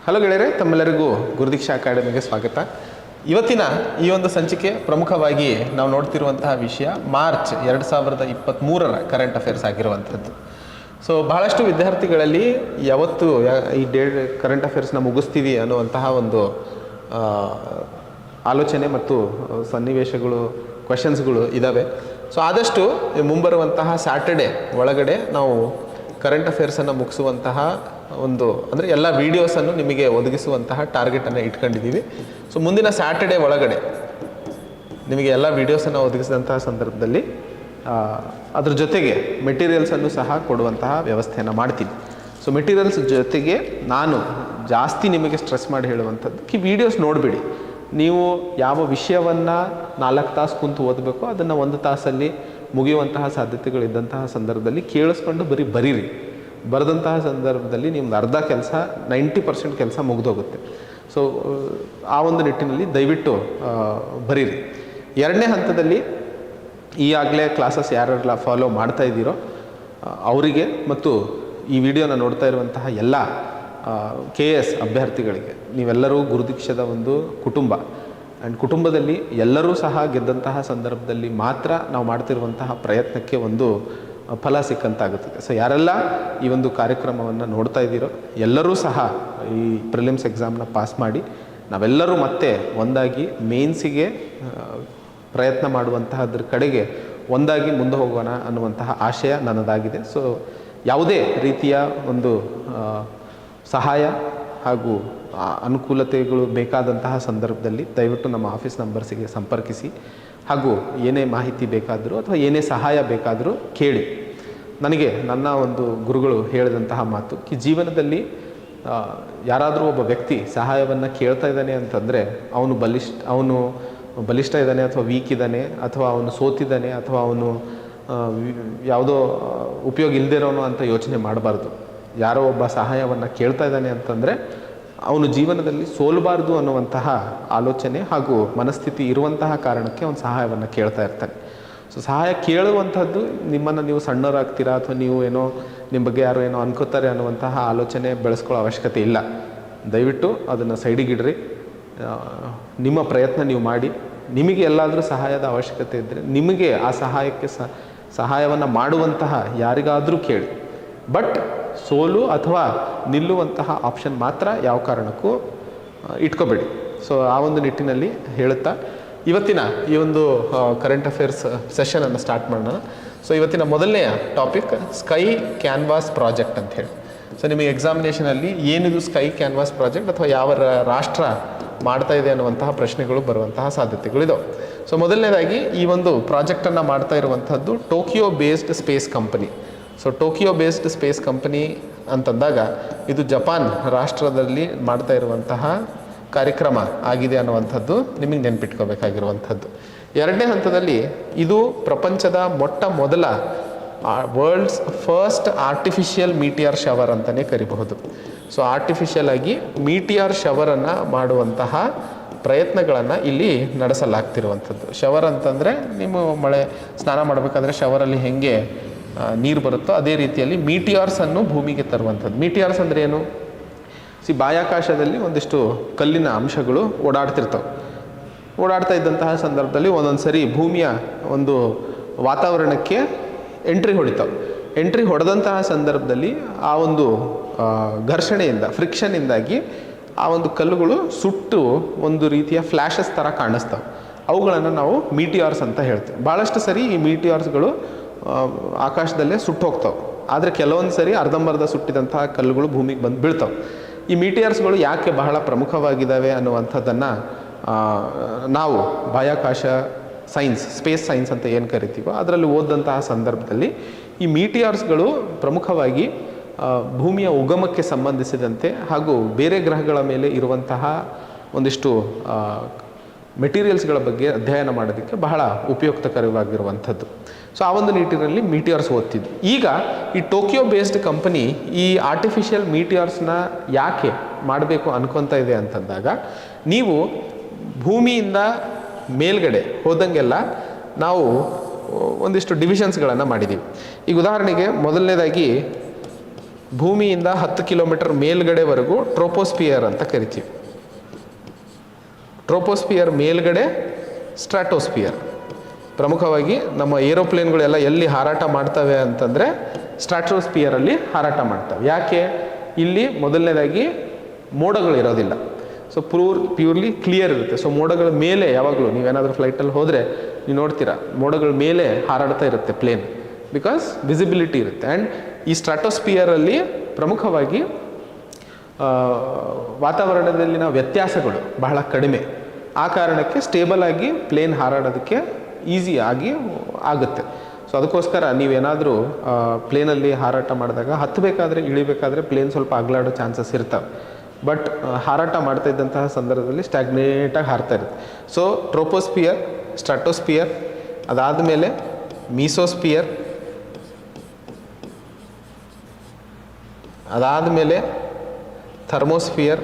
Hello ಗೆಳೆಯರೆ, ತಮ್ಮೆಲ್ಲರಿಗೂ ಗುರುದೀಕ್ಷಾ ಅಕಾಡೆಮಿಗೆ ಸ್ವಾಗತ. ಇವತ್ತಿನ ಈ ಒಂದು ಸಂಚಿಕೆ ಪ್ರಮುಖವಾಗಿ ನಾವು ನೋಡ್ತಿರುವಂತಹ ವಿಷಯ ಮಾರ್ಚ್ 2023 ಕರೆಂಟ್ ಅಫೇರ್ಸ್ ಆಗಿರುವಂಥದ್ದು. ಸೊ ಬಹಳಷ್ಟು ವಿದ್ಯಾರ್ಥಿಗಳಲ್ಲಿ ಯಾವತ್ತು ಈ ಕರೆಂಟ್ ಅಫೇರ್ಸ್ನ ಮುಗಿಸ್ತೀವಿ ಅನ್ನುವಂತಹ ಒಂದು ಆಲೋಚನೆ ಮತ್ತು ಸನ್ನಿವೇಶಗಳು, ಕ್ವೆಶನ್ಸ್ಗಳು ಇದ್ದಾವೆ. ಸೊ ಆದಷ್ಟು ಮುಂಬರುವಂತಹ ಸ್ಯಾಟರ್ಡೆ ಒಳಗಡೆ ನಾವು ಕರೆಂಟ್ ಅಫೇರ್ಸನ್ನು ಮುಗಿಸುವಂತಹ ಒಂದು ಅಂದರೆ ಎಲ್ಲ ವೀಡಿಯೋಸನ್ನು ನಿಮಗೆ ಒದಗಿಸುವಂತಹ ಟಾರ್ಗೆಟನ್ನು ಇಟ್ಕೊಂಡಿದ್ದೀವಿ. ಸೊ ಮುಂದಿನ ಸ್ಯಾಟರ್ಡೆ ಒಳಗಡೆ ನಿಮಗೆ ಎಲ್ಲ ವೀಡಿಯೋಸನ್ನು ಒದಗಿಸಿದಂತಹ ಸಂದರ್ಭದಲ್ಲಿ ಅದ್ರ ಜೊತೆಗೆ ಮೆಟೀರಿಯಲ್ಸನ್ನು ಸಹ ಕೊಡುವಂತಹ ವ್ಯವಸ್ಥೆಯನ್ನು ಮಾಡ್ತೀನಿ. ಸೊ ಮೆಟೀರಿಯಲ್ಸ್ ಜೊತೆಗೆ ನಾನು ಜಾಸ್ತಿ ನಿಮಗೆ ಸ್ಟ್ರೆಸ್ ಮಾಡಿ ಹೇಳುವಂಥದ್ದು ವೀಡಿಯೋಸ್ ನೋಡಿಬಿಡಿ. ನೀವು ಯಾವ ವಿಷಯವನ್ನು 4 ತಾಸು ಕುಂತು ಓದಬೇಕು ಅದನ್ನು 1 ತಾಸಲ್ಲಿ ಮುಗಿಯುವಂತಹ ಸಾಧ್ಯತೆಗಳಿದ್ದಂತಹ ಸಂದರ್ಭದಲ್ಲಿ ಕೇಳಿಸ್ಕೊಂಡು ಬರೀರಿ. ಬರೆದಂತಹ ಸಂದರ್ಭದಲ್ಲಿ ನಿಮ್ದು ಅರ್ಧ ಕೆಲಸ 90% ಕೆಲಸ ಮುಗಿದೋಗುತ್ತೆ. ಸೊ ಆ ಒಂದು ನಿಟ್ಟಿನಲ್ಲಿ ದಯವಿಟ್ಟು ಬರೀರಿ. ಎರಡನೇ ಹಂತದಲ್ಲಿ ಈಗಾಗಲೇ ಕ್ಲಾಸಸ್ ಯಾರೆಲ್ಲ ಫಾಲೋ ಮಾಡ್ತಾ ಇದ್ದೀರೋ ಅವರಿಗೆ ಮತ್ತು ಈ ವಿಡಿಯೋನ ನೋಡ್ತಾ ಇರುವಂತಹ ಎಲ್ಲ KS ಅಭ್ಯರ್ಥಿಗಳಿಗೆ, ನೀವೆಲ್ಲರೂ ಗುರುದೀಕ್ಷದ ಒಂದು ಕುಟುಂಬ. ಆ್ಯಂಡ್ ಕುಟುಂಬದಲ್ಲಿ ಎಲ್ಲರೂ ಸಹ ಗೆದ್ದಂತಹ ಸಂದರ್ಭದಲ್ಲಿ ಮಾತ್ರ ನಾವು ಮಾಡ್ತಿರುವಂತಹ ಪ್ರಯತ್ನಕ್ಕೆ ಒಂದು ಫಲ ಸಿಕ್ಕಂತಾಗುತ್ತದೆ. ಸೊ ಯಾರೆಲ್ಲ ಈ ಒಂದು ಕಾರ್ಯಕ್ರಮವನ್ನು ನೋಡ್ತಾ ಇದ್ದೀರೋ ಎಲ್ಲರೂ ಸಹ ಈ ಪ್ರಿಲಿಮ್ಸ್ ಎಕ್ಸಾಮ್ನ ಪಾಸ್ ಮಾಡಿ ನಾವೆಲ್ಲರೂ ಮತ್ತೆ ಒಂದಾಗಿ ಮೇನ್ಸಿಗೆ ಪ್ರಯತ್ನ ಮಾಡುವಂತಹದ್ರ ಕಡೆಗೆ ಒಂದಾಗಿ ಮುಂದೆ ಹೋಗೋಣ ಅನ್ನುವಂತಹ ಆಶಯ ನನ್ನದಾಗಿದೆ. ಸೊ ಯಾವುದೇ ರೀತಿಯ ಒಂದು ಸಹಾಯ ಹಾಗೂ ಅನುಕೂಲತೆಗಳು ಬೇಕಾದಂತಹ ಸಂದರ್ಭದಲ್ಲಿ ದಯವಿಟ್ಟು ನಮ್ಮ ಆಫೀಸ್ ನಂಬರ್ಸಿಗೆ ಸಂಪರ್ಕಿಸಿ. ಹಾಗೂ ಏನೇ ಮಾಹಿತಿ ಬೇಕಾದರೂ ಅಥವಾ ಏನೇ ಸಹಾಯ ಬೇಕಾದರೂ ಕೇಳಿ. ನನಗೆ ನನ್ನ ಒಂದು ಗುರುಗಳು ಹೇಳಿದಂತಹ ಮಾತು ಜೀವನದಲ್ಲಿ ಯಾರಾದರೂ ಒಬ್ಬ ವ್ಯಕ್ತಿ ಸಹಾಯವನ್ನು ಕೇಳ್ತಾ ಇದ್ದಾನೆ ಅಂತಂದರೆ ಅವನು ಬಲಿಷ್ಠ ಇದ್ದಾನೆ ಅಥವಾ ವೀಕ್ ಇದ್ದಾನೆ ಅಥವಾ ಅವನು ಸೋತಿದ್ದಾನೆ ಅಥವಾ ಅವನು ಯಾವುದೋ ಉಪಯೋಗ ಇಲ್ಲದಿರೋನು ಅಂತ ಯೋಚನೆ ಮಾಡಬಾರ್ದು. ಯಾರೋ ಒಬ್ಬ ಸಹಾಯವನ್ನು ಕೇಳ್ತಾ ಇದ್ದಾನೆ ಅಂತಂದರೆ ಅವನು ಜೀವನದಲ್ಲಿ ಸೋಲಬಾರ್ದು ಅನ್ನುವಂತಹ ಆಲೋಚನೆ ಹಾಗೂ ಮನಸ್ಥಿತಿ ಇರುವಂತಹ ಕಾರಣಕ್ಕೆ ಅವನು ಸಹಾಯವನ್ನು ಕೇಳ್ತಾ ಇರ್ತಾನೆ. ಸೊ ಸಹಾಯ ಕೇಳುವಂಥದ್ದು ನಿಮ್ಮನ್ನು ನೀವು ಸಣ್ಣವರಾಗ್ತೀರಾ ಅಥವಾ ನೀವು ಏನೋ ನಿಮ್ಮ ಬಗ್ಗೆ ಯಾರೋ ಏನೋ ಅನ್ಕೋತಾರೆ ಅನ್ನುವಂತಹ ಆಲೋಚನೆ ಬೆಳೆಸ್ಕೊಳ್ಳೋ ಅವಶ್ಯಕತೆ ಇಲ್ಲ. ದಯವಿಟ್ಟು ಅದನ್ನು ಸೈಡಿಗಿಡ್ರಿ. ನಿಮ್ಮ ಪ್ರಯತ್ನ ನೀವು ಮಾಡಿ. ನಿಮಗೆ ಎಲ್ಲಾದರೂ ಸಹಾಯದ ಅವಶ್ಯಕತೆ ಇದ್ದರೆ ನಿಮಗೆ ಆ ಸಹಾಯವನ್ನು ಮಾಡುವಂತಹ ಯಾರಿಗಾದರೂ ಕೇಳಿ. ಬಟ್ ಸೋಲು ಅಥವಾ ನಿಲ್ಲುವಂತಹ ಆಪ್ಷನ್ ಮಾತ್ರ ಯಾವ ಕಾರಣಕ್ಕೂ ಇಟ್ಕೋಬೇಡಿ. ಸೊ ಆ ಒಂದು ನಿಟ್ಟಿನಲ್ಲಿ ಹೇಳುತ್ತಾ ಇವತ್ತಿನ ಈ ಒಂದು ಕರೆಂಟ್ ಅಫೇರ್ಸ್ ಸೆಷನನ್ನು ಸ್ಟಾರ್ಟ್ ಮಾಡೋಣ. ಸೊ ಇವತ್ತಿನ ಮೊದಲನೆಯ ಟಾಪಿಕ್ ಸ್ಕೈ ಕ್ಯಾನ್ವಾಸ್ ಪ್ರಾಜೆಕ್ಟ್ ಅಂತ ಹೇಳಿ. ಸೊ ನಿಮಗೆ ಎಕ್ಸಾಮಿನೇಷನಲ್ಲಿ ಏನಿದು ಸ್ಕೈ ಕ್ಯಾನ್ವಾಸ್ ಪ್ರಾಜೆಕ್ಟ್ ಅಥವಾ ಯಾವ ರಾಷ್ಟ್ರ ಮಾಡ್ತಾ ಇದೆ ಅನ್ನುವಂತಹ ಪ್ರಶ್ನೆಗಳು ಬರುವಂತಹ ಸಾಧ್ಯತೆಗಳಿದಾವೆ. ಸೊ ಮೊದಲನೇದಾಗಿ ಈ ಒಂದು ಪ್ರಾಜೆಕ್ಟನ್ನು ಮಾಡ್ತಾ ಇರುವಂಥದ್ದು Tokyo based space company. So Tokyo based space company ಅಂತಂದಾಗ ಇದು ಜಪಾನ್ ರಾಷ್ಟ್ರದಲ್ಲಿ ಮಾಡ್ತಾ ಇರುವಂತಹ ಕಾರ್ಯಕ್ರಮ ಆಗಿದೆ ಅನ್ನುವಂಥದ್ದು ನಿಮಗೆ ನೆನಪಿಟ್ಕೋಬೇಕಾಗಿರುವಂಥದ್ದು. ಎರಡನೇ ಹಂತದಲ್ಲಿ ಇದು ಪ್ರಪಂಚದ ಮೊದಲ worlds first artificial meteor shower ಅಂತಲೇ ಕರಿಬಹುದು. ಸೊ ಆರ್ಟಿಫಿಷಿಯಲ್ ಆಗಿ ಮೀಟಿಯರ್ ಶವರನ್ನು ಮಾಡುವಂತಹ ಪ್ರಯತ್ನಗಳನ್ನು ಇಲ್ಲಿ ನಡೆಸಲಾಗ್ತಿರುವಂಥದ್ದು. ಶವರ್ ಅಂತಂದರೆ ನಿಮ್ಮ ಸ್ನಾನ ಮಾಡಬೇಕಾದ್ರೆ ಶವರಲ್ಲಿ ಹೆಂಗೆ ನೀರು ಬರುತ್ತೋ ಅದೇ ರೀತಿಯಲ್ಲಿ ಮೀಟಿಯಾರ್ಸನ್ನು ಭೂಮಿಗೆ ತರುವಂಥದ್ದು. ಮೀಟಿಯಾರ್ಸ್ ಅಂದರೆ ಏನು? ಬಾಹ್ಯಾಕಾಶದಲ್ಲಿ ಒಂದಿಷ್ಟು ಕಲ್ಲಿನ ಅಂಶಗಳು ಓಡಾಡ್ತಾ ಇದ್ದಂತಹ ಸಂದರ್ಭದಲ್ಲಿ ಒಂದೊಂದು ಸರಿ ಭೂಮಿಯ ಒಂದು ವಾತಾವರಣಕ್ಕೆ ಎಂಟ್ರಿ ಹೊಡೆದಂತಹ ಸಂದರ್ಭದಲ್ಲಿ ಆ ಒಂದು ಘರ್ಷಣೆಯಿಂದ ಫ್ರಿಕ್ಷನ್ನಿಂದಾಗಿ ಆ ಒಂದು ಕಲ್ಲುಗಳು ಸುಟ್ಟು ಒಂದು ರೀತಿಯ ಫ್ಲ್ಯಾಶಸ್ ಥರ ಕಾಣಿಸ್ತವೆ. ಅವುಗಳನ್ನು ನಾವು ಮೀಟಿಯಾರ್ಸ್ ಅಂತ ಹೇಳ್ತೀವಿ. ಭಾಳಷ್ಟು ಸರಿ ಈ ಮೀಟಿಯಾರ್ಸ್ಗಳು ಆಕಾಶದಲ್ಲೇ ಸುಟ್ಟು ಹೋಗ್ತಾವೆ. ಆದರೆ ಕೆಲವೊಂದು ಸರಿ ಅರ್ಧಂಬರ್ಧ ಸುಟ್ಟಿದಂತಹ ಕಲ್ಲುಗಳು ಭೂಮಿಗೆ ಬಂದು ಬೀಳ್ತಾವೆ. ಈ ಮೀಟಿಯಾರ್ಸ್ಗಳು ಯಾಕೆ ಬಹಳ ಪ್ರಮುಖವಾಗಿದ್ದಾವೆ ಅನ್ನುವಂಥದ್ದನ್ನು ನಾವು ಬಾಹ್ಯಾಕಾಶ ಸೈನ್ಸ್, ಸ್ಪೇಸ್ ಸೈನ್ಸ್ ಅಂತ ಏನು ಕರಿತೀವೋ ಅದರಲ್ಲಿ ಓದಂತಹ ಸಂದರ್ಭದಲ್ಲಿ ಈ ಮೀಟಿಯಾರ್ಸ್ಗಳು ಪ್ರಮುಖವಾಗಿ ಭೂಮಿಯ ಉಗಮಕ್ಕೆ ಸಂಬಂಧಿಸಿದಂತೆ ಹಾಗೂ ಬೇರೆ ಗ್ರಹಗಳ ಮೇಲೆ ಇರುವಂತಹ ಒಂದಿಷ್ಟು ಮೆಟೀರಿಯಲ್ಸ್ಗಳ ಬಗ್ಗೆ ಅಧ್ಯಯನ ಮಾಡೋದಕ್ಕೆ ಬಹಳ ಉಪಯುಕ್ತಕರವಾಗಿರುವಂಥದ್ದು. ಸೊ ಆ ಒಂದು ನಿಟ್ಟಿನಲ್ಲಿ ಮೀಟಿಯಾರ್ಸ್ ಓದ್ತಿದ್ವಿ. ಈಗ ಈ ಟೋಕಿಯೋ ಬೇಸ್ಡ್ ಕಂಪನಿ ಈ ಆರ್ಟಿಫಿಷಿಯಲ್ ಮೀಟಿಯಾರ್ಸ್ನ ಯಾಕೆ ಮಾಡಬೇಕು ಅನ್ಕೊತಾ ಇದೆ ಅಂತಂದಾಗ, ನೀವು ಭೂಮಿಯಿಂದ ಮೇಲ್ಗಡೆ ಹೋದಂಗೆಲ್ಲ ನಾವು ಒಂದಿಷ್ಟು ಡಿವಿಷನ್ಸ್ಗಳನ್ನು ಮಾಡಿದ್ದೀವಿ. ಈಗ ಉದಾಹರಣೆಗೆ ಮೊದಲನೇದಾಗಿ ಭೂಮಿಯಿಂದ 10 ಕಿಲೋಮೀಟರ್ ಮೇಲ್ಗಡೆವರೆಗೂ ಟ್ರೋಪೋಸ್ಪಿಯರ್ ಅಂತ ಕರಿತೀವಿ. ಟ್ರೋಪೋಸ್ಪಿಯರ್ ಮೇಲ್ಗಡೆ ಸ್ಟ್ರಾಟೋಸ್ಪಿಯರ್. ಪ್ರಮುಖವಾಗಿ ನಮ್ಮ ಏರೋಪ್ಲೇನ್ಗಳೆಲ್ಲ ಎಲ್ಲಿ ಹಾರಾಟ ಮಾಡ್ತವೆ ಅಂತಂದರೆ ಸ್ಟ್ರಾಟೋಸ್ಪಿಯರಲ್ಲಿ ಹಾರಾಟ ಮಾಡ್ತವೆ. ಯಾಕೆ? ಇಲ್ಲಿ ಮೊದಲನೇದಾಗಿ ಮೋಡಗಳಿರೋದಿಲ್ಲ. ಸೊ ಪ್ಯೂರ್ಲಿ ಕ್ಲಿಯರ್ ಇರುತ್ತೆ. ಸೊ ಮೋಡಗಳ ಮೇಲೆ ಯಾವಾಗಲೂ ನೀವೇನಾದರೂ ಫ್ಲೈಟಲ್ಲಿ ಹೋದರೆ ನೀವು ನೋಡ್ತೀರಾ, ಮೋಡಗಳ ಮೇಲೆ ಹಾರಾಡ್ತಾ ಇರುತ್ತೆ ಪ್ಲೇನ್, ಬಿಕಾಸ್ ವಿಸಿಬಿಲಿಟಿ ಇರುತ್ತೆ. ಆ್ಯಂಡ್ ಈ ಸ್ಟ್ರಾಟೋಸ್ಪಿಯರಲ್ಲಿ ಪ್ರಮುಖವಾಗಿ ವಾತಾವರಣದಲ್ಲಿನ ವ್ಯತ್ಯಾಸಗಳು ಬಹಳ ಕಡಿಮೆ. ಆ ಕಾರಣಕ್ಕೆ ಸ್ಟೇಬಲ್ ಆಗಿ ಪ್ಲೇನ್ ಹಾರಾಡೋದಕ್ಕೆ ಈಸಿ ಆಗುತ್ತೆ. ಸೊ ಅದಕ್ಕೋಸ್ಕರ ನೀವೇನಾದರೂ ಪ್ಲೇನಲ್ಲಿ ಹಾರಾಟ ಮಾಡಿದಾಗ ಹತ್ತಬೇಕಾದ್ರೆ ಇಳಿಬೇಕಾದ್ರೆ ಪ್ಲೇನ್ ಸ್ವಲ್ಪ ಅಗಲಾಡೋ ಚಾನ್ಸಸ್ ಇರ್ತವೆ. ಬಟ್ ಹಾರಾಟ ಮಾಡ್ತಾ ಇದ್ದಂತಹ ಸಂದರ್ಭದಲ್ಲಿ ಸ್ಟ್ಯಾಗ್ನೇಟಾಗಿ ಹಾರ್ತಾ ಇರುತ್ತೆ. ಸೊ ಟ್ರೋಪೋಸ್ಪಿಯರ್, ಸ್ಟ್ರಾಟೋಸ್ಪಿಯರ್, ಅದಾದಮೇಲೆ ಮೀಸೋಸ್ಪಿಯರ್, ಅದಾದಮೇಲೆ ಥರ್ಮೋಸ್ಫಿಯರ್,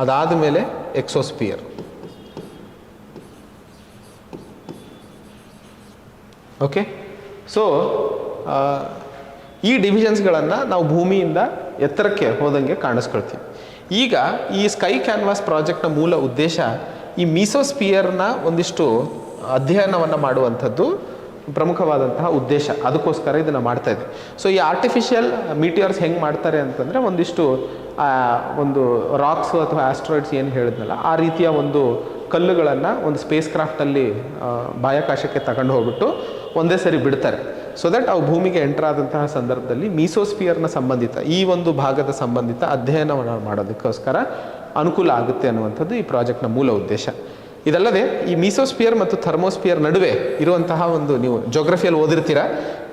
ಅದಾದಮೇಲೆ ಎಕ್ಸೋಸ್ಪಿಯರ್. ಓಕೆ. ಸೊ ಈ ಡಿವಿಷನ್ಸ್ಗಳನ್ನು ನಾವು ಭೂಮಿಯಿಂದ ಎತ್ತರಕ್ಕೆ ಹೋದಂಗೆ ಕಾಣಿಸ್ಕೊಳ್ತೀವಿ. ಈಗ ಈ ಸ್ಕೈ ಕ್ಯಾನ್ವಾಸ್ ಪ್ರಾಜೆಕ್ಟ್ನ ಮೂಲ ಉದ್ದೇಶ ಈ ಮೀಸೋಸ್ಪಿಯರ್ನ ಒಂದಿಷ್ಟು ಅಧ್ಯಯನವನ್ನು ಮಾಡುವಂಥದ್ದು ಪ್ರಮುಖವಾದಂತಹ ಉದ್ದೇಶ. ಅದಕ್ಕೋಸ್ಕರ ಇದನ್ನು ಮಾಡ್ತಾ ಇದ್ವಿ. ಸೊ ಈ ಆರ್ಟಿಫಿಷಿಯಲ್ ಮೀಟಿಯರ್ಸ್ ಹೆಂಗೆ ಮಾಡ್ತಾರೆ ಅಂತಂದರೆ ಒಂದಿಷ್ಟು ಒಂದು ರಾಕ್ಸು ಅಥವಾ ಆಸ್ಟ್ರಾಯ್ಡ್ಸ್ ಏನು ಹೇಳಿದ್ನಲ್ಲ ಆ ರೀತಿಯ ಒಂದು ಕಲ್ಲುಗಳನ್ನು ಒಂದು ಸ್ಪೇಸ್ ಕ್ರಾಫ್ಟಲ್ಲಿ ಬಾಹ್ಯಾಕಾಶಕ್ಕೆ ತಗೊಂಡು ಹೋಗ್ಬಿಟ್ಟು ಒಂದೇ ಸರಿ ಬಿಡ್ತಾರೆ. ಸೊ ದಟ್ ಅವು ಭೂಮಿಗೆ ಎಂಟರ್ ಆದಂತಹ ಸಂದರ್ಭದಲ್ಲಿ ಮೀಸೋಸ್ಪಿಯರ್ನ ಸಂಬಂಧಿತ ಈ ಒಂದು ಭಾಗದ ಸಂಬಂಧಿತ ಅಧ್ಯಯನವನ್ನು ಮಾಡೋದಕ್ಕೋಸ್ಕರ ಅನುಕೂಲ ಆಗುತ್ತೆ ಅನ್ನುವಂಥದ್ದು ಈ ಪ್ರಾಜೆಕ್ಟ್ನ ಮೂಲ ಉದ್ದೇಶ. ಇದಲ್ಲದೆ ಈ ಮೀಸೋಸ್ಪಿಯರ್ ಮತ್ತು ಥರ್ಮೋಸ್ಪಿಯರ್ ನಡುವೆ ಇರುವಂತಹ ಒಂದು, ನೀವು ಜೋಗ್ರಫಿಯಲ್ಲಿ ಓದಿರ್ತೀರ,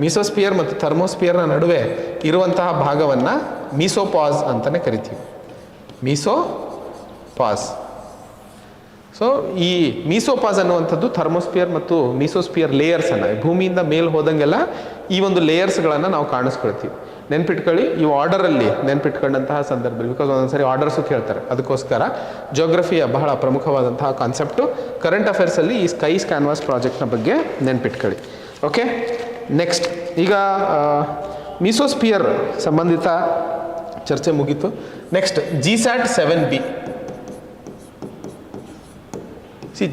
ಮೀಸೋಸ್ಪಿಯರ್ ಮತ್ತು ಥರ್ಮೋಸ್ಪಿಯರ್ನ ನಡುವೆ ಇರುವಂತಹ ಭಾಗವನ್ನು ಮೀಸೋಪಾಸ್ ಅಂತಲೇ ಕರಿತೀವಿ. ಮೀಸೋಪಾಸ್. ಸೊ ಈ ಮೀಸೋಪಾಸ್ ಅನ್ನುವಂಥದ್ದು ಥರ್ಮೋಸ್ಪಿಯರ್ ಮತ್ತು ಮೀಸೋಸ್ಪಿಯರ್ ಲೇಯರ್ಸನ್ನು ಭೂಮಿಯಿಂದ ಮೇಲೆ ಹೋದಂಗೆಲ್ಲ ಈ ಒಂದು ಲೇಯರ್ಸ್ಗಳನ್ನು ನಾವು ಕಾಣಿಸ್ಕೊಳ್ತೀವಿ. ನೆನ್ಪಿಟ್ಕೊಳ್ಳಿ, ಈ ಆರ್ಡರಲ್ಲಿ ನೆನ್ಪಿಟ್ಕೊಂಡಂತಹ ಸಂದರ್ಭದಲ್ಲಿ, ಬಿಕಾಸ್ ಒಂದೊಂದ್ಸರಿ ಆರ್ಡರ್ಸು ಕೇಳ್ತಾರೆ. ಅದಕ್ಕೋಸ್ಕರ ಜೋಗ್ರಫಿಯ ಬಹಳ ಪ್ರಮುಖವಾದಂತಹ ಕಾನ್ಸೆಪ್ಟು ಕರೆಂಟ್ ಅಫೇರ್ಸಲ್ಲಿ ಈ ಸ್ಕೈಸ್ ಕ್ಯಾನ್ವಾಸ್ ಪ್ರಾಜೆಕ್ಟ್ನ ಬಗ್ಗೆ ನೆನ್ಪಿಟ್ಕೊಳ್ಳಿ. ಓಕೆ. ನೆಕ್ಸ್ಟ್, ಈಗ ಮೀಸೋಸ್ಪಿಯರ್ ಸಂಬಂಧಿತ ಚರ್ಚೆ ಮುಗೀತು. Next GSAT 7B.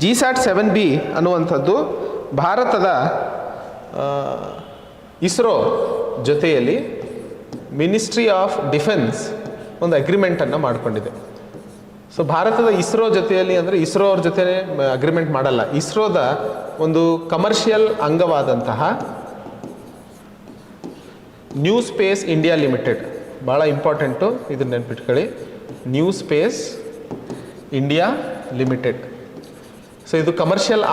GSAT 7B ಅನ್ನುವಂಥದ್ದು ಭಾರತದ ಇಸ್ರೋ ಜೊತೆಯಲ್ಲಿ ಮಿನಿಸ್ಟ್ರಿ ಆಫ್ ಡಿಫೆನ್ಸ್ ಒಂದು ಅಗ್ರಿಮೆಂಟನ್ನು ಮಾಡಿಕೊಂಡಿದೆ. ಸೊ ಭಾರತದ ಇಸ್ರೋ ಜೊತೆಯಲ್ಲಿ ಅಂದರೆ ಇಸ್ರೋ ಅವ್ರ ಜೊತೆ ಅಗ್ರಿಮೆಂಟ್ ಮಾಡಲ್ಲ, ಇಸ್ರೋದ ಒಂದು ಕಮರ್ಷಿಯಲ್ ಅಂಗವಾದಂತಹ ನ್ಯೂ ಸ್ಪೇಸ್ ಇಂಡಿಯಾ ಲಿಮಿಟೆಡ್, ಭಾಳ ಇಂಪಾರ್ಟೆಂಟು, ಇದನ್ನು ನೆನ್ಪಿಟ್ಕೊಳ್ಳಿ, new space India limited. So ಇದು ಕಮರ್ಷಿಯಲ್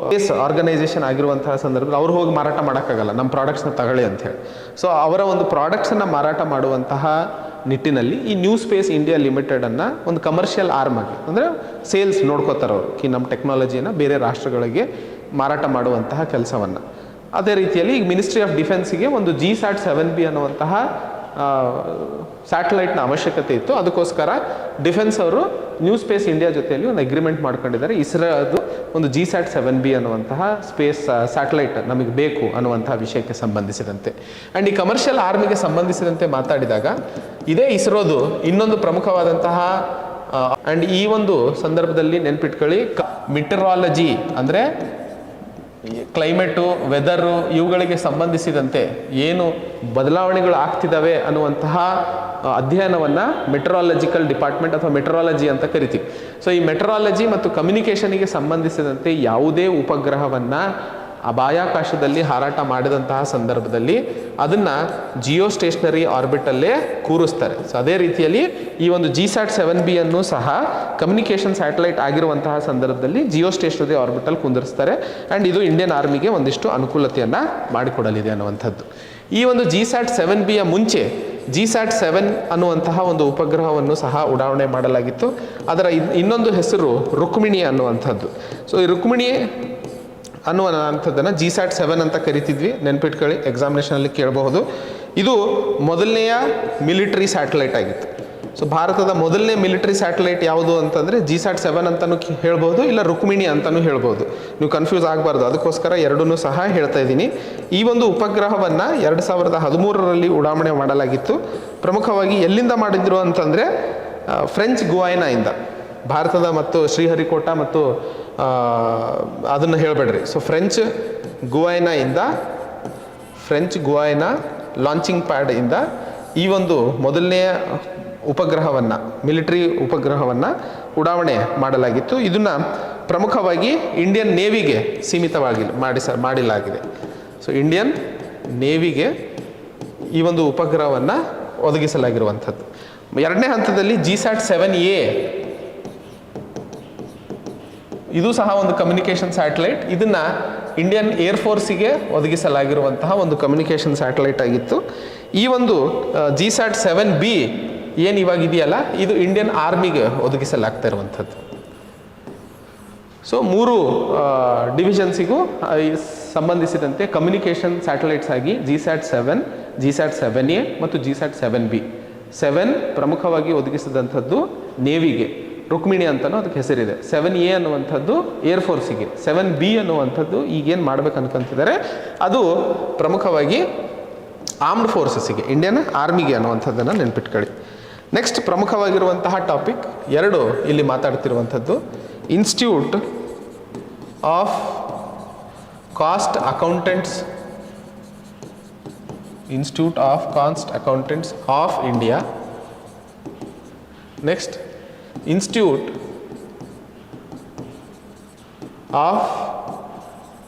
ಸ್ಪೇಸ್ ಆರ್ಗನೈಸೇಷನ್ ಆಗಿರುವಂತಹ ಸಂದರ್ಭದಲ್ಲಿ ಅವ್ರು ಹೋಗಿ ಮಾರಾಟ ಮಾಡೋಕ್ಕಾಗಲ್ಲ, ನಮ್ಮ ಪ್ರಾಡಕ್ಟ್ಸ್ನ ತಗೊಳ್ಳಿ ಅಂಥೇಳಿ. ಸೊ ಅವರ ಒಂದು ಪ್ರಾಡಕ್ಟ್ಸನ್ನು ಮಾರಾಟ ಮಾಡುವಂತಹ ನಿಟ್ಟಿನಲ್ಲಿ ಈ ನ್ಯೂ ಸ್ಪೇಸ್ ಇಂಡಿಯಾ ಲಿಮಿಟೆಡನ್ನು ಒಂದು ಕಮರ್ಷಿಯಲ್ ಆರ್ಮ್ ಆಗಿ, ಅಂದರೆ ಸೇಲ್ಸ್ ನೋಡ್ಕೋತಾರೆ ಅವರು, ನಮ್ಮ ಟೆಕ್ನಾಲಜಿಯನ್ನು ಬೇರೆ ರಾಷ್ಟ್ರಗಳಿಗೆ ಮಾರಾಟ ಮಾಡುವಂತಹ ಕೆಲಸವನ್ನು. ಅದೇ ರೀತಿಯಲ್ಲಿ ಈಗ ಮಿನಿಸ್ಟ್ರಿ ಆಫ್ ಡಿಫೆನ್ಸಿಗೆ ಒಂದು GSAT 7B ಅನ್ನುವಂತಹ ಸ್ಯಾಟಲೈಟ್ನ ಅವಶ್ಯಕತೆ ಇತ್ತು. ಅದಕ್ಕೋಸ್ಕರ ಡಿಫೆನ್ಸ್ ಅವರು ನ್ಯೂ ಸ್ಪೇಸ್ ಇಂಡಿಯಾ ಜೊತೆಯಲ್ಲಿ ಒಂದು ಅಗ್ರಿಮೆಂಟ್ ಮಾಡ್ಕೊಂಡಿದ್ದಾರೆ. ಇಸ್ರೋದು ಒಂದು GSAT 7B ಅನ್ನುವಂತಹ ಸ್ಪೇಸ್ ಸ್ಯಾಟಲೈಟ್ ನಮಗೆ ಬೇಕು ಅನ್ನುವಂತಹ ವಿಷಯಕ್ಕೆ ಸಂಬಂಧಿಸಿದಂತೆ. ಆ್ಯಂಡ್ ಈ ಕಮರ್ಷಿಯಲ್ ಆರ್ಮಿಗೆ ಸಂಬಂಧಿಸಿದಂತೆ ಮಾತಾಡಿದಾಗ ಇದೇ ಇಸ್ರೋದು ಇನ್ನೊಂದು ಪ್ರಮುಖವಾದಂತಹ ಆ್ಯಂಡ್ ಈ ಒಂದು ಸಂದರ್ಭದಲ್ಲಿ ನೆನ್ಪಿಟ್ಕೊಳ್ಳಿ, ಮಿಟರಾಲಜಿ ಅಂದರೆ ಕ್ಲೈಮೇಟು, ವೆದರು, ಇವುಗಳಿಗೆ ಸಂಬಂಧಿಸಿದಂತೆ ಏನು ಬದಲಾವಣೆಗಳು ಆಗ್ತಿದ್ದಾವೆ ಅನ್ನುವಂತಹ ಅಧ್ಯಯನವನ್ನು ಮೆಟ್ರಾಲಜಿಕಲ್ ಡಿಪಾರ್ಟ್ಮೆಂಟ್ ಅಥವಾ ಮೆಟ್ರಾಲಜಿ ಅಂತ ಕರಿತೀವಿ. ಸೊ ಈ ಮೆಟ್ರಾಲಜಿ ಮತ್ತು ಕಮ್ಯುನಿಕೇಷನಿಗೆ ಸಂಬಂಧಿಸಿದಂತೆ ಯಾವುದೇ ಉಪಗ್ರಹವನ್ನು ಬಾಹ್ಯಾಕಾಶದಲ್ಲಿ ಹಾರಾಟ ಮಾಡಿದಂತಹ ಸಂದರ್ಭದಲ್ಲಿ ಅದನ್ನು ಜಿಯೋ ಸ್ಟೇಷನರಿ ಆರ್ಬಿಟಲ್ಲೇ ಕೂರಿಸ್ತಾರೆ. ಸೊ ಅದೇ ರೀತಿಯಲ್ಲಿ ಈ ಒಂದು GSAT 7B ಅನ್ನು ಸಹ ಕಮ್ಯುನಿಕೇಷನ್ ಸ್ಯಾಟಲೈಟ್ ಆಗಿರುವಂತಹ ಸಂದರ್ಭದಲ್ಲಿ ಜಿಯೋ ಸ್ಟೇಷನರಿ ಆರ್ಬಿಟಲ್ ಕುಂದಿರಿಸ್ತಾರೆ. ಆ್ಯಂಡ್ ಇದು ಇಂಡಿಯನ್ ಆರ್ಮಿಗೆ ಒಂದಿಷ್ಟು ಅನುಕೂಲತೆಯನ್ನು ಮಾಡಿಕೊಡಲಿದೆ ಅನ್ನುವಂಥದ್ದು. ಈ ಒಂದು GSAT 7Bಯ ಮುಂಚೆ GSAT 7 ಅನ್ನುವಂತಹ ಒಂದು ಉಪಗ್ರಹವನ್ನು ಸಹ ಉಡಾವಣೆ ಮಾಡಲಾಗಿತ್ತು. ಅದರ ಇನ್ನೊಂದು ಹೆಸರು ರುಕ್ಮಿಣಿ ಅನ್ನುವಂಥದ್ದು. ಸೊ ಈ ರುಕ್ಮಿಣಿ ಅನ್ನುವಂಥದ್ದನ್ನು GSAT 7 ಅಂತ ಕರಿತಿದ್ವಿ, ನೆನ್ಪಿಟ್ಕೊಳ್ಳಿ, ಎಕ್ಸಾಮಿನೇಷನಲ್ಲಿ ಕೇಳಬಹುದು. ಇದು ಮೊದಲನೆಯ ಮಿಲಿಟರಿ ಸ್ಯಾಟಲೈಟ್ ಆಗಿತ್ತು. ಸೊ ಭಾರತದ ಮೊದಲನೇ ಮಿಲಿಟರಿ ಸ್ಯಾಟಲೈಟ್ ಯಾವುದು ಅಂತಂದರೆ GSAT-7 ಅಂತಲೂ ಹೇಳ್ಬೋದು, ಇಲ್ಲ ರುಕ್ಮಿಣಿ ಅಂತಲೂ ಹೇಳ್ಬೋದು. ನೀವು ಕನ್ಫ್ಯೂಸ್ ಆಗಬಾರ್ದು, ಅದಕ್ಕೋಸ್ಕರ ಎರಡನ್ನೂ ಸಹ ಹೇಳ್ತಾ ಇದ್ದೀನಿ. ಈ ಒಂದು ಉಪಗ್ರಹವನ್ನು 2013ರಲ್ಲಿ ಉಡಾವಣೆ ಮಾಡಲಾಗಿತ್ತು. ಪ್ರಮುಖವಾಗಿ ಎಲ್ಲಿಂದ ಮಾಡಿದ್ರು ಅಂತಂದರೆ ಫ್ರೆಂಚ್ ಗುಯಾನಾಯಿಂದ. ಭಾರತದ ಮತ್ತು ಶ್ರೀಹರಿಕೋಟ ಮತ್ತು ಅದನ್ನು ಹೇಳಬೇಡ್ರಿ. ಸೊ ಫ್ರೆಂಚ್ ಗುಯಾನಾ ಲಾಂಚಿಂಗ್ ಪ್ಯಾಡ್ ಇಂದ ಈ ಒಂದು ಮೊದಲನೆಯ ಉಪಗ್ರಹವನ್ನು, ಮಿಲಿಟರಿ ಉಪಗ್ರಹವನ್ನು ಉಡಾವಣೆ ಮಾಡಲಾಗಿತ್ತು. ಇದನ್ನು ಪ್ರಮುಖವಾಗಿ ಇಂಡಿಯನ್ ನೇವಿಗೆ ಸೀಮಿತವಾಗಿ ಮಾಡಿಲಾಗಿದೆ. ಸೊ ಇಂಡಿಯನ್ ನೇವಿಗೆ ಈ ಒಂದು ಉಪಗ್ರಹವನ್ನು ಒದಗಿಸಲಾಗಿರುವಂಥದ್ದು. ಎರಡನೇ ಹಂತದಲ್ಲಿ GSAT-7A, ಇದು ಸಹ ಒಂದು ಕಮ್ಯುನಿಕೇಷನ್ ಸ್ಯಾಟಲೈಟ್. ಇದನ್ನು ಇಂಡಿಯನ್ ಏರ್ಫೋರ್ಸಿಗೆ ಒದಗಿಸಲಾಗಿರುವಂತಹ ಒಂದು ಕಮ್ಯುನಿಕೇಷನ್ ಸ್ಯಾಟಲೈಟ್ ಆಗಿತ್ತು. ಈ ಒಂದು GSAT-7B ಏನು ಇವಾಗ ಇದೆಯಲ್ಲ, ಇದು ಇಂಡಿಯನ್ ಆರ್ಮಿಗೆ ಒದಗಿಸಲಾಗ್ತಾ ಇರುವಂಥದ್ದು. ಸೊ 3 ಡಿವಿಷನ್ಸಿಗೂ ಸಂಬಂಧಿಸಿದಂತೆ ಕಮ್ಯುನಿಕೇಷನ್ ಸ್ಯಾಟಲೈಟ್ಸ್ ಆಗಿ GSAT-7, GSAT-7A ಮತ್ತು GSAT-7B. 7 ಪ್ರಮುಖವಾಗಿ ಒದಗಿಸಿದಂಥದ್ದು ನೇವಿಗೆ, ರುಕ್ಮಿಣಿ ಅಂತಲೂ ಅದಕ್ಕೆ ಹೆಸರಿದೆ. 7A ಅನ್ನುವಂಥದ್ದು ಏರ್ಫೋರ್ಸಿಗೆ, 7B ಅನ್ನುವಂಥದ್ದು ಈಗೇನು ಮಾಡ್ಬೇಕು ಅನ್ಕೊಂತಿದ್ದಾರೆ ಅದು ಪ್ರಮುಖವಾಗಿ ಆರ್ಮ್ಡ್ ಫೋರ್ಸಸ್ಸಿಗೆ, ಇಂಡಿಯನ್ ಆರ್ಮಿಗೆ ಅನ್ನುವಂಥದ್ದನ್ನು ನೆನ್ಪಿಟ್ಕೊಳ್ಳಿ. ನೆಕ್ಸ್ಟ್ ಪ್ರಮುಖವಾಗಿರುವಂತಹ ಟಾಪಿಕ್ 2 ಇಲ್ಲಿ ಮಾತಾಡ್ತಿರುವಂಥದ್ದು, institute of cost accountants of India. Next Institute of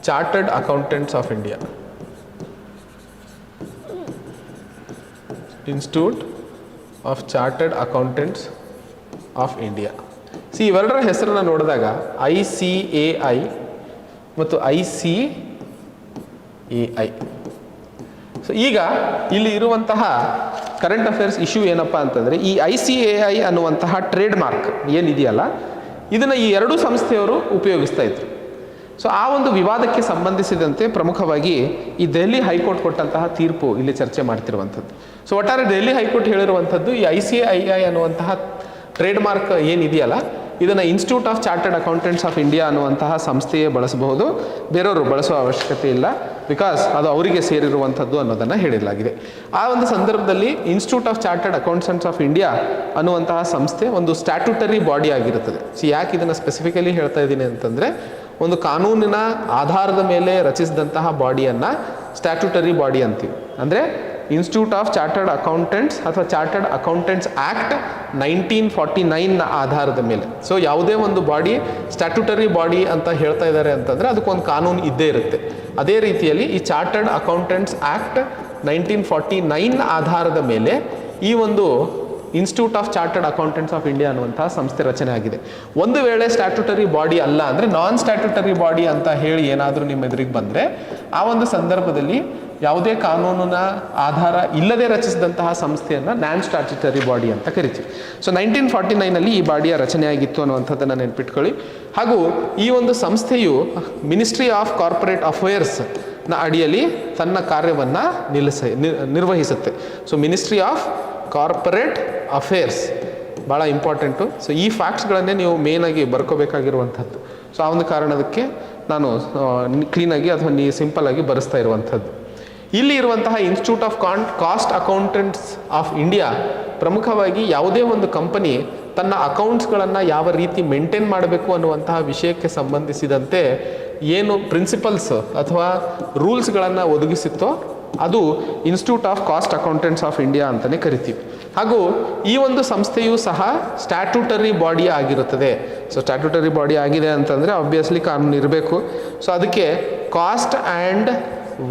Chartered Accountants of India. Institute of Chartered Accountants of India. C ಇವೆರಡರ ಹೆಸರನ್ನು ನೋಡಿದಾಗ ICAI ಮತ್ತು ICAI. ಸೊ ಈಗ ಇಲ್ಲಿ ಇರುವಂತಹ ಕರೆಂಟ್ ಅಫೇರ್ಸ್ ಇಶ್ಯೂ ಏನಪ್ಪ ಅಂತಂದರೆ, ಈ ICAI ಅನ್ನುವಂತಹ ಟ್ರೇಡ್ ಮಾರ್ಕ್ ಏನಿದೆಯಲ್ಲ, ಇದನ್ನು ಈ 2 ಸಂಸ್ಥೆಯವರು ಉಪಯೋಗಿಸ್ತಾ ಇದ್ರು. ಸೊ ಆ ಒಂದು ವಿವಾದಕ್ಕೆ ಸಂಬಂಧಿಸಿದಂತೆ ಪ್ರಮುಖವಾಗಿ ಈ ದೆಹಲಿ ಹೈಕೋರ್ಟ್ ಕೊಟ್ಟಂತಹ ತೀರ್ಪು ಇಲ್ಲಿ ಚರ್ಚೆ ಮಾಡ್ತಿರುವಂಥದ್ದು. ಸೊ ಒಟ್ಟಾರೆ ದೆಹಲಿ ಹೈಕೋರ್ಟ್ ಹೇಳಿರುವಂಥದ್ದು, ಈ ICAI ಅನ್ನುವಂತಹ ಟ್ರೇಡ್ ಮಾರ್ಕ್ ಏನಿದೆಯಲ್ಲ, ಇದನ್ನು institute of chartered accountants of India ಅನ್ನುವಂತಹ ಸಂಸ್ಥೆಯೇ ಬಳಸಬಹುದು, ಬೇರೆಯವರು ಬಳಸುವ ಅವಶ್ಯಕತೆ ಇಲ್ಲ, ಬಿಕಾಸ್ ಅದು ಅವರಿಗೆ ಸೇರಿರುವಂಥದ್ದು ಅನ್ನೋದನ್ನು ಹೇಳಿಲಾಗಿದೆ. ಆ ಒಂದು ಸಂದರ್ಭದಲ್ಲಿ institute of chartered accountants of India ಅನ್ನುವಂತಹ ಸಂಸ್ಥೆ ಒಂದು ಸ್ಟ್ಯಾಟ್ಯೂಟರಿ ಬಾಡಿ ಆಗಿರುತ್ತದೆ. ಸೊ ಯಾಕೆ ಇದನ್ನು ಸ್ಪೆಸಿಫಿಕಲಿ ಹೇಳ್ತಾ ಇದ್ದೀನಿ ಅಂತಂದರೆ, ಒಂದು ಕಾನೂನಿನ ಆಧಾರದ ಮೇಲೆ ರಚಿಸಿದಂತಹ ಬಾಡಿಯನ್ನು ಸ್ಟ್ಯಾಟ್ಯೂಟರಿ ಬಾಡಿ ಅಂತೀವಿ. ಅಂದರೆ ಇನ್ಸ್ಟಿಟ್ಯೂಟ್ ಆಫ್ ಚಾರ್ಟರ್ಡ್ ಅಕೌಂಟೆಂಟ್ಸ್ ಅಥವಾ ಚಾರ್ಟರ್ಡ್ ಅಕೌಂಟೆಂಟ್ಸ್ ಆ್ಯಕ್ಟ್ 1949ನ ಆಧಾರದ ಮೇಲೆ. ಸೊ ಯಾವುದೇ ಒಂದು ಬಾಡಿ ಸ್ಟ್ಯಾಟ್ಯೂಟರಿ ಬಾಡಿ ಅಂತ ಹೇಳ್ತಾ ಇದ್ದಾರೆ ಅಂತಂದರೆ ಅದಕ್ಕೊಂದು ಕಾನೂನು ಇದ್ದೇ ಇರುತ್ತೆ. ಅದೇ ರೀತಿಯಲ್ಲಿ ಈ ಚಾರ್ಟರ್ಡ್ ಅಕೌಂಟೆಂಟ್ಸ್ ಆ್ಯಕ್ಟ್ 1949ನ ಆಧಾರದ ಮೇಲೆ ಈ ಒಂದು institute of chartered accountants of India ಅನ್ನುವಂತಹ ಸಂಸ್ಥೆ ರಚನೆ ಆಗಿದೆ. ಒಂದು ವೇಳೆ ಸ್ಟ್ಯಾಟ್ಯೂಟರಿ ಬಾಡಿ ಅಲ್ಲ ಅಂದರೆ ನಾನ್ ಸ್ಟ್ಯಾಟ್ಯೂಟರಿ ಬಾಡಿ ಅಂತ ಹೇಳಿ ಏನಾದರೂ ನಿಮ್ಮ ಎದುರಿಗೆ ಬಂದರೆ, ಆ ಒಂದು ಸಂದರ್ಭದಲ್ಲಿ ಯಾವುದೇ ಕಾನೂನಿನ ಆಧಾರ ಇಲ್ಲದೆ ರಚಿಸಿದಂತಹ ಸಂಸ್ಥೆಯನ್ನು ನಾನ್ ಸ್ಟ್ಯಾಟ್ಯೂಟರಿ ಬಾಡಿ ಅಂತ ಕರಿತೀವಿ. ಸೊ 1949ನಲ್ಲಿ ಈ ಬಾಡಿಯ ರಚನೆಯಾಗಿತ್ತು ಅನ್ನುವಂಥದ್ದನ್ನು ನೆನಪಿಟ್ಕೊಳ್ಳಿ. ಹಾಗೂ ಈ ಒಂದು ಸಂಸ್ಥೆಯು ಮಿನಿಸ್ಟ್ರಿ ಆಫ್ ಕಾರ್ಪೊರೇಟ್ ಅಫೇರ್ಸ್ನ ಅಡಿಯಲ್ಲಿ ತನ್ನ ಕಾರ್ಯವನ್ನು ನಿರ್ವಹಿಸುತ್ತೆ. So ministry of corporate affairs ಭಾಳ ಇಂಪಾರ್ಟೆಂಟು. ಸೊ ಈ ಫ್ಯಾಕ್ಟ್ಸ್ಗಳನ್ನೇ ನೀವು ಮೇಯ್ನಾಗಿ ಬರ್ಕೋಬೇಕಾಗಿರುವಂಥದ್ದು. ಸೊ ಆ ಒಂದು ಕಾರಣದಕ್ಕೆ ನಾನು ಕ್ಲೀನಾಗಿ ಅಥವಾ ಸಿಂಪಲ್ಲಾಗಿ ಬರೆಸ್ತಾ ಇರುವಂಥದ್ದು. ಇಲ್ಲಿ ಇರುವಂತಹ institute of cost accountants of India ಪ್ರಮುಖವಾಗಿ ಯಾವುದೇ ಒಂದು ಕಂಪನಿ ತನ್ನ ಅಕೌಂಟ್ಸ್ಗಳನ್ನು ಯಾವ ರೀತಿ ಮೇಂಟೈನ್ ಮಾಡಬೇಕು ಅನ್ನುವಂತಹ ವಿಷಯಕ್ಕೆ ಸಂಬಂಧಿಸಿದಂತೆ ಏನು ಪ್ರಿನ್ಸಿಪಲ್ಸ್ ಅಥವಾ ರೂಲ್ಸ್ಗಳನ್ನು ಒದಗಿಸುತ್ತೋ ಅದು institute of cost accountants of India ಅಂತಲೇ ಕರಿತೀವಿ. ಹಾಗೂ ಈ ಒಂದು ಸಂಸ್ಥೆಯು ಸಹ ಸ್ಟ್ಯಾಟ್ಯೂಟರಿ ಬಾಡಿ ಆಗಿರುತ್ತದೆ. ಸೊ ಸ್ಟ್ಯಾಟ್ಯೂಟರಿ ಬಾಡಿ ಆಗಿದೆ ಅಂತಂದರೆ ಆಬ್ವಿಯಸ್ಲಿ ಕಾನೂನು ಇರಬೇಕು. ಸೊ ಅದಕ್ಕೆ cost and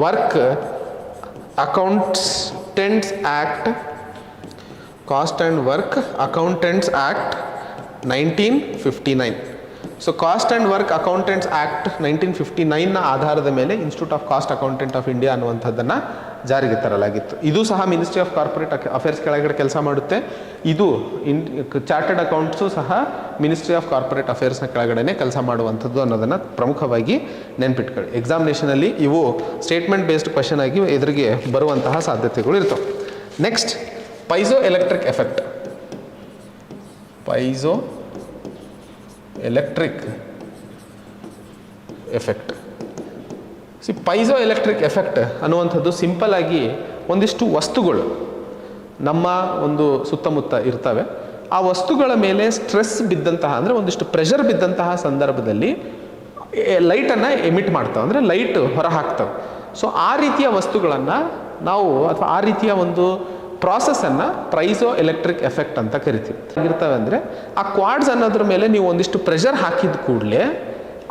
work accountants act 1959. So cost and work accountants act 1959ನ ಆಧಾರದ ಮೇಲೆ institute of cost accountant of India ಅನ್ನುವಂಥದ್ದನ್ನು ಜಾರಿಗೆ ತರಲಾಗಿತ್ತು. ಇದು ಸಹ ಮಿನಿಸ್ಟ್ರಿ ಆಫ್ ಕಾರ್ಪೊರೇಟ್ ಅಫೇರ್ಸ್ ಕೆಳಗಡೆ ಕೆಲಸ ಮಾಡುತ್ತೆ. ಇದು ಚಾರ್ಟರ್ಡ್ ಅಕೌಂಟ್ಸು ಸಹ ಮಿನಿಸ್ಟ್ರಿ ಆಫ್ ಕಾರ್ಪೊರೇಟ್ ಅಫೇರ್ಸ್ನ ಕೆಳಗಡೆ ಕೆಲಸ ಮಾಡುವಂಥದ್ದು ಅನ್ನೋದನ್ನು ಪ್ರಮುಖವಾಗಿ ನೆನ್ಪಿಟ್ಕೊಳ್ಳಿ. ಎಕ್ಸಾಮಿನೇಷನಲ್ಲಿ ಇವು ಸ್ಟೇಟ್ಮೆಂಟ್ ಬೇಸ್ಡ್ ಕ್ವಶನ್ ಆಗಿ ಎದುರಿಗೆ ಬರುವಂತಹ ಸಾಧ್ಯತೆಗಳು ಇರ್ತವೆ. Next, piezo electric effect. Piezo electric effect. Piezo electric effect ಅನ್ನುವಂಥದ್ದು ಸಿಂಪಲ್ ಆಗಿ ಒಂದಿಷ್ಟು ವಸ್ತುಗಳು ನಮ್ಮ ಒಂದು ಸುತ್ತಮುತ್ತ ಇರ್ತವೆ. ಆ ವಸ್ತುಗಳ ಮೇಲೆ ಸ್ಟ್ರೆಸ್ ಬಿದ್ದಂತಹ, ಅಂದರೆ ಒಂದಿಷ್ಟು ಪ್ರೆಷರ್ ಬಿದ್ದಂತಹ ಸಂದರ್ಭದಲ್ಲಿ ಲೈಟನ್ನು ಎಮಿಟ್ ಮಾಡ್ತಾವೆ, ಅಂದರೆ ಲೈಟ್ ಹೊರ ಹಾಕ್ತವೆ. ಸೊ ಆ ರೀತಿಯ ವಸ್ತುಗಳನ್ನು ನಾವು, ಅಥವಾ ಆ ರೀತಿಯ ಒಂದು ಪ್ರಾಸೆಸನ್ನು ಪ್ರೈಸೋ ಎಲೆಕ್ಟ್ರಿಕ್ ಎಫೆಕ್ಟ್ ಅಂತ ಕರಿತೀವಿ. ಆಗಿರ್ತವೆ ಅಂದರೆ ಆ ಕ್ವಾಡ್ಸ್ ಅನ್ನೋದ್ರ ಮೇಲೆ ನೀವು ಒಂದಿಷ್ಟು ಪ್ರೆಷರ್ ಹಾಕಿದ ಕೂಡಲೇ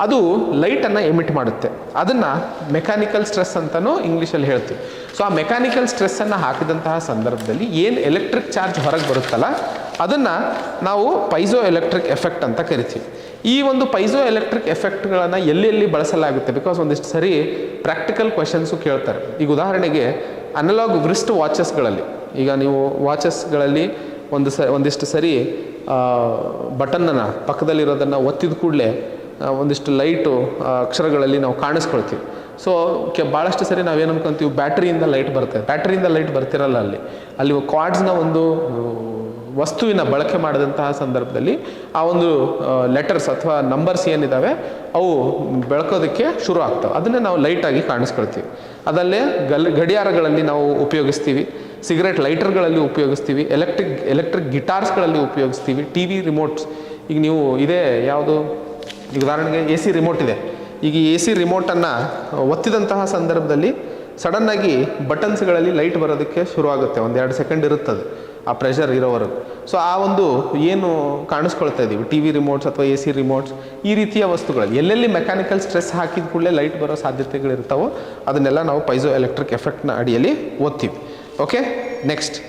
ಅದು ಲೈಟನ್ನು ಎಮಿಟ್ ಮಾಡುತ್ತೆ. ಅದನ್ನು ಮೆಕ್ಯಾನಿಕಲ್ ಸ್ಟ್ರೆಸ್ ಅಂತಲೂ ಇಂಗ್ಲೀಷಲ್ಲಿ ಹೇಳ್ತೀವಿ. ಸೊ ಆ ಮೆಕ್ಯಾನಿಕಲ್ ಸ್ಟ್ರೆಸ್ಸನ್ನು ಹಾಕಿದಂತಹ ಸಂದರ್ಭದಲ್ಲಿ ಏನು ಎಲೆಕ್ಟ್ರಿಕ್ ಚಾರ್ಜ್ ಹೊರಗೆ ಬರುತ್ತಲ್ಲ, ಅದನ್ನು ನಾವು ಪೈಜೋ ಎಲೆಕ್ಟ್ರಿಕ್ ಎಫೆಕ್ಟ್ ಅಂತ ಕರಿತೀವಿ. ಈ ಒಂದು ಪೈಜೋ ಎಲೆಕ್ಟ್ರಿಕ್ ಎಫೆಕ್ಟ್ಗಳನ್ನು ಎಲ್ಲೆಲ್ಲಿ ಬಳಸಲಾಗುತ್ತೆ, ಬಿಕಾಸ್ ಒಂದಿಷ್ಟು ಸರಿ ಪ್ರಾಕ್ಟಿಕಲ್ ಕ್ವೆಶನ್ಸು ಕೇಳ್ತಾರೆ. ಈಗ ಉದಾಹರಣೆಗೆ ಅನಲಾಗ್ ವ್ರಿಸ್ಟ್ ವಾಚಸ್ಗಳಲ್ಲಿ, ಈಗ ನೀವು ವಾಚಸ್ಗಳಲ್ಲಿ ಒಂದಿಷ್ಟು ಸರಿ ಬಟನ್ನನ್ನು ಪಕ್ಕದಲ್ಲಿರೋದನ್ನು ಒತ್ತಿದ ಕೂಡಲೇ ಒಂದಿಷ್ಟು ಲೈಟು ಅಕ್ಷರಗಳಲ್ಲಿ ನಾವು ಕಾಣಿಸ್ಕೊಳ್ತೀವಿ. ಸೊ ಭಾಳಷ್ಟು ಸರಿ ನಾವೇನು ಅನ್ಕೊಂತೀವಿ, ಬ್ಯಾಟ್ರಿಯಿಂದ ಲೈಟ್ ಬರ್ತದೆ. ಬ್ಯಾಟ್ರಿಯಿಂದ ಲೈಟ್ ಬರ್ತಿರಲ್ಲ, ಅಲ್ಲಿ ಕ್ವಾಡ್ಸ್ನ ಒಂದು ವಸ್ತುವಿನ ಬಳಕೆ ಮಾಡಿದಂತಹ ಸಂದರ್ಭದಲ್ಲಿ ಆ ಒಂದು ಲೆಟರ್ಸ್ ಅಥವಾ ನಂಬರ್ಸ್ ಏನಿದ್ದಾವೆ ಅವು ಬೆಳಕೋದಕ್ಕೆ ಶುರು ಆಗ್ತವೆ. ಅದನ್ನೇ ನಾವು ಲೈಟಾಗಿ ಕಾಣಿಸ್ಕೊಳ್ತೀವಿ. ಅದಲ್ಲೇ ಗಡಿಯಾರಗಳಲ್ಲಿ ನಾವು ಉಪಯೋಗಿಸ್ತೀವಿ, ಸಿಗರೇಟ್ ಲೈಟರ್ಗಳಲ್ಲಿ ಉಪಯೋಗಿಸ್ತೀವಿ, ಎಲೆಕ್ಟ್ರಿಕ್ ಗಿಟಾರ್ಸ್ಗಳಲ್ಲಿ ಉಪಯೋಗಿಸ್ತೀವಿ, ಟಿ ವಿ ರಿಮೋಟ್ಸ್. ಈಗ ನೀವು ಇದೇ ಯಾವುದು, ಈಗ ಉದಾಹರಣೆಗೆ ಎ ಸಿ ರಿಮೋಟ್ ಇದೆ. ಈಗ ಎ ಸಿ ರಿಮೋಟನ್ನು ಒತ್ತಿದಂತಹ ಸಂದರ್ಭದಲ್ಲಿ ಸಡನ್ನಾಗಿ ಬಟನ್ಸ್ಗಳಲ್ಲಿ ಲೈಟ್ ಬರೋದಕ್ಕೆ ಶುರುವಾಗುತ್ತೆ. 1-2 ಸೆಕೆಂಡ್ ಇರುತ್ತದೆ ಆ ಪ್ರೆಷರ್ ಇರೋವರೆಗೂ. ಸೊ ಆ ಒಂದು ಏನು ಕಾಣಿಸ್ಕೊಳ್ತಾ ಇದ್ದೀವಿ, ಟಿ ವಿ ರಿಮೋಟ್ಸ್ ಅಥವಾ ಎ ಸಿ ರಿಮೋಟ್ಸ್, ಈ ರೀತಿಯ ವಸ್ತುಗಳಲ್ಲಿ ಎಲ್ಲೆಲ್ಲಿ ಮೆಕ್ಯಾನಿಕಲ್ ಸ್ಟ್ರೆಸ್ ಹಾಕಿದ ಕೂಡಲೇ ಲೈಟ್ ಬರೋ ಸಾಧ್ಯತೆಗಳಿರ್ತಾವೋ ಅದನ್ನೆಲ್ಲ ನಾವು ಪೈಜೋ ಎಲೆಕ್ಟ್ರಿಕ್ ಎಫೆಕ್ಟ್ನ ಅಡಿಯಲ್ಲಿ ಓದ್ತೀವಿ. Okay, next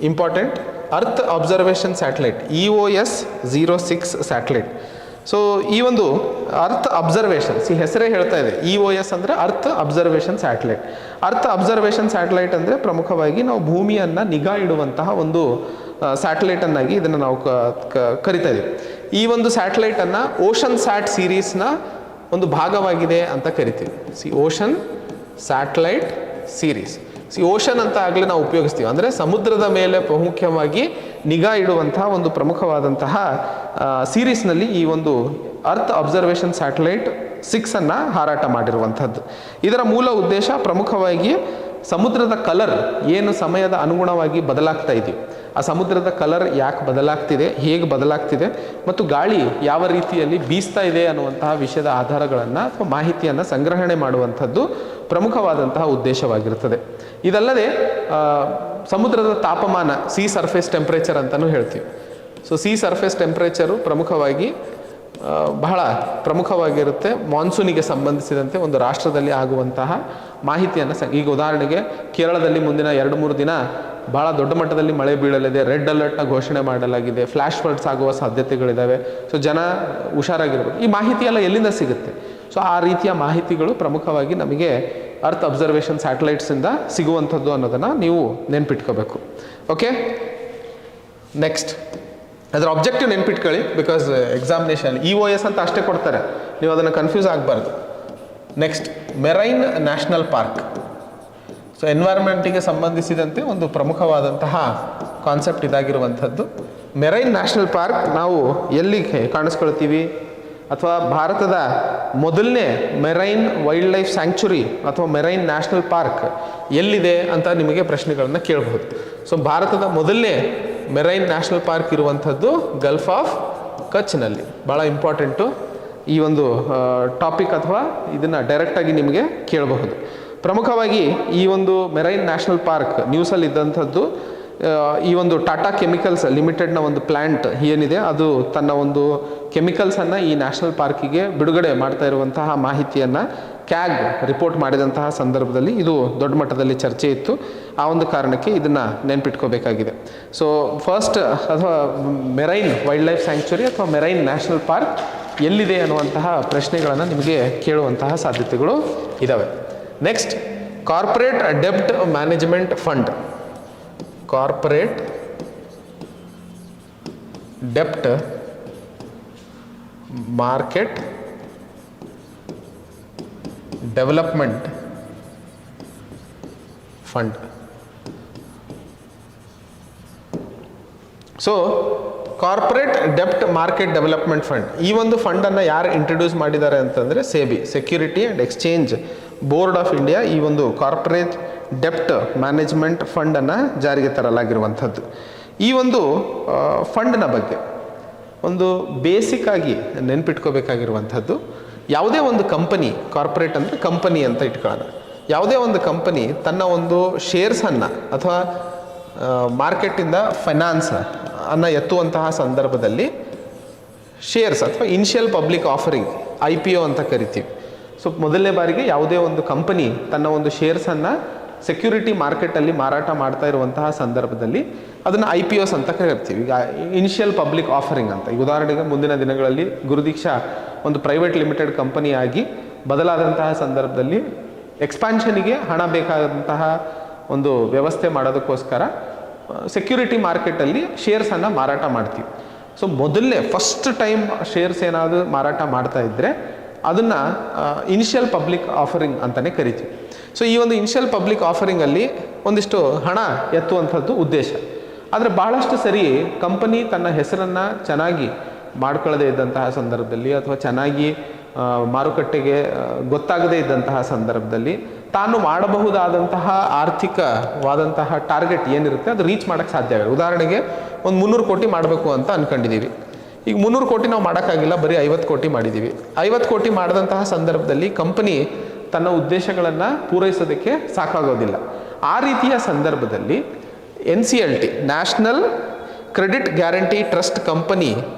important, earth observation satellite, EOS-06 satellite. So ಈ ಒಂದು ಅರ್ತ್ ಅಬ್ಸರ್ವೇಷನ್, ಹೆಸರೇ ಹೇಳ್ತಾ ಇದೆ, EOS ಅಂದರೆ earth observation satellite. Earth observation satellite ಅಂದರೆ ಪ್ರಮುಖವಾಗಿ ನಾವು ಭೂಮಿಯನ್ನು ನಿಗಾ ಇಡುವಂತಹ ಒಂದು ಸ್ಯಾಟಲೈಟನ್ನಾಗಿ ಇದನ್ನು ನಾವು ಕರಿತಾ ಇದ್ದೀವಿ. ಈ ಒಂದು ಸ್ಯಾಟಲೈಟನ್ನು ಓಷನ್ ಸ್ಯಾಟ್ ಸೀರೀಸ್ನ ಒಂದು ಭಾಗವಾಗಿದೆ ಅಂತ ಕರಿತೀವಿ. Ocean satellite series. ಓಷನ್ ಅಂತ ಆಗಲೇ ನಾವು ಉಪಯೋಗಿಸ್ತೀವಿ, ಅಂದರೆ ಸಮುದ್ರದ ಮೇಲೆ ಮುಖ್ಯವಾಗಿ ನಿಗಾ ಇಡುವಂತಹ ಒಂದು ಪ್ರಮುಖವಾದಂತಹ ಸೀರೀಸ್ನಲ್ಲಿ ಈ ಒಂದು ಅರ್ತ್ ಅಬ್ಸರ್ವೇಷನ್ ಸ್ಯಾಟಲೈಟ್ 6 ಹಾರಾಟ ಮಾಡಿರುವಂಥದ್ದು. ಇದರ ಮೂಲ ಉದ್ದೇಶ ಪ್ರಮುಖವಾಗಿ ಸಮುದ್ರದ ಕಲರ್ ಏನು ಸಮಯದ ಅನುಗುಣವಾಗಿ ಬದಲಾಗ್ತಾ ಇದೆಯೋ, ಆ ಸಮುದ್ರದ ಕಲರ್ ಯಾಕೆ ಬದಲಾಗ್ತಿದೆ, ಹೇಗೆ ಬದಲಾಗ್ತಿದೆ, ಮತ್ತು ಗಾಳಿ ಯಾವ ರೀತಿಯಲ್ಲಿ ಬೀಸ್ತಾ ಇದೆ ಅನ್ನುವಂತಹ ವಿಷಯದ ಆಧಾರಗಳನ್ನು ಅಥವಾ ಮಾಹಿತಿಯನ್ನು ಸಂಗ್ರಹಣೆ ಮಾಡುವಂಥದ್ದು ಪ್ರಮುಖವಾದಂತಹ ಉದ್ದೇಶವಾಗಿರುತ್ತದೆ. ಇದಲ್ಲದೆ ಸಮುದ್ರದ ತಾಪಮಾನ, ಸೀ ಸರ್ಫೇಸ್ ಟೆಂಪ್ರೇಚರ್ ಅಂತಲೂ ಹೇಳ್ತೀವಿ. ಸೊ ಸೀ ಸರ್ಫೇಸ್ ಟೆಂಪ್ರೇಚರು ಪ್ರಮುಖವಾಗಿ ಬಹಳ ಪ್ರಮುಖವಾಗಿರುತ್ತೆ. ಮಾನ್ಸೂನಿಗೆ ಸಂಬಂಧಿಸಿದಂತೆ ಒಂದು ರಾಷ್ಟ್ರದಲ್ಲಿ ಆಗುವಂತಹ ಮಾಹಿತಿಯನ್ನು ಈಗ ಉದಾಹರಣೆಗೆ ಕೇರಳದಲ್ಲಿ ಮುಂದಿನ 2-3 ದಿನ ಭಾಳ ದೊಡ್ಡ ಮಟ್ಟದಲ್ಲಿ ಮಳೆ ಬೀಳಲಿದೆ, ರೆಡ್ ಅಲರ್ಟ್ನ ಘೋಷಣೆ ಮಾಡಲಾಗಿದೆ, ಫ್ಲ್ಯಾಶ್ ಫ್ಲಡ್ಸ್ ಆಗುವ ಸಾಧ್ಯತೆಗಳಿದ್ದಾವೆ. ಸೊ ಜನ ಹುಷಾರಾಗಿರ್ಬೇಕು. ಈ ಮಾಹಿತಿ ಎಲ್ಲ ಎಲ್ಲಿಂದ ಸಿಗುತ್ತೆ? ಸೊ ಆ ರೀತಿಯ ಮಾಹಿತಿಗಳು ಪ್ರಮುಖವಾಗಿ ನಮಗೆ ಅರ್ತ್ ಅಬ್ಸರ್ವೇಷನ್ ಸ್ಯಾಟಲೈಟ್ಸಿಂದ ಸಿಗುವಂಥದ್ದು ಅನ್ನೋದನ್ನು ನೀವು ನೆನ್ಪಿಟ್ಕೋಬೇಕು. ಓಕೆ, ನೆಕ್ಸ್ಟ್ ಅದರ ಆಬ್ಜೆಕ್ಟಿವ್ ನೆನ್ಪಿಟ್ಕೊಳ್ಳಿ, ಬಿಕಾಸ್ ಎಕ್ಸಾಮಿನೇಷನ್ EOS ಅಂತ ಅಷ್ಟೇ ಕೊಡ್ತಾರೆ, ನೀವು ಅದನ್ನು ಕನ್ಫ್ಯೂಸ್ ಆಗಬಾರ್ದು. Next marine national park. So ಎನ್ವೈರ್ಮೆಂಟಿಗೆ ಸಂಬಂಧಿಸಿದಂತೆ ಒಂದು ಪ್ರಮುಖವಾದಂತಹ ಕಾನ್ಸೆಪ್ಟ್ ಇದಾಗಿರುವಂಥದ್ದು. ಮೆರೈನ್ ನ್ಯಾಷನಲ್ ಪಾರ್ಕ್ ನಾವು ಎಲ್ಲಿ ಕಾಣಿಸ್ಕೊಳ್ತೀವಿ, ಅಥವಾ ಭಾರತದ ಮೊದಲನೇ ಮೆರೈನ್ ವೈಲ್ಡ್ ಲೈಫ್ ಸ್ಯಾಂಕ್ಚುರಿ ಅಥವಾ ಮೆರೈನ್ ನ್ಯಾಷನಲ್ ಪಾರ್ಕ್ ಎಲ್ಲಿದೆ ಅಂತ ನಿಮಗೆ ಪ್ರಶ್ನೆಗಳನ್ನು ಕೇಳಬಹುದು. ಸೊ ಭಾರತದ ಮೊದಲನೇ ಮೆರೈನ್ ನ್ಯಾಷನಲ್ ಪಾರ್ಕ್ ಇರುವಂಥದ್ದು ಗಲ್ಫ್ ಆಫ್ ಕಚ್ನಲ್ಲಿ. ಭಾಳ ಇಂಪಾರ್ಟೆಂಟು ಈ ಒಂದು ಟಾಪಿಕ್, ಅಥವಾ ಇದನ್ನು ಡೈರೆಕ್ಟಾಗಿ ನಿಮಗೆ ಕೇಳಬಹುದು. ಪ್ರಮುಖವಾಗಿ ಈ ಒಂದು ಮೆರೈನ್ ನ್ಯಾಷನಲ್ ಪಾರ್ಕ್ ನ್ಯೂಸಲ್ಲಿ ಇದ್ದಂಥದ್ದು ಈ ಒಂದು ಟಾಟಾ ಕೆಮಿಕಲ್ಸ್ ಲಿಮಿಟೆಡ್ನ ಒಂದು ಪ್ಲ್ಯಾಂಟ್ ಏನಿದೆ, ಅದು ತನ್ನ ಒಂದು ಕೆಮಿಕಲ್ಸನ್ನು ಈ ನ್ಯಾಷನಲ್ ಪಾರ್ಕಿಗೆ ಬಿಡುಗಡೆ ಮಾಡ್ತಾ ಇರುವಂತಹ ಮಾಹಿತಿಯನ್ನು ಕ್ಯಾಗ್ ರಿಪೋರ್ಟ್ ಮಾಡಿದಂತಹ ಸಂದರ್ಭದಲ್ಲಿ ಇದು ದೊಡ್ಡ ಮಟ್ಟದಲ್ಲಿ ಚರ್ಚೆ ಇತ್ತು. ಆ ಒಂದು ಕಾರಣಕ್ಕೆ ಇದನ್ನು ನೆನ್ಪಿಟ್ಕೋಬೇಕಾಗಿದೆ. ಸೊ ಫಸ್ಟ್, ಅಥವಾ ಮೆರೈನ್ ವೈಲ್ಡ್ ಲೈಫ್ ಸ್ಯಾಂಕ್ಚುರಿ ಅಥವಾ ಮೆರೈನ್ ನ್ಯಾಷನಲ್ ಪಾರ್ಕ್ ಎಲ್ಲಿದೆ ಅನ್ನುವಂತಹ ಪ್ರಶ್ನೆಗಳನ್ನು ನಿಮಗೆ ಕೇಳುವಂತಹ ಸಾಧ್ಯತೆಗಳು ಇದ್ದಾವೆ. ನೆಕ್ಸ್ಟ್, ಕಾರ್ಪೊರೇಟ್ ಡೆಬ್ಟ್ ಮ್ಯಾನೇಜ್ಮೆಂಟ್ ಫಂಡ್. ಕಾರ್ಪೊರೇಟ್ ಡೆಬ್ಟ್ market development fund. So corporate ಡೆಪ್ಟ್ ಮಾರ್ಕೆಟ್ ಡೆವಲಪ್ಮೆಂಟ್ ಫಂಡ್, ಈ ಒಂದು ಫಂಡನ್ನು ಯಾರು ಇಂಟ್ರೊಡ್ಯೂಸ್ ಮಾಡಿದ್ದಾರೆ ಅಂತಂದರೆ SEBI, security and exchange board of India ಈ ಒಂದು ಕಾರ್ಪೊರೇಟ್ ಡೆಪ್ಟ್ ಮ್ಯಾನೇಜ್ಮೆಂಟ್ ಫಂಡನ್ನು ಜಾರಿಗೆ ತರಲಾಗಿರುವಂಥದ್ದು. ಈ ಒಂದು ಫಂಡ್ನ ಬಗ್ಗೆ ಒಂದು ಬೇಸಿಕ್ ಆಗಿ ನೆನ್ಪಿಟ್ಕೋಬೇಕಾಗಿರುವಂಥದ್ದು, ಯಾವುದೇ ಒಂದು ಕಂಪನಿ, ಕಾರ್ಪೊರೇಟ್ ಅಂದರೆ ಕಂಪನಿ ಅಂತ ಇಟ್ಕೊಳ್ಳೋಣ, ಯಾವುದೇ ಒಂದು ಕಂಪನಿ ತನ್ನ ಒಂದು ಶೇರ್ಸನ್ನು ಅಥವಾ ಮಾರ್ಕೆಟಿಂದ ಫೈನಾನ್ಸ್ ಅನ್ನು ಎತ್ತುವಂತಹ ಸಂದರ್ಭದಲ್ಲಿ ಶೇರ್ಸ್ ಅಥವಾ ಇನಿಷಿಯಲ್ ಪಬ್ಲಿಕ್ ಆಫರಿಂಗ್ IPO ಅಂತ ಕರಿತೀವಿ. ಸೊ ಮೊದಲನೇ ಬಾರಿಗೆ ಯಾವುದೇ ಒಂದು ಕಂಪನಿ ತನ್ನ ಒಂದು ಶೇರ್ಸನ್ನು ಸೆಕ್ಯೂರಿಟಿ ಮಾರ್ಕೆಟಲ್ಲಿ ಮಾರಾಟ ಮಾಡ್ತಾ ಇರುವಂತಹ ಸಂದರ್ಭದಲ್ಲಿ ಅದನ್ನು IPOs ಅಂತ ಕರಿತೀವಿ. ಈಗ ಇನಿಷಿಯಲ್ ಪಬ್ಲಿಕ್ ಆಫರಿಂಗ್ ಅಂತ, ಈಗ ಉದಾಹರಣೆಗೆ ಮುಂದಿನ ದಿನಗಳಲ್ಲಿ ಗುರುದೀಕ್ಷಾ ಒಂದು ಪ್ರೈವೇಟ್ ಲಿಮಿಟೆಡ್ ಕಂಪನಿಯಾಗಿ ಬದಲಾದಂತಹ ಸಂದರ್ಭದಲ್ಲಿ ಎಕ್ಸ್ಪಾನ್ಷನಿಗೆ ಹಣ ಬೇಕಾದಂತಹ ಒಂದು ವ್ಯವಸ್ಥೆ ಮಾಡೋದಕ್ಕೋಸ್ಕರ ಸೆಕ್ಯೂರಿಟಿ ಮಾರ್ಕೆಟಲ್ಲಿ ಶೇರ್ಸನ್ನು ಮಾರಾಟ ಮಾಡ್ತೀವಿ. ಸೊ ಮೊದಲನೇ ಫಸ್ಟ್ ಟೈಮ್ ಶೇರ್ಸ್ ಏನಾದರೂ ಮಾರಾಟ ಮಾಡ್ತಾ ಇದ್ದರೆ ಅದನ್ನು ಇನಿಷಿಯಲ್ ಪಬ್ಲಿಕ್ ಆಫರಿಂಗ್ ಅಂತಲೇ ಕರಿತೀವಿ. ಸೊ ಈ ಒಂದು ಇನಿಷಿಯಲ್ ಪಬ್ಲಿಕ್ ಆಫರಿಂಗಲ್ಲಿ ಒಂದಿಷ್ಟು ಹಣ ಎತ್ತುವಂಥದ್ದು ಉದ್ದೇಶ. ಆದರೆ ಭಾಳಷ್ಟು ಸರಿ ಕಂಪನಿ ತನ್ನ ಹೆಸರನ್ನು ಚೆನ್ನಾಗಿ ಮಾಡ್ಕೊಳ್ಳದೇ ಇದ್ದಂತಹ ಸಂದರ್ಭದಲ್ಲಿ ಅಥವಾ ಚೆನ್ನಾಗಿ ಮಾರುಕಟ್ಟೆಗೆ ಗೊತ್ತಾಗದೇ ಇದ್ದಂತಹ ಸಂದರ್ಭದಲ್ಲಿ ತಾನು ಮಾಡಬಹುದಾದಂತಹ ಆರ್ಥಿಕವಾದಂತಹ ಟಾರ್ಗೆಟ್ ಏನಿರುತ್ತೆ ಅದು ರೀಚ್ ಮಾಡೋಕ್ಕೆ ಸಾಧ್ಯ ಆಗುತ್ತೆ. ಉದಾಹರಣೆಗೆ ಒಂದು 300 ಕೋಟಿ ಮಾಡಬೇಕು ಅಂತ ಅಂದ್ಕೊಂಡಿದ್ದೀವಿ. ಈಗ 300 ಕೋಟಿ ನಾವು ಮಾಡೋಕ್ಕಾಗಿಲ್ಲ, ಬರೀ 50 ಕೋಟಿ ಮಾಡಿದ್ದೀವಿ. 50 ಕೋಟಿ ಮಾಡಿದಂತಹ ಸಂದರ್ಭದಲ್ಲಿ ಕಂಪನಿ ತನ್ನ ಉದ್ದೇಶಗಳನ್ನು ಪೂರೈಸೋದಕ್ಕೆ ಸಾಕಾಗೋದಿಲ್ಲ. ಆ ರೀತಿಯ ಸಂದರ್ಭದಲ್ಲಿ NCLT, national credit guarantee trust company,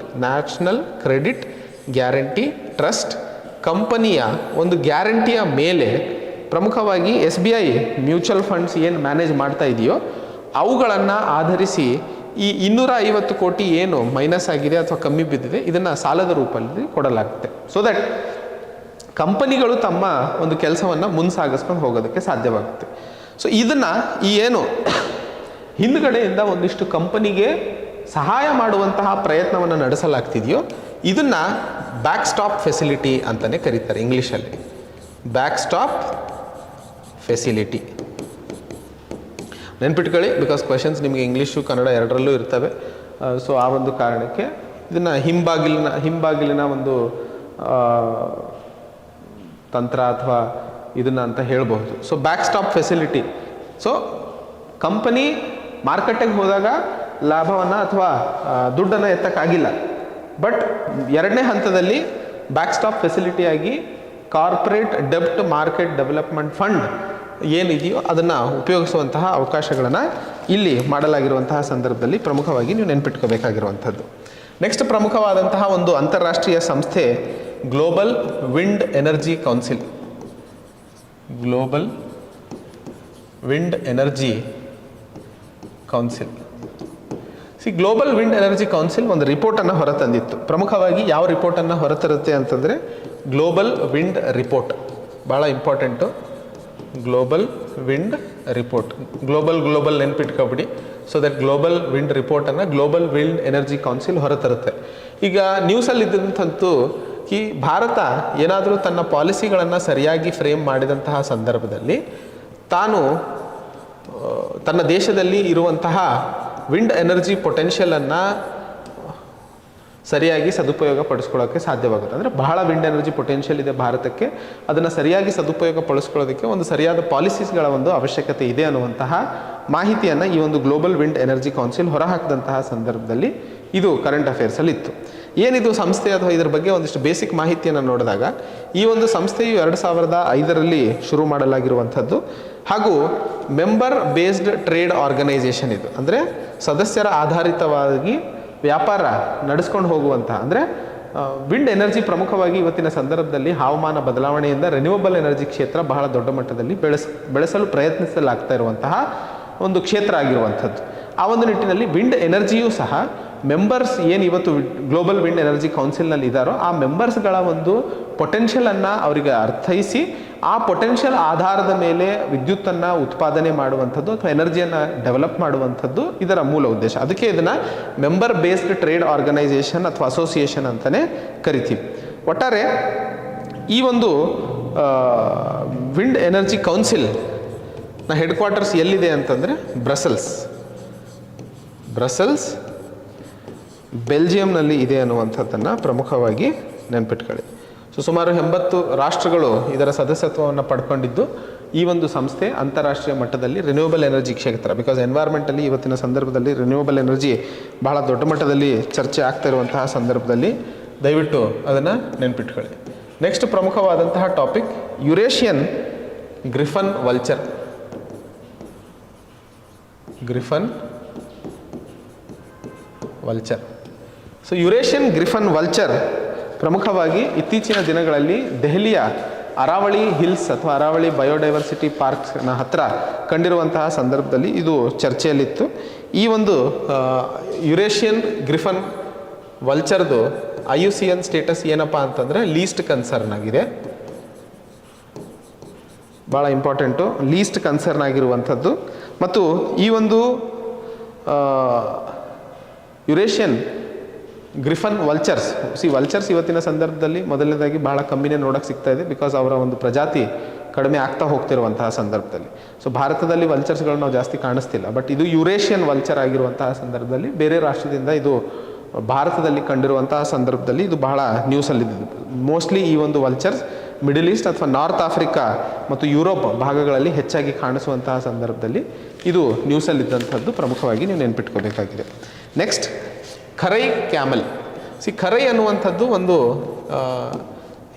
national credit guarantee trust ಕಂಪನಿಯ ಒಂದು ಗ್ಯಾರಂಟಿಯ ಮೇಲೆ ಪ್ರಮುಖವಾಗಿ SBI ಮ್ಯೂಚುವಲ್ ಫಂಡ್ಸ್ ಏನು ಮ್ಯಾನೇಜ್ ಮಾಡ್ತಾ ಇದೆಯೋ ಅವುಗಳನ್ನು ಆಧರಿಸಿ ಈ 250 ಕೋಟಿ ಏನು ಮೈನಸ್ ಆಗಿದೆ ಅಥವಾ ಕಮ್ಮಿ ಬಿದ್ದಿದೆ ಇದನ್ನು ಸಾಲದ ರೂಪದಲ್ಲಿ ಕೊಡಲಾಗುತ್ತೆ. ಸೊ ದಟ್ ಕಂಪನಿಗಳು ತಮ್ಮ ಒಂದು ಕೆಲಸವನ್ನು ಮುನ್ಸಾಗಿಸ್ಕೊಂಡು ಹೋಗೋದಕ್ಕೆ ಸಾಧ್ಯವಾಗುತ್ತೆ. ಸೊ ಇದನ್ನು ಈ ಏನು ಹಿಂದುಗಡೆಯಿಂದ ಒಂದಿಷ್ಟು ಕಂಪನಿಗೆ ಸಹಾಯ ಮಾಡುವಂತಹ ಪ್ರಯತ್ನವನ್ನು ನಡೆಸಲಾಗ್ತಿದೆಯೋ ಇದನ್ನು ಬ್ಯಾಕ್ ಸ್ಟಾಪ್ ಫೆಸಿಲಿಟಿ ಅಂತಲೇ ಕರೀತಾರೆ ಇಂಗ್ಲೀಷಲ್ಲಿ. ಬ್ಯಾಕ್ ಸ್ಟಾಪ್ ಫೆಸಿಲಿಟಿ ನೆನ್ಪಿಟ್ಕೊಳ್ಳಿ, ಬಿಕಾಸ್ ಕ್ವೆಶನ್ಸ್ ನಿಮಗೆ ಇಂಗ್ಲೀಷು ಕನ್ನಡ ಎರಡರಲ್ಲೂ ಇರ್ತವೆ. ಸೊ ಆ ಒಂದು ಕಾರಣಕ್ಕೆ ಇದನ್ನು ಹಿಂಬಾಗಿಲಿನ ಒಂದು ತಂತ್ರ ಅಥವಾ ಇದನ್ನು ಅಂತ ಹೇಳ್ಬಹುದು. So back stop facility, so company ಮಾರ್ಕೆಟಿಗೆ ಹೋದಾಗ ಲಾಭವನ್ನು ಅಥವಾ ದುಡ್ಡನ್ನು ಎತ್ತಕ್ಕಾಗಿಲ್ಲ, ಬಟ್ ಎರಡನೇ ಹಂತದಲ್ಲಿ ಬ್ಯಾಕ್ ಸ್ಟಾಪ್ ಫೆಸಿಲಿಟಿಯಾಗಿ ಕಾರ್ಪೊರೇಟ್ ಡೆಬ್ಟ್ ಮಾರ್ಕೆಟ್ ಡೆವಲಪ್ಮೆಂಟ್ ಫಂಡ್ ಏನಿದೆಯೋ ಅದನ್ನು ಉಪಯೋಗಿಸುವಂತಹ ಅವಕಾಶಗಳನ್ನು ಇಲ್ಲಿ ಮಾಡಲಾಗಿರುವಂತಹ ಸಂದರ್ಭದಲ್ಲಿ ಪ್ರಮುಖವಾಗಿ ನೀವು ನೆನ್ಪಿಟ್ಕೋಬೇಕಾಗಿರುವಂಥದ್ದು. ನೆಕ್ಸ್ಟ್ ಪ್ರಮುಖವಾದಂತಹ ಒಂದು ಅಂತಾರಾಷ್ಟ್ರೀಯ ಸಂಸ್ಥೆ global wind energy council. Global wind energy council. Global wind energy council ಒಂದು ರಿಪೋರ್ಟನ್ನು ಹೊರತಂದಿತ್ತು. ಪ್ರಮುಖವಾಗಿ ಯಾವ ರಿಪೋರ್ಟನ್ನು ಹೊರತರುತ್ತೆ ಅಂತಂದರೆ ಗ್ಲೋಬಲ್ ವಿಂಡ್ ರಿಪೋರ್ಟ್, ಭಾಳ important. Global wind report, global ನೆನ್ಪಿಟ್ಕೊಬಿಡಿ. ಸೊ ದಟ್ ಗ್ಲೋಬಲ್ ವಿಂಡ್ ರಿಪೋರ್ಟನ್ನು ಗ್ಲೋಬಲ್ ವಿಂಡ್ ಎನರ್ಜಿ ಕೌನ್ಸಿಲ್ ಹೊರತರುತ್ತೆ. ಈಗ ನ್ಯೂಸಲ್ಲಿ ಇದ್ದಂತಂತೂ ಈ ಭಾರತ ಏನಾದರೂ ತನ್ನ ಪಾಲಿಸಿಗಳನ್ನು ಸರಿಯಾಗಿ ಫ್ರೇಮ್ ಮಾಡಿದಂತಹ ಸಂದರ್ಭದಲ್ಲಿ ತಾನು ತನ್ನ ದೇಶದಲ್ಲಿ ಇರುವಂತಹ ವಿಂಡ್ ಎನರ್ಜಿ ಪೊಟೆನ್ಷಿಯಲನ್ನು ಸರಿಯಾಗಿ ಸದುಪಯೋಗ ಪಡಿಸ್ಕೊಳ್ಳೋಕ್ಕೆ ಸಾಧ್ಯವಾಗುತ್ತೆ. ಅಂದರೆ ಬಹಳ ವಿಂಡ್ ಎನರ್ಜಿ ಪೊಟೆನ್ಷಿಯಲ್ ಇದೆ ಭಾರತಕ್ಕೆ, ಅದನ್ನು ಸರಿಯಾಗಿ ಸದುಪಯೋಗ ಪಡಿಸ್ಕೊಳ್ಳೋದಕ್ಕೆ ಒಂದು ಸರಿಯಾದ ಪಾಲಿಸೀಸ್ಗಳ ಒಂದು ಅವಶ್ಯಕತೆ ಇದೆ ಅನ್ನುವಂತಹ ಮಾಹಿತಿಯನ್ನು ಈ ಒಂದು ಗ್ಲೋಬಲ್ ವಿಂಡ್ ಎನರ್ಜಿ ಕೌನ್ಸಿಲ್ ಹೊರಹಾಕಿದಂತಹ ಸಂದರ್ಭದಲ್ಲಿ ಇದು ಕರೆಂಟ್ ಅಫೇರ್ಸಲ್ಲಿ ಇತ್ತು. ಏನಿದು ಸಂಸ್ಥೆ ಅಥವಾ ಇದ್ರ ಬಗ್ಗೆ ಒಂದಿಷ್ಟು ಬೇಸಿಕ್ ಮಾಹಿತಿಯನ್ನು ನೋಡಿದಾಗ ಈ ಒಂದು ಸಂಸ್ಥೆಯು 2005ರಲ್ಲಿ ಶುರು ಮಾಡಲಾಗಿರುವಂಥದ್ದು ಹಾಗೂ ಮೆಂಬರ್ ಬೇಸ್ಡ್ ಟ್ರೇಡ್ ಆರ್ಗನೈಸೇಷನ್ ಇದು. ಅಂದರೆ ಸದಸ್ಯರ ಆಧಾರಿತವಾಗಿ ವ್ಯಾಪಾರ ನಡೆಸ್ಕೊಂಡು ಹೋಗುವಂತಹ, ಅಂದರೆ ವಿಂಡ್ ಎನರ್ಜಿ ಪ್ರಮುಖವಾಗಿ ಇವತ್ತಿನ ಸಂದರ್ಭದಲ್ಲಿ ಹವಾಮಾನ ಬದಲಾವಣೆಯಿಂದ ರಿನ್ಯೂವಬಲ್ ಎನರ್ಜಿ ಕ್ಷೇತ್ರ ಬಹಳ ದೊಡ್ಡ ಮಟ್ಟದಲ್ಲಿ ಬೆಳೆಸಲು ಪ್ರಯತ್ನಿಸಲಾಗ್ತಾ ಇರುವಂತಹ ಒಂದು ಕ್ಷೇತ್ರ ಆಗಿರುವಂಥದ್ದು. ಆ ಒಂದು ನಿಟ್ಟಿನಲ್ಲಿ ವಿಂಡ್ ಎನರ್ಜಿಯೂ ಸಹ ಮೆಂಬರ್ಸ್ ಏನು ಇವತ್ತು ಗ್ಲೋಬಲ್ ವಿಂಡ್ ಎನರ್ಜಿ ಕೌನ್ಸಿಲ್ನಲ್ಲಿ ಇದ್ದಾರೋ ಆ ಮೆಂಬರ್ಸ್ಗಳ ಒಂದು ಪೊಟೆನ್ಷಿಯಲನ್ನು ಅವರಿಗೆ ಅರ್ಥೈಸಿ ಆ ಪೊಟೆನ್ಷಿಯಲ್ ಆಧಾರದ ಮೇಲೆ ವಿದ್ಯುತ್ತನ್ನು ಉತ್ಪಾದನೆ ಮಾಡುವಂಥದ್ದು ಅಥವಾ ಎನರ್ಜಿಯನ್ನು ಡೆವಲಪ್ ಮಾಡುವಂಥದ್ದು ಇದರ ಮೂಲ ಉದ್ದೇಶ. ಅದಕ್ಕೆ ಇದನ್ನು ಮೆಂಬರ್ ಬೇಸ್ಡ್ ಟ್ರೇಡ್ ಆರ್ಗನೈಸೇಷನ್ ಅಥವಾ ಅಸೋಸಿಯೇಷನ್ ಅಂತಲೇ ಕರಿತೀವಿ. ಒಟ್ಟಾರೆ ಈ ಒಂದು ವಿಂಡ್ ಎನರ್ಜಿ ಕೌನ್ಸಿಲ್ನ ಹೆಡ್ ಕ್ವಾರ್ಟರ್ಸ್ ಎಲ್ಲಿದೆ ಅಂತಂದರೆ ಬ್ರಸೆಲ್ಸ್ ಬೆಲ್ಜಿಯಂನಲ್ಲಿ ಇದೆ ಅನ್ನುವಂಥದ್ದನ್ನು ಪ್ರಮುಖವಾಗಿ ನೆನಪಿಟ್ಕೊಳ್ಳಿ. ಸೊ ಸುಮಾರು 80 ರಾಷ್ಟ್ರಗಳು ಇದರ ಸದಸ್ಯತ್ವವನ್ನು ಪಡ್ಕೊಂಡಿದ್ದು ಈ ಒಂದು ಸಂಸ್ಥೆ ಅಂತಾರಾಷ್ಟ್ರೀಯ ಮಟ್ಟದಲ್ಲಿ ರಿನ್ಯೂವಬಲ್ ಎನರ್ಜಿ ಕ್ಷೇತ್ರ, ಬಿಕಾಸ್ ಎನ್ವೈರ್ಮೆಂಟಲ್ಲಿ ಇವತ್ತಿನ ಸಂದರ್ಭದಲ್ಲಿ ರಿನ್ಯೂವಬಲ್ ಎನರ್ಜಿ ಬಹಳ ದೊಡ್ಡ ಮಟ್ಟದಲ್ಲಿ ಚರ್ಚೆ ಆಗ್ತಾ ಇರುವಂತಹ ಸಂದರ್ಭದಲ್ಲಿ ದಯವಿಟ್ಟು ಅದನ್ನು ನೆನಪಿಟ್ಕೊಳ್ಳಿ. ನೆಕ್ಸ್ಟ್ ಪ್ರಮುಖವಾದಂತಹ topic Eurasian griffon vulture. Griffon vulture. So Eurasian griffon vulture ಪ್ರಮುಖವಾಗಿ ಇತ್ತೀಚಿನ ದಿನಗಳಲ್ಲಿ ದೆಹಲಿಯ ಅರಾವಳಿ ಹಿಲ್ಸ್ ಅಥವಾ ಅರಾವಳಿ ಬಯೋಡೈವರ್ಸಿಟಿ ಪಾರ್ಕ್ನ ಹತ್ರ ಕಂಡಿರುವಂತಹ ಸಂದರ್ಭದಲ್ಲಿ ಇದು ಚರ್ಚೆಯಲ್ಲಿತ್ತು. ಈ ಒಂದು ಯುರೇಷಿಯನ್ ಗ್ರಿಫನ್ ವಲ್ಚರ್ದು IUCN ಸ್ಟೇಟಸ್ ಏನಪ್ಪ ಅಂತಂದರೆ ಲೀಸ್ಟ್ ಕನ್ಸರ್ನ್ ಆಗಿದೆ. ಭಾಳ ಇಂಪಾರ್ಟೆಂಟು, ಲೀಸ್ಟ್ ಕನ್ಸರ್ನ್ ಆಗಿರುವಂಥದ್ದು. ಮತ್ತು ಈ ಒಂದು ಯುರೇಷಿಯನ್ ಗ್ರಿಫನ್ ವಲ್ಚರ್ಸ್, ವಲ್ಚರ್ಸ್ ಇವತ್ತಿನ ಸಂದರ್ಭದಲ್ಲಿ ಮೊದಲನೇದಾಗಿ ಬಹಳ ಕಮ್ಮಿನೇ ನೋಡೋಕ್ಕೆ ಸಿಗ್ತಾ ಇದೆ, ಬಿಕಾಸ್ ಅವರ ಒಂದು ಪ್ರಜಾತಿ ಕಡಿಮೆ ಆಗ್ತಾ ಹೋಗ್ತಿರುವಂತಹ ಸಂದರ್ಭದಲ್ಲಿ. ಸೊ ಭಾರತದಲ್ಲಿ ವಲ್ಚರ್ಸ್ಗಳು ನಾವು ಜಾಸ್ತಿ ಕಾಣಿಸ್ತಿಲ್ಲ, ಬಟ್ ಇದು ಯುರೇಷಿಯನ್ ವಲ್ಚರ್ ಆಗಿರುವಂತಹ ಸಂದರ್ಭದಲ್ಲಿ ಬೇರೆ ರಾಷ್ಟ್ರದಿಂದ ಇದು ಭಾರತದಲ್ಲಿ ಕಂಡಿರುವಂತಹ ಸಂದರ್ಭದಲ್ಲಿ ಇದು ಬಹಳ ನ್ಯೂಸಲ್ಲಿದ್ದು. ಮೋಸ್ಟ್ಲಿ ಈ ಒಂದು ವಲ್ಚರ್ಸ್ ಮಿಡಲ್ ಈಸ್ಟ್ ಅಥವಾ ನಾರ್ತ್ ಆಫ್ರಿಕಾ ಮತ್ತು ಯುರೋಪ್ ಭಾಗಗಳಲ್ಲಿ ಹೆಚ್ಚಾಗಿ ಕಾಣಿಸುವಂತಹ ಸಂದರ್ಭದಲ್ಲಿ ಇದು ನ್ಯೂಸಲ್ಲಿದ್ದಂಥದ್ದು ಪ್ರಮುಖವಾಗಿ ನೀವು ನೆನ್ಪಿಟ್ಕೋಬೇಕಾಗಿದೆ. Next ಖರೈ camel. ಖರೈ ಅನ್ನುವಂಥದ್ದು ಒಂದು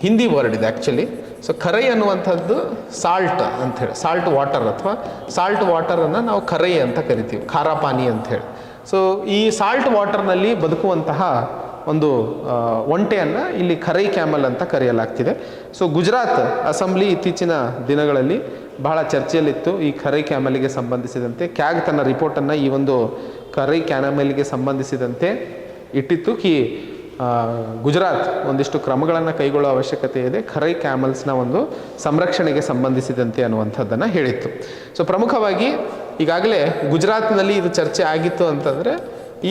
ಹಿಂದಿ ವರ್ಡ್ ಇದೆ ಆ್ಯಕ್ಚುಲಿ. ಸೊ ಖರೈ ಅನ್ನುವಂಥದ್ದು ಸಾಲ್ಟ್ ಅಂಥೇಳಿ, ಸಾಲ್ಟ್ ವಾಟರ್ ಅಥವಾ ಸಾಲ್ಟ್ ವಾಟರನ್ನು ನಾವು ಖರೈ ಅಂತ ಕರಿತೀವಿ, ಖಾರ ಪಾನಿ ಅಂಥೇಳಿ. ಸೊ ಈ ಸಾಲ್ಟ್ ವಾಟರ್ನಲ್ಲಿ ಬದುಕುವಂತಹ ಒಂದು ಒಂಟೆಯನ್ನು ಇಲ್ಲಿ ಖರೈ ಕ್ಯಾಮಲ್ ಅಂತ ಕರೆಯಲಾಗ್ತಿದೆ. ಸೊ ಗುಜರಾತ್ ಅಸೆಂಬ್ಲಿ ಇತ್ತೀಚಿನ ದಿನಗಳಲ್ಲಿ ಬಹಳ ಚರ್ಚೆಯಲ್ಲಿತ್ತು ಈ ಖರೈ ಕ್ಯಾಮಲ್ಗೆ ಸಂಬಂಧಿಸಿದಂತೆ. ಕ್ಯಾಗ್ ತನ್ನ ರಿಪೋರ್ಟನ್ನು ಈ ಒಂದು ಖರೈ ಕ್ಯಾಮಲ್ಗೆ ಸಂಬಂಧಿಸಿದಂತೆ ಇಟ್ಟಿತ್ತು. ಗುಜರಾತ್ ಒಂದಿಷ್ಟು ಕ್ರಮಗಳನ್ನು ಕೈಗೊಳ್ಳುವ ಅವಶ್ಯಕತೆ ಇದೆ ಖರೈ ಕ್ಯಾಮಲ್ಸ್ನ ಒಂದು ಸಂರಕ್ಷಣೆಗೆ ಸಂಬಂಧಿಸಿದಂತೆ ಅನ್ನುವಂಥದ್ದನ್ನು ಹೇಳಿತ್ತು. ಸೊ ಪ್ರಮುಖವಾಗಿ ಈಗಾಗಲೇ ಗುಜರಾತ್ನಲ್ಲಿ ಇದು ಚರ್ಚೆ ಆಗಿತ್ತು ಅಂತಂದರೆ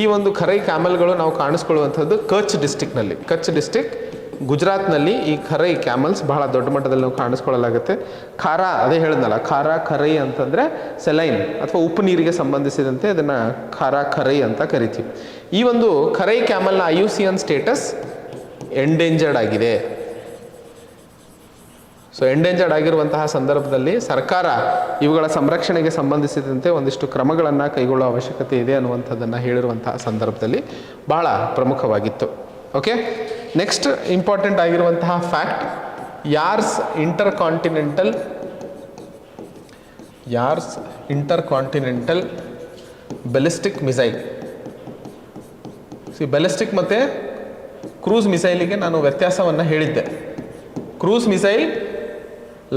ಈ ಒಂದು ಖರೈ ಕ್ಯಾಮಲ್ಗಳು ನಾವು ಕಾಣಿಸ್ಕೊಳ್ಳುವಂಥದ್ದು ಕಚ್ ಡಿಸ್ಟಿಕ್ನಲ್ಲಿ. ಕಚ್ ಡಿಸ್ಟಿಕ್ ಗುಜರಾತ್ನಲ್ಲಿ ಈ ಖರೈ ಕ್ಯಾಮಲ್ಸ್ ಬಹಳ ದೊಡ್ಡ ಮಟ್ಟದಲ್ಲಿ ನಾವು ಕಾಣಿಸ್ಕೊಳ್ಳಲಾಗುತ್ತೆ. ಖಾರ, ಅದೇ ಹೇಳಿದ್ನಲ್ಲ, ಖರೈ ಅಂತಂದರೆ ಸೆಲೈನ್ ಅಥವಾ ಉಪ್ಪು ನೀರಿಗೆ ಸಂಬಂಧಿಸಿದಂತೆ ಅದನ್ನು ಖರೈ ಅಂತ ಕರಿತೀವಿ. ಈ ಒಂದು ಖರೈ ಕ್ಯಾಮಲ್ನ IUCN ಸ್ಟೇಟಸ್ ಎಂಡೇಂಜರ್ಡ್ ಆಗಿದೆ. ಸೊ ಎಂಡೇಂಜರ್ಡ್ ಆಗಿರುವಂತಹ ಸಂದರ್ಭದಲ್ಲಿ ಸರ್ಕಾರ ಇವುಗಳ ಸಂರಕ್ಷಣೆಗೆ ಸಂಬಂಧಿಸಿದಂತೆ ಒಂದಿಷ್ಟು ಕ್ರಮಗಳನ್ನು ಕೈಗೊಳ್ಳುವ ಅವಶ್ಯಕತೆ ಇದೆ ಅನ್ನುವಂಥದ್ದನ್ನು ಹೇಳಿರುವಂತಹ ಸಂದರ್ಭದಲ್ಲಿ ಬಹಳ ಪ್ರಮುಖವಾಗಿತ್ತು. ಓಕೆ, ನೆಕ್ಸ್ಟ್ ಇಂಪಾರ್ಟೆಂಟ್ ಆಗಿರುವಂತಹ fact, Yars intercontinental ballistic missile. Ballistic ಮತ್ತು ಕ್ರೂಸ್ ಮಿಸೈಲಿಗೆ ನಾನು ವ್ಯತ್ಯಾಸವನ್ನು ಹೇಳಿದ್ದೆ. ಕ್ರೂಸ್ ಮಿಸೈಲ್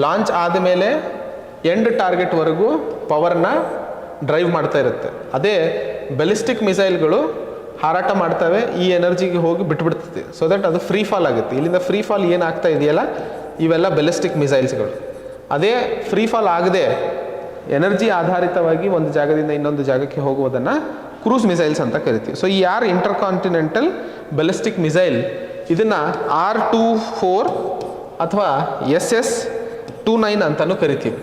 ಲಾಂಚ್ ಆದಮೇಲೆ ಎಂಡ್ ಟಾರ್ಗೆಟ್ವರೆಗೂ ಪವರ್ನ ಡ್ರೈವ್ ಮಾಡ್ತಾ ಇರುತ್ತೆ. ಅದೇ ಬೆಲಿಸ್ಟಿಕ್ ಮಿಸೈಲ್ಗಳು ಹಾರಾಟ ಮಾಡ್ತವೆ, ಈ ಎನರ್ಜಿಗೆ ಹೋಗಿ ಬಿಟ್ಬಿಡ್ತದೆ. ಸೊ ದಟ್ ಅದು ಫ್ರೀ ಫಾಲ್ ಆಗುತ್ತೆ. ಇಲ್ಲಿಂದ ಫ್ರೀ ಫಾಲ್ ಏನಾಗ್ತಾ ಇದೆಯಲ್ಲ, ಇವೆಲ್ಲ ಬೆಲಿಸ್ಟಿಕ್ ಮಿಸೈಲ್ಸ್ಗಳು. ಅದೇ ಫ್ರೀ ಫಾಲ್ ಆಗದೆ ಎನರ್ಜಿ ಆಧಾರಿತವಾಗಿ ಒಂದು ಜಾಗದಿಂದ ಇನ್ನೊಂದು ಜಾಗಕ್ಕೆ ಹೋಗುವುದನ್ನು ಕ್ರೂಸ್ ಮಿಸೈಲ್ಸ್ ಅಂತ ಕರಿತೀವಿ. ಸೊ ಈ ಇಂಟರ್ ಕಾಂಟಿನೆಂಟಲ್ ಬೆಲಿಸ್ಟಿಕ್ ಮಿಸೈಲ್ ಇದನ್ನು R-24 ಅಥವಾ SS-29 ಅಂತಲೂ ಕರಿತೀವಿ.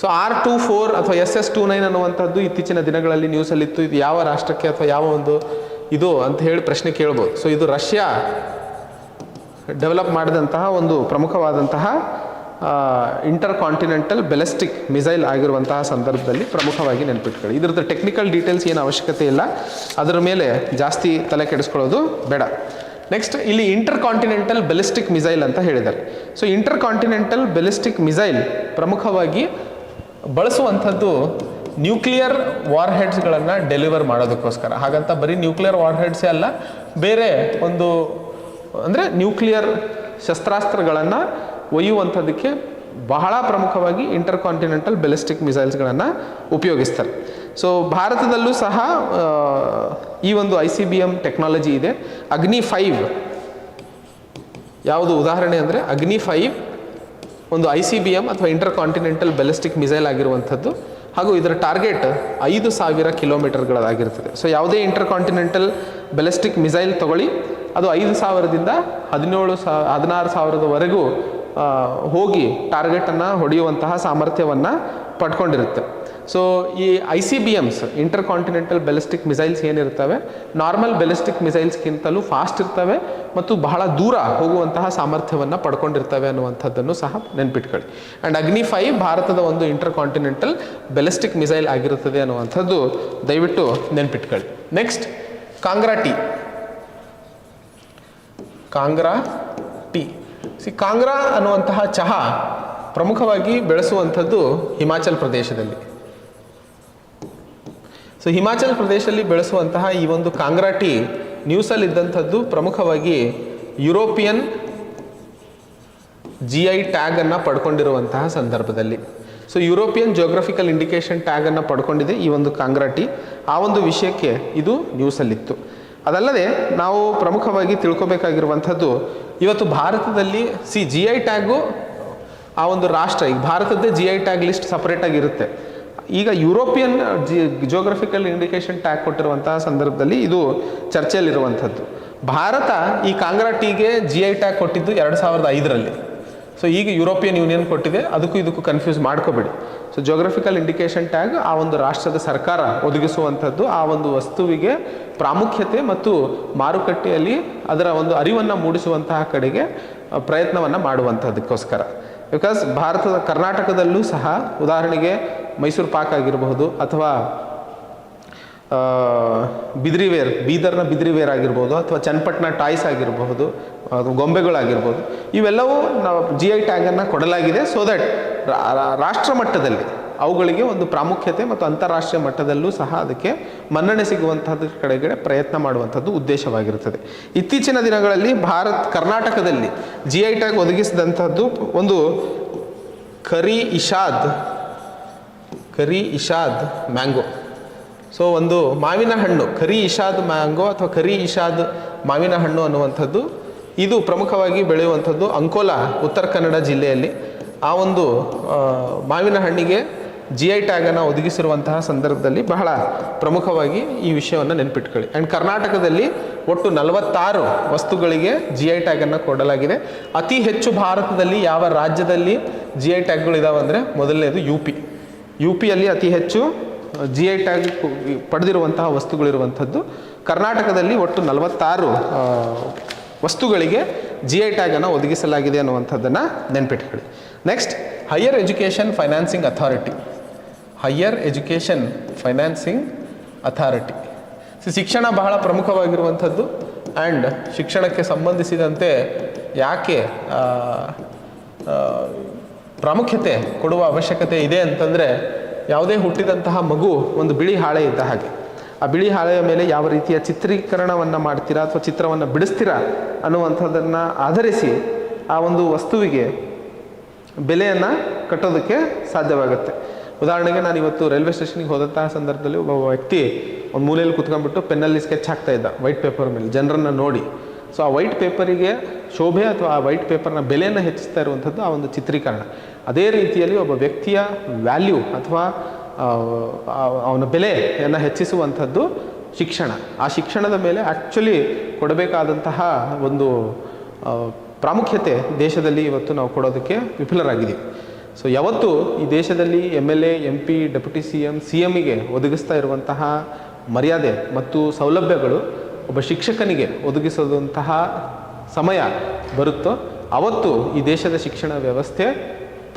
ಸೊ R-24 ಅಥವಾ SS-29 ಅನ್ನುವಂಥದ್ದು ಇತ್ತೀಚಿನ ದಿನಗಳಲ್ಲಿ ನ್ಯೂಸಲ್ಲಿತ್ತು. ಇದು ಯಾವ ರಾಷ್ಟ್ರಕ್ಕೆ ಅಥವಾ ಯಾವ ಒಂದು ಇದು ಅಂತ ಹೇಳಿ ಪ್ರಶ್ನೆ ಕೇಳ್ಬೋದು. ಸೊ ಇದು ರಷ್ಯಾ ಡೆವಲಪ್ ಮಾಡಿದಂತಹ ಒಂದು ಪ್ರಮುಖವಾದಂತಹ ಇಂಟರ್ ಕಾಂಟಿನೆಂಟಲ್ ಬೆಲಿಸ್ಟಿಕ್ ಮಿಸೈಲ್ ಆಗಿರುವಂತಹ ಸಂದರ್ಭದಲ್ಲಿ ಪ್ರಮುಖವಾಗಿ ನೆನಪಿಟ್ಕೊಳ್ಳಿ. ಇದರದ್ದು ಟೆಕ್ನಿಕಲ್ ಡೀಟೇಲ್ಸ್ ಏನು ಅವಶ್ಯಕತೆ ಇಲ್ಲ, ಅದರ ಮೇಲೆ ಜಾಸ್ತಿ ತಲೆ ಕೆಡಿಸ್ಕೊಳ್ಳೋದು ಬೇಡ. ನೆಕ್ಸ್ಟ್ ಇಲ್ಲಿ ಇಂಟರ್ ಕಾಂಟಿನೆಂಟಲ್ ಬೆಲಿಸ್ಟಿಕ್ ಮಿಸೈಲ್ ಅಂತ ಹೇಳಿದ್ದಾರೆ. So inter continental ballistic missile ಪ್ರಮುಖವಾಗಿ ಬಳಸುವಂಥದ್ದು ನ್ಯೂಕ್ಲಿಯರ್ ವಾರ್ ಹೆಡ್ಸ್ಗಳನ್ನು ಡೆಲಿವರ್ ಮಾಡೋದಕ್ಕೋಸ್ಕರ. ಹಾಗಂತ ಬರೀ ನ್ಯೂಕ್ಲಿಯರ್ ವಾರ್ ಹೆಡ್ಸೇ ಅಲ್ಲ, ಬೇರೆ ಒಂದು ಅಂದರೆ ನ್ಯೂಕ್ಲಿಯರ್ ಶಸ್ತ್ರಾಸ್ತ್ರಗಳನ್ನು ಒಯ್ಯುವಂಥದ್ದಕ್ಕೆ ಬಹಳ ಪ್ರಮುಖವಾಗಿ ಇಂಟರ್ ಕಾಂಟಿನೆಂಟಲ್ ಬೆಲಿಸ್ಟಿಕ್ ಮಿಸೈಲ್ಸ್ಗಳನ್ನು ಉಪಯೋಗಿಸ್ತಾರೆ. ಸೊ ಭಾರತದಲ್ಲೂ ಸಹ ಈ ಒಂದು ICBM ಟೆಕ್ನಾಲಜಿ ಇದೆ. ಅಗ್ನಿ-5 ಯಾವುದು ಉದಾಹರಣೆ ಅಂದರೆ ಅಗ್ನಿ-5 ಒಂದು ICBM ಅಥವಾ ಇಂಟರ್ ಕಾಂಟಿನೆಂಟಲ್ ಬೆಲಿಸ್ಟಿಕ್ ಮಿಸೈಲ್ ಆಗಿರುವಂಥದ್ದು. ಹಾಗೂ ಇದರ ಟಾರ್ಗೆಟ್ 5000 ಕಿಲೋಮೀಟರ್ಗಳಾಗಿರ್ತದೆ. ಸೊ ಯಾವುದೇ ಇಂಟರ್ ಕಾಂಟಿನೆಂಟಲ್ ಬೆಲಿಸ್ಟಿಕ್ ಮಿಸೈಲ್ ತಗೊಳ್ಳಿ, ಅದು 5000ದಿಂದ 16,000ವರೆಗೂ ಹೋಗಿ ಟಾರ್ಗೆಟನ್ನು ಹೊಡೆಯುವಂತಹ ಸಾಮರ್ಥ್ಯವನ್ನು ಪಡ್ಕೊಂಡಿರುತ್ತೆ. ಸೊ ಈ ICBMs intercontinental ballistic missiles ಏನಿರ್ತವೆ ನಾರ್ಮಲ್ ಬ್ಯಾಲಿಸ್ಟಿಕ್ ಮಿಸೈಲ್ಸ್ಗಿಂತಲೂ ಫಾಸ್ಟ್ ಇರ್ತವೆ ಮತ್ತು ಬಹಳ ದೂರ ಹೋಗುವಂತಹ ಸಾಮರ್ಥ್ಯವನ್ನು ಪಡ್ಕೊಂಡಿರ್ತವೆ ಅನ್ನುವಂಥದ್ದನ್ನು ಸಹ ನೆನ್ಪಿಟ್ಕೊಳ್ಳಿ. ಆ್ಯಂಡ್ ಅಗ್ನಿ 5 ಭಾರತದ ಒಂದು ಇಂಟರ್ ಕಾಂಟಿನೆಂಟಲ್ ಬ್ಯಾಲಿಸ್ಟಿಕ್ ಮಿಸೈಲ್ ಆಗಿರುತ್ತದೆ ಅನ್ನುವಂಥದ್ದು ದಯವಿಟ್ಟು ನೆನ್ಪಿಟ್ಕೊಳ್ಳಿ. Next Kangra tea. Kangra tea Kangra ಅನ್ನುವಂತಹ ಚಹಾ ಪ್ರಮುಖವಾಗಿ ಬೆಳೆಸುವಂಥದ್ದು ಹಿಮಾಚಲ್ ಪ್ರದೇಶದಲ್ಲಿ. ಸೊ ಹಿಮಾಚಲ್ ಪ್ರದೇಶದಲ್ಲಿ ಬೆಳೆಸುವಂತಹ ಈ ಒಂದು ಕಾಂಗ್ರಾ ಟೀ ನ್ಯೂಸಲ್ಲಿ ಇದ್ದಂಥದ್ದು ಪ್ರಮುಖವಾಗಿ ಯುರೋಪಿಯನ್ GI ಟ್ಯಾಗನ್ನು ಪಡ್ಕೊಂಡಿರುವಂತಹ ಸಂದರ್ಭದಲ್ಲಿ. ಸೊ ಯುರೋಪಿಯನ್ ಜಿಯೋಗ್ರಫಿಕಲ್ ಇಂಡಿಕೇಶನ್ ಟ್ಯಾಗನ್ನು ಪಡ್ಕೊಂಡಿದೆ ಈ ಒಂದು ಕಾಂಗ್ರಾ ಟೀ. ಆ ಒಂದು ವಿಷಯಕ್ಕೆ ಇದು ನ್ಯೂಸಲ್ಲಿತ್ತು. ಅದಲ್ಲದೆ ನಾವು ಪ್ರಮುಖವಾಗಿ ತಿಳ್ಕೊಬೇಕಾಗಿರುವಂಥದ್ದು ಇವತ್ತು ಭಾರತದಲ್ಲಿ GI ಟ್ಯಾಗು ಆ ಒಂದು ರಾಷ್ಟ್ರ, ಈಗ ಭಾರತದ್ದೇ GI ಟ್ಯಾಗ್ ಲಿಸ್ಟ್ ಸಪರೇಟಾಗಿರುತ್ತೆ. ಈಗ ಯುರೋಪಿಯನ್ ಜಿಯೋಗ್ರಫಿಕಲ್ ಇಂಡಿಕೇಶನ್ ಟ್ಯಾಗ್ ಕೊಟ್ಟಿರುವಂತಹ ಸಂದರ್ಭದಲ್ಲಿ ಇದು ಚರ್ಚೆಯಲ್ಲಿರುವಂಥದ್ದು. ಭಾರತ ಈ ಕಾಂಗ್ರಾ ಟೀಗೆ GI ಟ್ಯಾಗ್ ಕೊಟ್ಟಿದ್ದು 2005ರಲ್ಲಿ. ಸೊ ಈಗ ಯುರೋಪಿಯನ್ ಯೂನಿಯನ್ ಕೊಟ್ಟಿದೆ, ಅದಕ್ಕೂ ಇದಕ್ಕೂ ಕನ್ಫ್ಯೂಸ್ ಮಾಡ್ಕೋಬೇಡಿ. ಸೊ ಜಿಯೋಗ್ರಫಿಕಲ್ ಇಂಡಿಕೇಶನ್ ಟ್ಯಾಗ್ ಆ ಒಂದು ರಾಷ್ಟ್ರದ ಸರ್ಕಾರ ಒದಗಿಸುವಂಥದ್ದು, ಆ ಒಂದು ವಸ್ತುವಿಗೆ ಪ್ರಾಮುಖ್ಯತೆ ಮತ್ತು ಮಾರುಕಟ್ಟೆಯಲ್ಲಿ ಅದರ ಒಂದು ಅರಿವನ್ನು ಮೂಡಿಸುವಂತಹ ಕಡೆಗೆ ಪ್ರಯತ್ನವನ್ನು ಮಾಡುವಂಥದ್ದಕ್ಕೋಸ್ಕರ. ಬಿಕಾಸ್ ಕರ್ನಾಟಕದಲ್ಲೂ ಸಹ ಉದಾಹರಣೆಗೆ ಮೈಸೂರು ಪಾಕ್ ಆಗಿರಬಹುದು ಅಥವಾ ಬಿದ್ರಿವೇರ್, ಬೀದರ್ನ ಬಿದ್ರಿವೇರ್ ಆಗಿರ್ಬೋದು ಅಥವಾ ಚನ್ನಪಟ್ಟಣ ಟಾಯ್ಸ್ ಆಗಿರಬಹುದು, ಗೊಂಬೆಗಳಾಗಿರ್ಬೋದು, ಇವೆಲ್ಲವೂ ನಾವು GI ಟ್ಯಾಗನ್ನು ಕೊಡಲಾಗಿದೆ. ಸೊ ದಟ್ ರಾಷ್ಟ್ರ ಮಟ್ಟದಲ್ಲಿ ಅವುಗಳಿಗೆ ಒಂದು ಪ್ರಾಮುಖ್ಯತೆ ಮತ್ತು ಅಂತಾರಾಷ್ಟ್ರೀಯ ಮಟ್ಟದಲ್ಲೂ ಸಹ ಅದಕ್ಕೆ ಮನ್ನಣೆ ಸಿಗುವಂಥದ್ದು ಕಡೆಗೆ ಪ್ರಯತ್ನ ಮಾಡುವಂಥದ್ದು ಉದ್ದೇಶವಾಗಿರುತ್ತದೆ. ಇತ್ತೀಚಿನ ದಿನಗಳಲ್ಲಿ ಕರ್ನಾಟಕದಲ್ಲಿ GI ಟ್ಯಾಗ್ ಒದಗಿಸಿದಂಥದ್ದು ಒಂದು ಕರಿ ಇಶಾದ್ ಮ್ಯಾಂಗೋ. ಸೊ ಒಂದು ಮಾವಿನ ಹಣ್ಣು, ಕರಿ ಇಶಾದ್ ಮ್ಯಾಂಗೋ ಅಥವಾ ಕರಿ ಇಶಾದ್ ಮಾವಿನ ಹಣ್ಣು ಅನ್ನುವಂಥದ್ದು ಇದು ಪ್ರಮುಖವಾಗಿ ಬೆಳೆಯುವಂಥದ್ದು ಅಂಕೋಲಾ, ಉತ್ತರ ಕನ್ನಡ ಜಿಲ್ಲೆಯಲ್ಲಿ. ಆ ಒಂದು ಮಾವಿನ ಹಣ್ಣಿಗೆ GI ಟ್ಯಾಗನ್ನು ಒದಗಿಸಿರುವಂತಹ ಸಂದರ್ಭದಲ್ಲಿ ಬಹಳ ಪ್ರಮುಖವಾಗಿ ಈ ವಿಷಯವನ್ನು ನೆನ್ಪಿಟ್ಕೊಳ್ಳಿ. ಆ್ಯಂಡ್ ಕರ್ನಾಟಕದಲ್ಲಿ ಒಟ್ಟು 46 ವಸ್ತುಗಳಿಗೆ GI ಟ್ಯಾಗನ್ನು ಕೊಡಲಾಗಿದೆ. ಅತಿ ಹೆಚ್ಚು ಭಾರತದಲ್ಲಿ ಯಾವ ರಾಜ್ಯದಲ್ಲಿ GI ಟ್ಯಾಗ್ಗಳು ಇದಾವೆ ಅಂದರೆ ಮೊದಲನೇದು UPಯಲ್ಲಿ ಅತಿ ಹೆಚ್ಚು GI ಟ್ಯಾಗ್ ಪಡೆದಿರುವಂತಹ ವಸ್ತುಗಳಿರುವಂಥದ್ದು. ಕರ್ನಾಟಕದಲ್ಲಿ ಒಟ್ಟು 46 ವಸ್ತುಗಳಿಗೆ GI ಟ್ಯಾಗನ್ನು ಒದಗಿಸಲಾಗಿದೆ ಅನ್ನುವಂಥದ್ದನ್ನು ನೆನ್ಪಿಟ್ಕೊಳ್ಳಿ. Next higher education financing authority. ಶಿಕ್ಷಣ ಬಹಳ ಪ್ರಮುಖವಾಗಿರುವಂಥದ್ದು. ಆ್ಯಂಡ್ ಶಿಕ್ಷಣಕ್ಕೆ ಸಂಬಂಧಿಸಿದಂತೆ ಯಾಕೆ ಪ್ರಾಮುಖ್ಯತೆ ಕೊಡುವ ಅವಶ್ಯಕತೆ ಇದೆ ಅಂತಂದರೆ, ಯಾವುದೇ ಹುಟ್ಟಿದಂತಹ ಮಗು ಒಂದು ಬಿಳಿ ಹಾಳೆ ಇದ್ದ ಹಾಗೆ. ಆ ಬಿಳಿ ಹಾಳೆಯ ಮೇಲೆ ಯಾವ ರೀತಿಯ ಚಿತ್ರೀಕರಣವನ್ನು ಮಾಡ್ತೀರಾ ಅಥವಾ ಚಿತ್ರವನ್ನು ಬಿಡಿಸ್ತೀರಾ ಅನ್ನುವಂಥದ್ದನ್ನು ಆಧರಿಸಿ ಆ ಒಂದು ವಸ್ತುವಿಗೆ ಬೆಲೆಯನ್ನು ಕಟ್ಟೋದಕ್ಕೆ ಸಾಧ್ಯವಾಗುತ್ತೆ. ಉದಾಹರಣೆಗೆ ನಾನು ಇವತ್ತು ರೈಲ್ವೆ ಸ್ಟೇಷನ್ಗೆ ಹೋದಂತಹ ಸಂದರ್ಭದಲ್ಲಿ ಒಬ್ಬ ವ್ಯಕ್ತಿ ಒಂದು ಮೂಲೆಯಲ್ಲಿ ಕುತ್ಕೊಂಡ್ಬಿಟ್ಟು ಪೆನ್ನಲ್ಲಿ ಸ್ಕೆಚ್ ಹಾಕ್ತಾ ಇದ್ದ ವೈಟ್ ಪೇಪರ್ ಮೇಲೆ ಜನರನ್ನು ನೋಡಿ. ಸೊ ಆ ವೈಟ್ ಪೇಪರಿಗೆ ಶೋಭೆ ಅಥವಾ ಆ ವೈಟ್ ಪೇಪರ್ನ ಬೆಲೆಯನ್ನು ಹೆಚ್ಚಿಸ್ತಾ ಇರುವಂಥದ್ದು ಆ ಒಂದು ಚಿತ್ರೀಕರಣ. ಅದೇ ರೀತಿಯಲ್ಲಿ ಒಬ್ಬ ವ್ಯಕ್ತಿಯ ವ್ಯಾಲ್ಯೂ ಅಥವಾ ಅವನ ಬೆಲೆಯನ್ನು ಹೆಚ್ಚಿಸುವಂಥದ್ದು ಶಿಕ್ಷಣ. ಆ ಶಿಕ್ಷಣದ ಮೇಲೆ ಆ್ಯಕ್ಚುಲಿ ಕೊಡಬೇಕಾದಂತಹ ಒಂದು ಪ್ರಾಮುಖ್ಯತೆ ದೇಶದಲ್ಲಿ ಇವತ್ತು ನಾವು ಕೊಡೋದಕ್ಕೆ ವಿಫಲರಾಗಿದ್ದೀವಿ. ಸೊ ಯಾವತ್ತು ಈ ದೇಶದಲ್ಲಿ MLA, MP, ಡೆಪ್ಯೂಟಿ CMಗೆ ಒದಗಿಸ್ತಾ ಇರುವಂತಹ ಮರ್ಯಾದೆ ಮತ್ತು ಸೌಲಭ್ಯಗಳು ಒಬ್ಬ ಶಿಕ್ಷಕನಿಗೆ ಒದಗಿಸೋದಂತಹ ಸಮಯ ಬರುತ್ತೋ ಅವತ್ತು ಈ ದೇಶದ ಶಿಕ್ಷಣ ವ್ಯವಸ್ಥೆ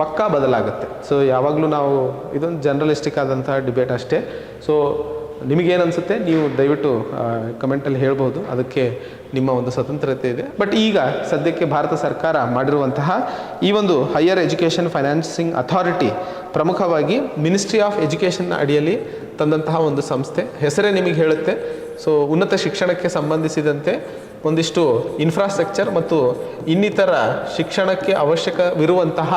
ಪಕ್ಕಾ ಬದಲಾಗುತ್ತೆ. ಸೊ ಯಾವಾಗಲೂ ನಾವು ಇದೊಂದು ಜರ್ನಲಿಸ್ಟಿಕ್ ಆದಂತಹ ಡಿಬೇಟ್ ಅಷ್ಟೇ. ಸೊ ನಿಮಗೇನು ಅನಿಸುತ್ತೆ ನೀವು ದಯವಿಟ್ಟು ಕಮೆಂಟಲ್ಲಿ ಹೇಳ್ಬೋದು, ಅದಕ್ಕೆ ನಿಮ್ಮ ಒಂದು ಸ್ವತಂತ್ರತೆ ಇದೆ. ಬಟ್ ಈಗ ಸದ್ಯಕ್ಕೆ ಭಾರತ ಸರ್ಕಾರ ಮಾಡಿರುವಂತಹ ಈ ಒಂದು ಹೈಯರ್ ಎಜುಕೇಷನ್ ಫೈನಾನ್ಸಿಂಗ್ ಅಥಾರಿಟಿ ಪ್ರಮುಖವಾಗಿ ಮಿನಿಸ್ಟ್ರಿ ಆಫ್ ಎಜುಕೇಷನ್ನ ಅಡಿಯಲ್ಲಿ ತಂದಂತಹ ಒಂದು ಸಂಸ್ಥೆ. ಹೆಸರೇ ನಿಮಗೆ ಹೇಳುತ್ತೆ. ಸೊ ಉನ್ನತ ಶಿಕ್ಷಣಕ್ಕೆ ಸಂಬಂಧಿಸಿದಂತೆ ಒಂದಿಷ್ಟು ಇನ್ಫ್ರಾಸ್ಟ್ರಕ್ಚರ್ ಮತ್ತು ಇನ್ನಿತರ ಶಿಕ್ಷಣಕ್ಕೆ ಅವಶ್ಯಕವಿರುವಂತಹ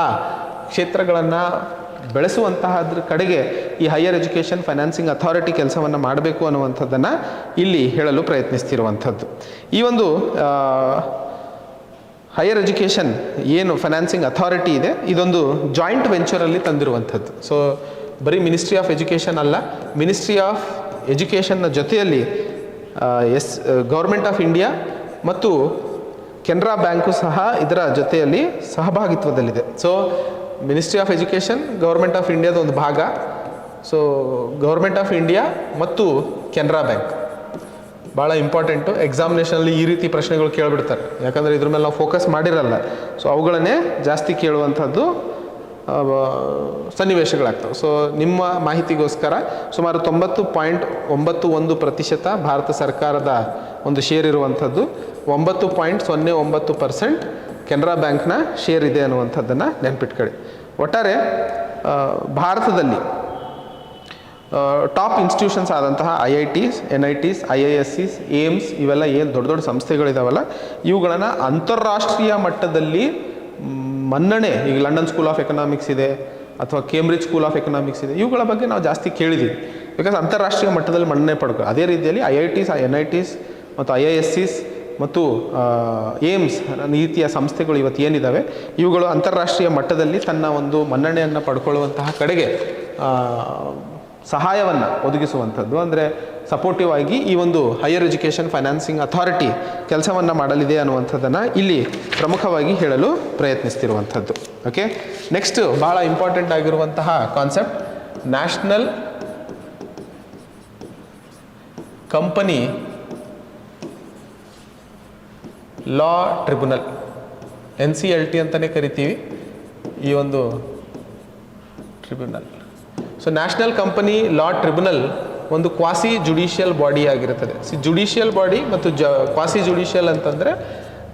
ಕ್ಷೇತ್ರಗಳನ್ನು ಬೆಳೆಸುವಂತಹದ್ರ ಕಡೆಗೆ ಈ ಹೈಯರ್ ಎಜುಕೇಷನ್ ಫೈನಾನ್ಸಿಂಗ್ ಅಥಾರಿಟಿ ಕೆಲಸವನ್ನು ಮಾಡಬೇಕು ಅನ್ನುವಂಥದ್ದನ್ನು ಇಲ್ಲಿ ಹೇಳಲು ಪ್ರಯತ್ನಿಸ್ತಿರುವಂಥದ್ದು. ಈ ಒಂದು ಹೈಯರ್ ಎಜುಕೇಷನ್ ಏನು ಫೈನಾನ್ಸಿಂಗ್ ಅಥಾರಿಟಿ ಇದೆ, ಇದೊಂದು ಜಾಯಿಂಟ್ ವೆಂಚರಲ್ಲಿ ತಂದಿರುವಂಥದ್ದು. ಸೊ ಬರೀ ಮಿನಿಸ್ಟ್ರಿ ಆಫ್ ಎಜುಕೇಷನ್ ಅಲ್ಲ, ಮಿನಿಸ್ಟ್ರಿ ಆಫ್ ಎಜುಕೇಷನ್ನ ಜೊತೆಯಲ್ಲಿ ಗೌರ್ಮೆಂಟ್ ಆಫ್ ಇಂಡಿಯಾ ಮತ್ತು ಕೆನರಾ ಬ್ಯಾಂಕು ಸಹ ಇದರ ಜೊತೆಯಲ್ಲಿ ಸಹಭಾಗಿತ್ವದಲ್ಲಿದೆ. So ministry of education government of ಇಂಡಿಯಾದ ಒಂದು ಭಾಗ, ಸೊ ಗೌರ್ಮೆಂಟ್ ಆಫ್ ಇಂಡಿಯಾ ಮತ್ತು ಕೆನರಾ ಬ್ಯಾಂಕ್ ಭಾಳ ಇಂಪಾರ್ಟೆಂಟು. ಎಕ್ಸಾಮಿನೇಷನಲ್ಲಿ ಈ ರೀತಿ ಪ್ರಶ್ನೆಗಳು ಕೇಳಿಬಿಡ್ತಾರೆ, ಯಾಕಂದರೆ ಇದ್ರ ಮೇಲೆ ನಾವು ಫೋಕಸ್ ಮಾಡಿರಲ್ಲ. ಸೊ ಅವುಗಳನ್ನೇ ಜಾಸ್ತಿ ಕೇಳುವಂಥದ್ದು ಸನ್ನಿವೇಶಗಳಾಗ್ತವೆ. ಸೊ ನಿಮ್ಮ ಮಾಹಿತಿಗೋಸ್ಕರ ಸುಮಾರು 90.91% ಭಾರತ ಸರ್ಕಾರದ ಒಂದು ಶೇರ್ ಇರುವಂಥದ್ದು, 9.09% ಕೆನರಾ ಬ್ಯಾಂಕ್ನ ಶೇರ್ ಇದೆ ಅನ್ನುವಂಥದ್ದನ್ನು ನೆನ್ಪಿಟ್ಕೊಳ್ಳಿ. ಒಟ್ಟಾರೆ ಭಾರತದಲ್ಲಿ ಟಾಪ್ ಇನ್ಸ್ಟಿಟ್ಯೂಷನ್ಸ್ ಆದಂತಹ IITs, NITs, IIScs, ಏಮ್ಸ್ ಇವೆಲ್ಲ ಏನು ದೊಡ್ಡ ದೊಡ್ಡ ಸಂಸ್ಥೆಗಳಿದಾವಲ್ಲ, ಇವುಗಳನ್ನು ಅಂತಾರಾಷ್ಟ್ರೀಯ ಮಟ್ಟದಲ್ಲಿ ಮನ್ನಣೆ, ಈಗ ಲಂಡನ್ ಸ್ಕೂಲ್ ಆಫ್ ಎಕನಾಮಿಕ್ಸ್ ಇದೆ ಅಥವಾ ಕೇಂಬ್ರಿಡ್ಜ್ ಸ್ಕೂಲ್ ಆಫ್ ಎಕನಾಮಿಕ್ಸ್ ಇದೆ, ಇವುಗಳ ಬಗ್ಗೆ ನಾವು ಜಾಸ್ತಿ ಕೇಳಿದ್ದೀವಿ. ಬಿಕಾಸ್ ಅಂತಾರಾಷ್ಟ್ರೀಯ ಮಟ್ಟದಲ್ಲಿ ಮನ್ನಣೆ ಪಡ್ಕೊ. ಅದೇ ರೀತಿಯಲ್ಲಿ IITs, NITs ಮತ್ತು IIScs ಮತ್ತು ಏಮ್ಸ್ ರೀತಿಯ ಸಂಸ್ಥೆಗಳು ಇವತ್ತು ಏನಿದ್ದಾವೆ, ಇವುಗಳು ಅಂತಾರಾಷ್ಟ್ರೀಯ ಮಟ್ಟದಲ್ಲಿ ತನ್ನ ಒಂದು ಮನ್ನಣೆಯನ್ನು ಪಡ್ಕೊಳ್ಳುವಂತಹ ಕಡೆಗೆ ಸಹಾಯವನ್ನು ಒದಗಿಸುವಂಥದ್ದು, ಅಂದರೆ ಸಪೋರ್ಟಿವ್ ಆಗಿ ಈ ಒಂದು ಹೈಯರ್ ಎಜುಕೇಷನ್ ಫೈನಾನ್ಸಿಂಗ್ ಅಥಾರಿಟಿ ಕೆಲಸವನ್ನು ಮಾಡಲಿದೆ ಅನ್ನುವಂಥದ್ದನ್ನು ಇಲ್ಲಿ ಪ್ರಮುಖವಾಗಿ ಹೇಳಲು ಪ್ರಯತ್ನಿಸ್ತಿರುವಂಥದ್ದು. ಓಕೆ, ನೆಕ್ಸ್ಟ್ ಭಾಳ ಇಂಪಾರ್ಟೆಂಟ್ ಆಗಿರುವಂತಹ ಕಾನ್ಸೆಪ್ಟ್, ನ್ಯಾಷನಲ್ ಕಂಪನಿ ಲಾ ಟ್ರಿಬ್ಯುನಲ್, NCLT ಅಂತಲೇ ಕರಿತೀವಿ ಈ ಒಂದು ಟ್ರಿಬ್ಯುನಲ್. ಸೊ ನ್ಯಾಷನಲ್ ಕಂಪನಿ ಲಾ ಟ್ರಿಬ್ಯುನಲ್ ಒಂದು ಕ್ವಾಸಿ ಜುಡಿಷಿಯಲ್ ಬಾಡಿ ಆಗಿರುತ್ತದೆ. ಜುಡಿಷಿಯಲ್ ಬಾಡಿ ಮತ್ತು ಕ್ವಾಸಿ ಜುಡಿಷಿಯಲ್ ಅಂತಂದರೆ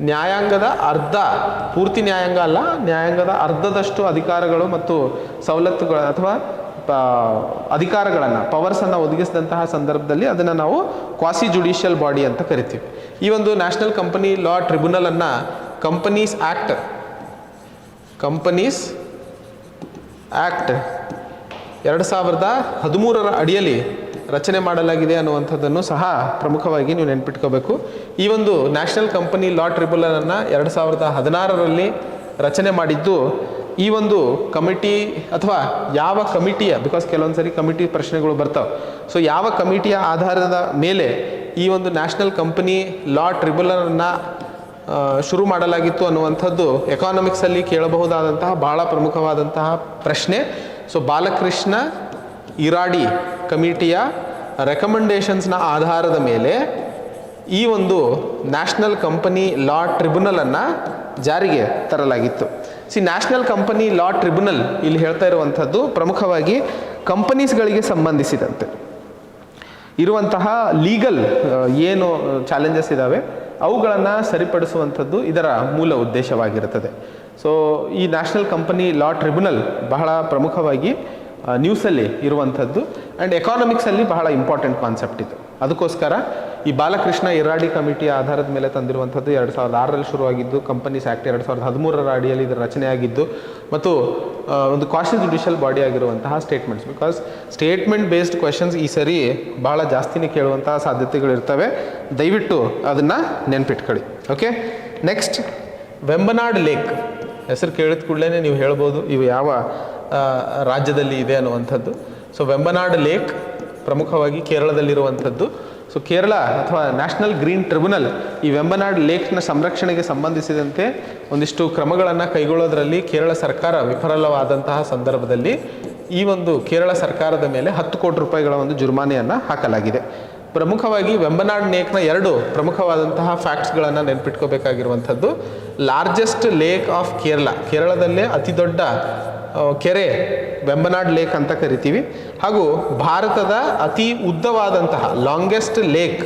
ನ್ಯಾಯಾಂಗದ ಅರ್ಧ, ಪೂರ್ತಿ ನ್ಯಾಯಾಂಗ ಅಲ್ಲ, ನ್ಯಾಯಾಂಗದ ಅರ್ಧದಷ್ಟು ಅಧಿಕಾರಗಳು ಮತ್ತು ಸವಲತ್ತುಗಳು ಅಥವಾ ಅಧಿಕಾರಗಳನ್ನು, ಪವರ್ಸನ್ನು ಒದಗಿಸಿದಂತಹ ಸಂದರ್ಭದಲ್ಲಿ ಅದನ್ನು ನಾವು ಕ್ವಾಸಿ ಜುಡಿಷಿಯಲ್ ಬಾಡಿ ಅಂತ ಕರಿತೀವಿ. ಈ ಒಂದು ನ್ಯಾಷನಲ್ ಕಂಪನಿ ಲಾ ಟ್ರಿಬ್ಯುನಲನ್ನು ಕಂಪನೀಸ್ ಆ್ಯಕ್ಟ್ 2013 ಅಡಿಯಲ್ಲಿ ರಚನೆ ಮಾಡಲಾಗಿದೆ ಅನ್ನುವಂಥದ್ದನ್ನು ಸಹ ಪ್ರಮುಖವಾಗಿ ನೀವು ನೆನ್ಪಿಟ್ಕೋಬೇಕು. ಈ ಒಂದು ನ್ಯಾಷನಲ್ ಕಂಪನಿ ಲಾ ಟ್ರಿಬ್ಯುನಲನ್ನು 2016ರಲ್ಲಿ ರಚನೆ ಮಾಡಿದ್ದು ಈ ಒಂದು ಕಮಿಟಿ ಅಥವಾ ಯಾವ ಕಮಿಟಿಯ, ಬಿಕಾಸ್ ಕೆಲವೊಂದು ಸರಿ ಕಮಿಟಿ ಪ್ರಶ್ನೆಗಳು ಬರ್ತಾವೆ, ಸೊ ಯಾವ ಕಮಿಟಿಯ ಆಧಾರದ ಮೇಲೆ ಈ ಒಂದು ನ್ಯಾಷನಲ್ ಕಂಪನಿ ಲಾ ಟ್ರಿಬ್ಯುನಲನ್ನು ಶುರು ಮಾಡಲಾಗಿತ್ತು ಅನ್ನುವಂಥದ್ದು ಎಕಾನಮಿಕ್ಸಲ್ಲಿ ಕೇಳಬಹುದಾದಂತಹ ಭಾಳ ಪ್ರಮುಖವಾದಂತಹ ಪ್ರಶ್ನೆ. ಸೊ ಬಾಲಕೃಷ್ಣ ಇರಾಡಿ ಕಮಿಟಿಯ ರೆಕಮೆಂಡೇಷನ್ಸ್ನ ಆಧಾರದ ಮೇಲೆ ಈ ಒಂದು ನ್ಯಾಷನಲ್ ಕಂಪನಿ ಲಾ ಟ್ರಿಬ್ಯುನಲನ್ನು ಜಾರಿಗೆ ತರಲಾಗಿತ್ತು. ನ್ಯಾಷನಲ್ ಕಂಪನಿ ಲಾ ಟ್ರಿಬ್ಯುನಲ್ ಇಲ್ಲಿ ಹೇಳ್ತಾ ಇರುವಂಥದ್ದು ಪ್ರಮುಖವಾಗಿ ಕಂಪನೀಸ್ಗಳಿಗೆ ಸಂಬಂಧಿಸಿದಂತೆ ಇರುವಂತಹ ಲೀಗಲ್ ಏನು ಚಾಲೆಂಜಸ್ ಇದ್ದಾವೆ ಅವುಗಳನ್ನು ಸರಿಪಡಿಸುವಂಥದ್ದು ಇದರ ಮೂಲ ಉದ್ದೇಶವಾಗಿರುತ್ತದೆ. ಸೊ ಈ ನ್ಯಾಷನಲ್ ಕಂಪನಿ ಲಾ ಟ್ರಿಬ್ಯುನಲ್ ಬಹಳ ಪ್ರಮುಖವಾಗಿ ನ್ಯೂಸಲ್ಲಿ ಇರುವಂಥದ್ದು ಆ್ಯಂಡ್ ಎಕಾನಮಿಕ್ಸಲ್ಲಿ ಬಹಳ ಇಂಪಾರ್ಟೆಂಟ್ ಕಾನ್ಸೆಪ್ಟ್ ಇದು. ಅದಕ್ಕೋಸ್ಕರ ಈ ಬಾಲಕೃಷ್ಣ ಇರಾಡಿ ಕಮಿಟಿಯ ಆಧಾರದ ಮೇಲೆ ತಂದಿರುವಂಥದ್ದು 2006ರಲ್ಲಿ ಶುರುವಾಗಿದ್ದು, ಕಂಪನೀಸ್ ಆ್ಯಕ್ಟ್ 2013 ಅಡಿಯಲ್ಲಿ ಇದರ ರಚನೆಯಾಗಿದ್ದು ಮತ್ತು ಒಂದು ಕ್ವಾಸಿ ಜುಡಿಷಿಯಲ್ ಬಾಡಿ ಆಗಿರುವಂತಹ statements. Because statement based questions ಈ ಸರಿ ಭಾಳ ಜಾಸ್ತಿನೇ ಕೇಳುವಂತಹ ಸಾಧ್ಯತೆಗಳಿರ್ತವೆ, ದಯವಿಟ್ಟು ಅದನ್ನು ನೆನ್ಪಿಟ್ಕೊಳ್ಳಿ. ಓಕೆ, ನೆಕ್ಸ್ಟ್ ವೆಂಬನಾಡ್ ಲೇಕ್ ಹೆಸರು ಕೇಳಿದ ಕೂಡಲೇ ನೀವು ಹೇಳ್ಬೋದು ಇವು ಯಾವ ರಾಜ್ಯದಲ್ಲಿ ಇದೆ ಅನ್ನುವಂಥದ್ದು. ಸೊ ವೆಂಬನಾಡ್ ಲೇಕ್ ಪ್ರಮುಖವಾಗಿ ಕೇರಳದಲ್ಲಿರುವಂಥದ್ದು. ಸೊ ಕೇರಳ ಅಥವಾ ನ್ಯಾಷನಲ್ ಗ್ರೀನ್ ಟ್ರಿಬ್ಯುನಲ್ ಈ ವೆಂಬನಾಡ್ ಲೇಕ್ನ ಸಂರಕ್ಷಣೆಗೆ ಸಂಬಂಧಿಸಿದಂತೆ ಒಂದಿಷ್ಟು ಕ್ರಮಗಳನ್ನು ಕೈಗೊಳ್ಳೋದ್ರಲ್ಲಿ ಕೇರಳ ಸರ್ಕಾರ ವಿಫಲವಾದಂತಹ ಸಂದರ್ಭದಲ್ಲಿ ಈ ಒಂದು ಕೇರಳ ಸರ್ಕಾರದ ಮೇಲೆ 10 ಕೋಟಿ ರೂಪಾಯಿಗಳ ಒಂದು ಜುರ್ಮಾನೆಯನ್ನು ಹಾಕಲಾಗಿದೆ. ಪ್ರಮುಖವಾಗಿ ವೆಂಬನಾಡ್ ಲೇಕ್ನ 2 ಪ್ರಮುಖವಾದಂತಹ ಫ್ಯಾಕ್ಟ್ಸ್ಗಳನ್ನು ನೆನ್ಪಿಟ್ಕೋಬೇಕಾಗಿರುವಂಥದ್ದು, ಲಾರ್ಜೆಸ್ಟ್ ಲೇಕ್ ಆಫ್ ಕೇರಳ, ಕೇರಳದಲ್ಲೇ ಅತಿ ದೊಡ್ಡ ಕೆರೆ ವೆಂಬನಾಡ್ ಲೇಕ್ ಅಂತ ಕರಿತೀವಿ, ಹಾಗೂ ಭಾರತದ ಅತಿ ಉದ್ದವಾದಂತಹ ಲಾಂಗೆಸ್ಟ್ ಲೇಕ್.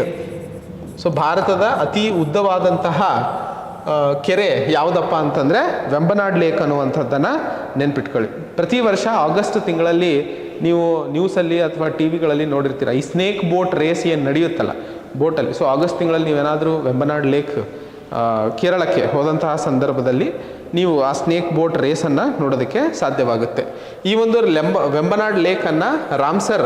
ಸೊ ಭಾರತದ ಅತಿ ಉದ್ದವಾದಂತಹ ಕೆರೆ ಯಾವುದಪ್ಪ ಅಂತಂದರೆ ವೆಂಬನಾಡ್ ಲೇಕ್ ಅನ್ನುವಂಥದ್ದನ್ನು ನೆನ್ಪಿಟ್ಕೊಳ್ಳಿ. ಪ್ರತಿ ವರ್ಷ ಆಗಸ್ಟ್ ತಿಂಗಳಲ್ಲಿ ನೀವು ನ್ಯೂಸಲ್ಲಿ ಅಥವಾ ಟಿ ವಿಗಳಲ್ಲಿ ನೋಡಿರ್ತೀರ, ಈ ಸ್ನೇಕ್ ಬೋಟ್ ರೇಸ್ ಏನು ನಡೆಯುತ್ತಲ್ಲ ಬೋಟಲ್ಲಿ. ಸೊ ಆಗಸ್ಟ್ ತಿಂಗಳಲ್ಲಿ ನೀವೇನಾದರೂ ವೆಂಬನಾಡ್ ಲೇಕ್ ಕೇರಳಕ್ಕೆ ಹೋದಂತಹ ಸಂದರ್ಭದಲ್ಲಿ ನೀವು ಆ ಸ್ನೇಕ್ ಬೋಟ್ ರೇಸನ್ನು ನೋಡೋದಕ್ಕೆ ಸಾಧ್ಯವಾಗುತ್ತೆ. ಈ ಒಂದು ವೆಂಬನಾಡ್ ಲೇಕನ್ನು ರಾಮ್ಸರ್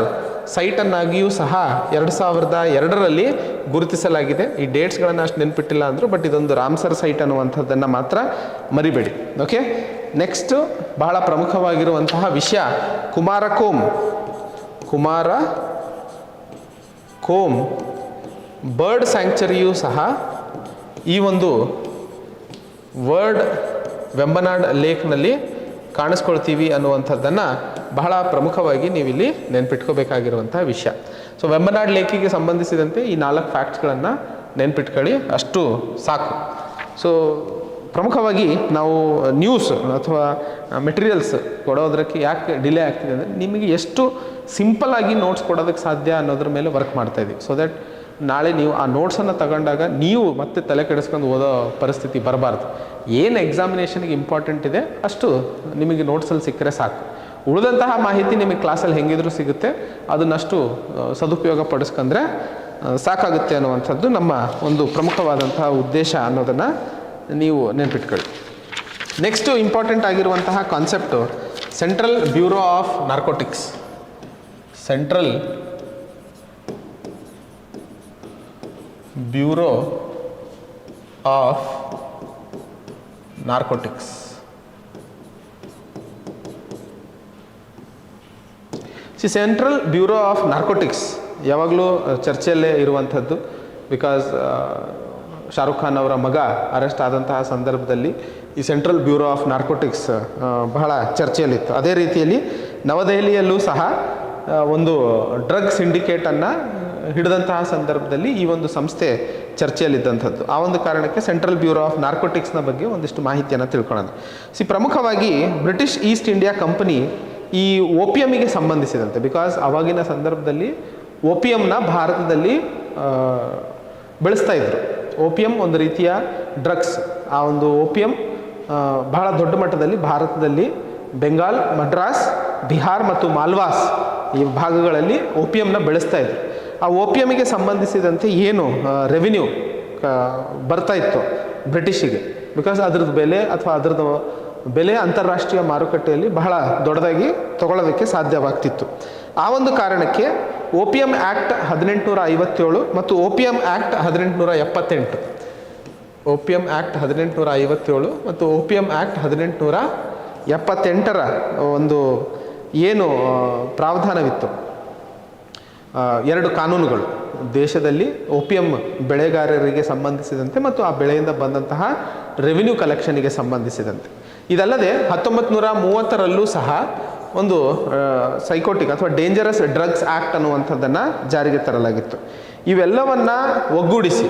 ಸೈಟನ್ನಾಗಿಯೂ ಸಹ 2002ರಲ್ಲಿ ಗುರುತಿಸಲಾಗಿದೆ. ಈ ಡೇಟ್ಸ್ಗಳನ್ನು ಅಷ್ಟು ನೆನ್ಪಿಟ್ಟಿಲ್ಲ ಅಂದರು, ಬಟ್ ಇದೊಂದು ರಾಮ್ಸರ್ ಸೈಟ್ ಅನ್ನುವಂಥದ್ದನ್ನು ಮಾತ್ರ ಮರಿಬೇಡಿ. ಓಕೆ, ನೆಕ್ಸ್ಟು ಬಹಳ ಪ್ರಮುಖವಾಗಿರುವಂತಹ ವಿಷಯ ಕುಮಾರಕೋಮ್ ಬರ್ಡ್ ಸ್ಯಾಂಕ್ಚುರಿಯೂ ಸಹ ಈ ಒಂದು ವರ್ಡ್ ವೆಂಬನಾಡ್ ಲೇಕ್ನಲ್ಲಿ ಕಾಣಿಸ್ಕೊಳ್ತೀವಿ ಅನ್ನುವಂಥದ್ದನ್ನು ಬಹಳ ಪ್ರಮುಖವಾಗಿ ನೀವಿಲ್ಲಿ ನೆನ್ಪಿಟ್ಕೋಬೇಕಾಗಿರುವಂಥ ವಿಷಯ. ಸೊ ವೆಂಬನಾಡ್ ಲೇಕಿಗೆ ಸಂಬಂಧಿಸಿದಂತೆ ಈ 4 ಫ್ಯಾಕ್ಟ್ಸ್ಗಳನ್ನು ನೆನ್ಪಿಟ್ಕೊಳ್ಳಿ, ಅಷ್ಟು ಸಾಕು. ಸೊ ಪ್ರಮುಖವಾಗಿ ನಾವು ನ್ಯೂಸ್ ಅಥವಾ ಮೆಟೀರಿಯಲ್ಸ್ ಕೊಡೋದಕ್ಕೆ ಯಾಕೆ ಡಿಲೇ ಆಗ್ತಿದೆ ಅಂದರೆ ನಿಮಗೆ ಎಷ್ಟು ಸಿಂಪಲ್ಲಾಗಿ ನೋಟ್ಸ್ ಕೊಡೋದಕ್ಕೆ ಸಾಧ್ಯ ಅನ್ನೋದ್ರ ಮೇಲೆ ವರ್ಕ್ ಮಾಡ್ತಾಯಿದ್ದೀವಿ. ಸೊ ದ್ಯಾಟ್ ನಾಳೆ ನೀವು ಆ ನೋಟ್ಸನ್ನು ತಗೊಂಡಾಗ ನೀವು ಮತ್ತೆ ತಲೆ ಕೆಡಿಸ್ಕೊಂಡು ಓದೋ ಪರಿಸ್ಥಿತಿ ಬರಬಾರ್ದು. ಏನು ಎಕ್ಸಾಮಿನೇಷನ್ಗೆ ಇಂಪಾರ್ಟೆಂಟ್ ಇದೆ ಅಷ್ಟು ನಿಮಗೆ ನೋಟ್ಸಲ್ಲಿ ಸಿಕ್ಕರೆ ಸಾಕು. ಉಳಿದಂತಹ ಮಾಹಿತಿ ನಿಮಗೆ ಕ್ಲಾಸಲ್ಲಿ ಹೆಂಗಿದ್ರೂ ಸಿಗುತ್ತೆ, ಅದನ್ನಷ್ಟು ಸದುಪಯೋಗ ಪಡಿಸ್ಕೊಂಡ್ರೆ ಸಾಕಾಗುತ್ತೆ ಅನ್ನುವಂಥದ್ದು ನಮ್ಮ ಒಂದು ಪ್ರಮುಖವಾದಂತಹ ಉದ್ದೇಶ ಅನ್ನೋದನ್ನು ನೀವು ನೆನ್ಪಿಟ್ಕೊಳ್ಳಿ. ನೆಕ್ಸ್ಟು ಇಂಪಾರ್ಟೆಂಟ್ ಆಗಿರುವಂತಹ concept central bureau of narcotics. Central bureau of narcotics. Central bureau of narcotics ಯಾವಾಗಲೂ ಚರ್ಚೆಯಲ್ಲೇ ಇರುವಂಥದ್ದು. ಬಿಕಾಸ್ ಶಾರುಖ್ ಖಾನ್ ಅವರ ಮಗ ಅರೆಸ್ಟ್ ಆದಂತಹ ಸಂದರ್ಭದಲ್ಲಿ ಈ ಸೆಂಟ್ರಲ್ ಬ್ಯೂರೋ ಆಫ್ ನಾರ್ಕೋಟಿಕ್ಸ್ ಬಹಳ ಚರ್ಚೆಯಲ್ಲಿತ್ತು. ಅದೇ ರೀತಿಯಲ್ಲಿ ನವದೆಹಲಿಯಲ್ಲೂ ಸಹ ಒಂದು ಡ್ರಗ್ ಸಿಂಡಿಕೇಟನ್ನು ಹಿಡಿದಂತಹ ಸಂದರ್ಭದಲ್ಲಿ ಈ ಒಂದು ಸಂಸ್ಥೆ ಚರ್ಚೆಯಲ್ಲಿದ್ದಂಥದ್ದು. ಆ ಒಂದು ಕಾರಣಕ್ಕೆ ಸೆಂಟ್ರಲ್ ಬ್ಯೂರೋ ಆಫ್ ನಾರ್ಕೋಟಿಕ್ಸ್ನ ಬಗ್ಗೆ ಒಂದಿಷ್ಟು ಮಾಹಿತಿಯನ್ನು ತಿಳ್ಕೊಳ್ಳೋಣ. ಪ್ರಮುಖವಾಗಿ ಬ್ರಿಟಿಷ್ ಈಸ್ಟ್ ಇಂಡಿಯಾ ಕಂಪನಿ ಈ ಓಪಿಯಮಿಗೆ ಸಂಬಂಧಿಸಿದಂತೆ, ಬಿಕಾಸ್ ಆವಾಗಿನ ಸಂದರ್ಭದಲ್ಲಿ ಓಪಿಯಂನ ಭಾರತದಲ್ಲಿ ಬೆಳೆಸ್ತಾ ಇದ್ರು. ಓಪಿಯಂ ಒಂದು ರೀತಿಯ ಡ್ರಗ್ಸ್. ಆ ಒಂದು ಓಪಿಯಂ ಬಹಳ ದೊಡ್ಡ ಮಟ್ಟದಲ್ಲಿ ಭಾರತದಲ್ಲಿ ಬೆಂಗಾಲ್, ಮಡ್ರಾಸ್, ಬಿಹಾರ್ ಮತ್ತು ಮಾಲ್ವಾಸ್ ಈ ಭಾಗಗಳಲ್ಲಿ ಓಪಿಯಂನ ಬೆಳೆಸ್ತಾ ಇದ್ರು. ಆ ಓಪಿಯಮಿಗೆ ಸಂಬಂಧಿಸಿದಂತೆ ಏನು ರೆವಿನ್ಯೂ ಬರ್ತಾ ಇತ್ತು ಬ್ರಿಟಿಷಿಗೆ, ಬಿಕಾಸ್ ಅದ್ರದ್ದು ಬೆಲೆ ಅಥವಾ ಅದ್ರದ್ದು ಬೆಲೆ ಅಂತಾರಾಷ್ಟ್ರೀಯ ಮಾರುಕಟ್ಟೆಯಲ್ಲಿ ಬಹಳ ದೊಡ್ಡದಾಗಿ ತಗೊಳ್ಳೋದಕ್ಕೆ ಸಾಧ್ಯವಾಗ್ತಿತ್ತು. ಆ ಒಂದು ಕಾರಣಕ್ಕೆ ಓಪಿಯಂ ಆ್ಯಕ್ಟ್ 1857 ಮತ್ತು ಓಪಿಯಂ ಆ್ಯಕ್ಟ್ 1878, ಓಪಿಯಂ ಆ್ಯಕ್ಟ್ 1857 ಮತ್ತು ಓಪಿಯಂ ಆ್ಯಕ್ಟ್ 1878ರ ಒಂದು ಏನು ಪ್ರಾವಧಾನವಿತ್ತು, 2 ಕಾನೂನುಗಳು ದೇಶದಲ್ಲಿ ಓಪಿಯಂ ಬೆಳೆಗಾರರಿಗೆ ಸಂಬಂಧಿಸಿದಂತೆ ಮತ್ತು ಆ ಬೆಳೆಯಿಂದ ಬಂದಂತಹ ರೆವಿನ್ಯೂ ಕಲೆಕ್ಷನಿಗೆ ಸಂಬಂಧಿಸಿದಂತೆ. ಇದಲ್ಲದೆ 1930ರಲ್ಲೂ ಸಹ ಒಂದು ಸೈಕೋಟಿಕ್ ಅಥವಾ ಡೇಂಜರಸ್ ಡ್ರಗ್ಸ್ ಆ್ಯಕ್ಟ್ ಅನ್ನುವಂಥದ್ದನ್ನು ಜಾರಿಗೆ ತರಲಾಗಿತ್ತು. ಇವೆಲ್ಲವನ್ನು ಒಗ್ಗೂಡಿಸಿ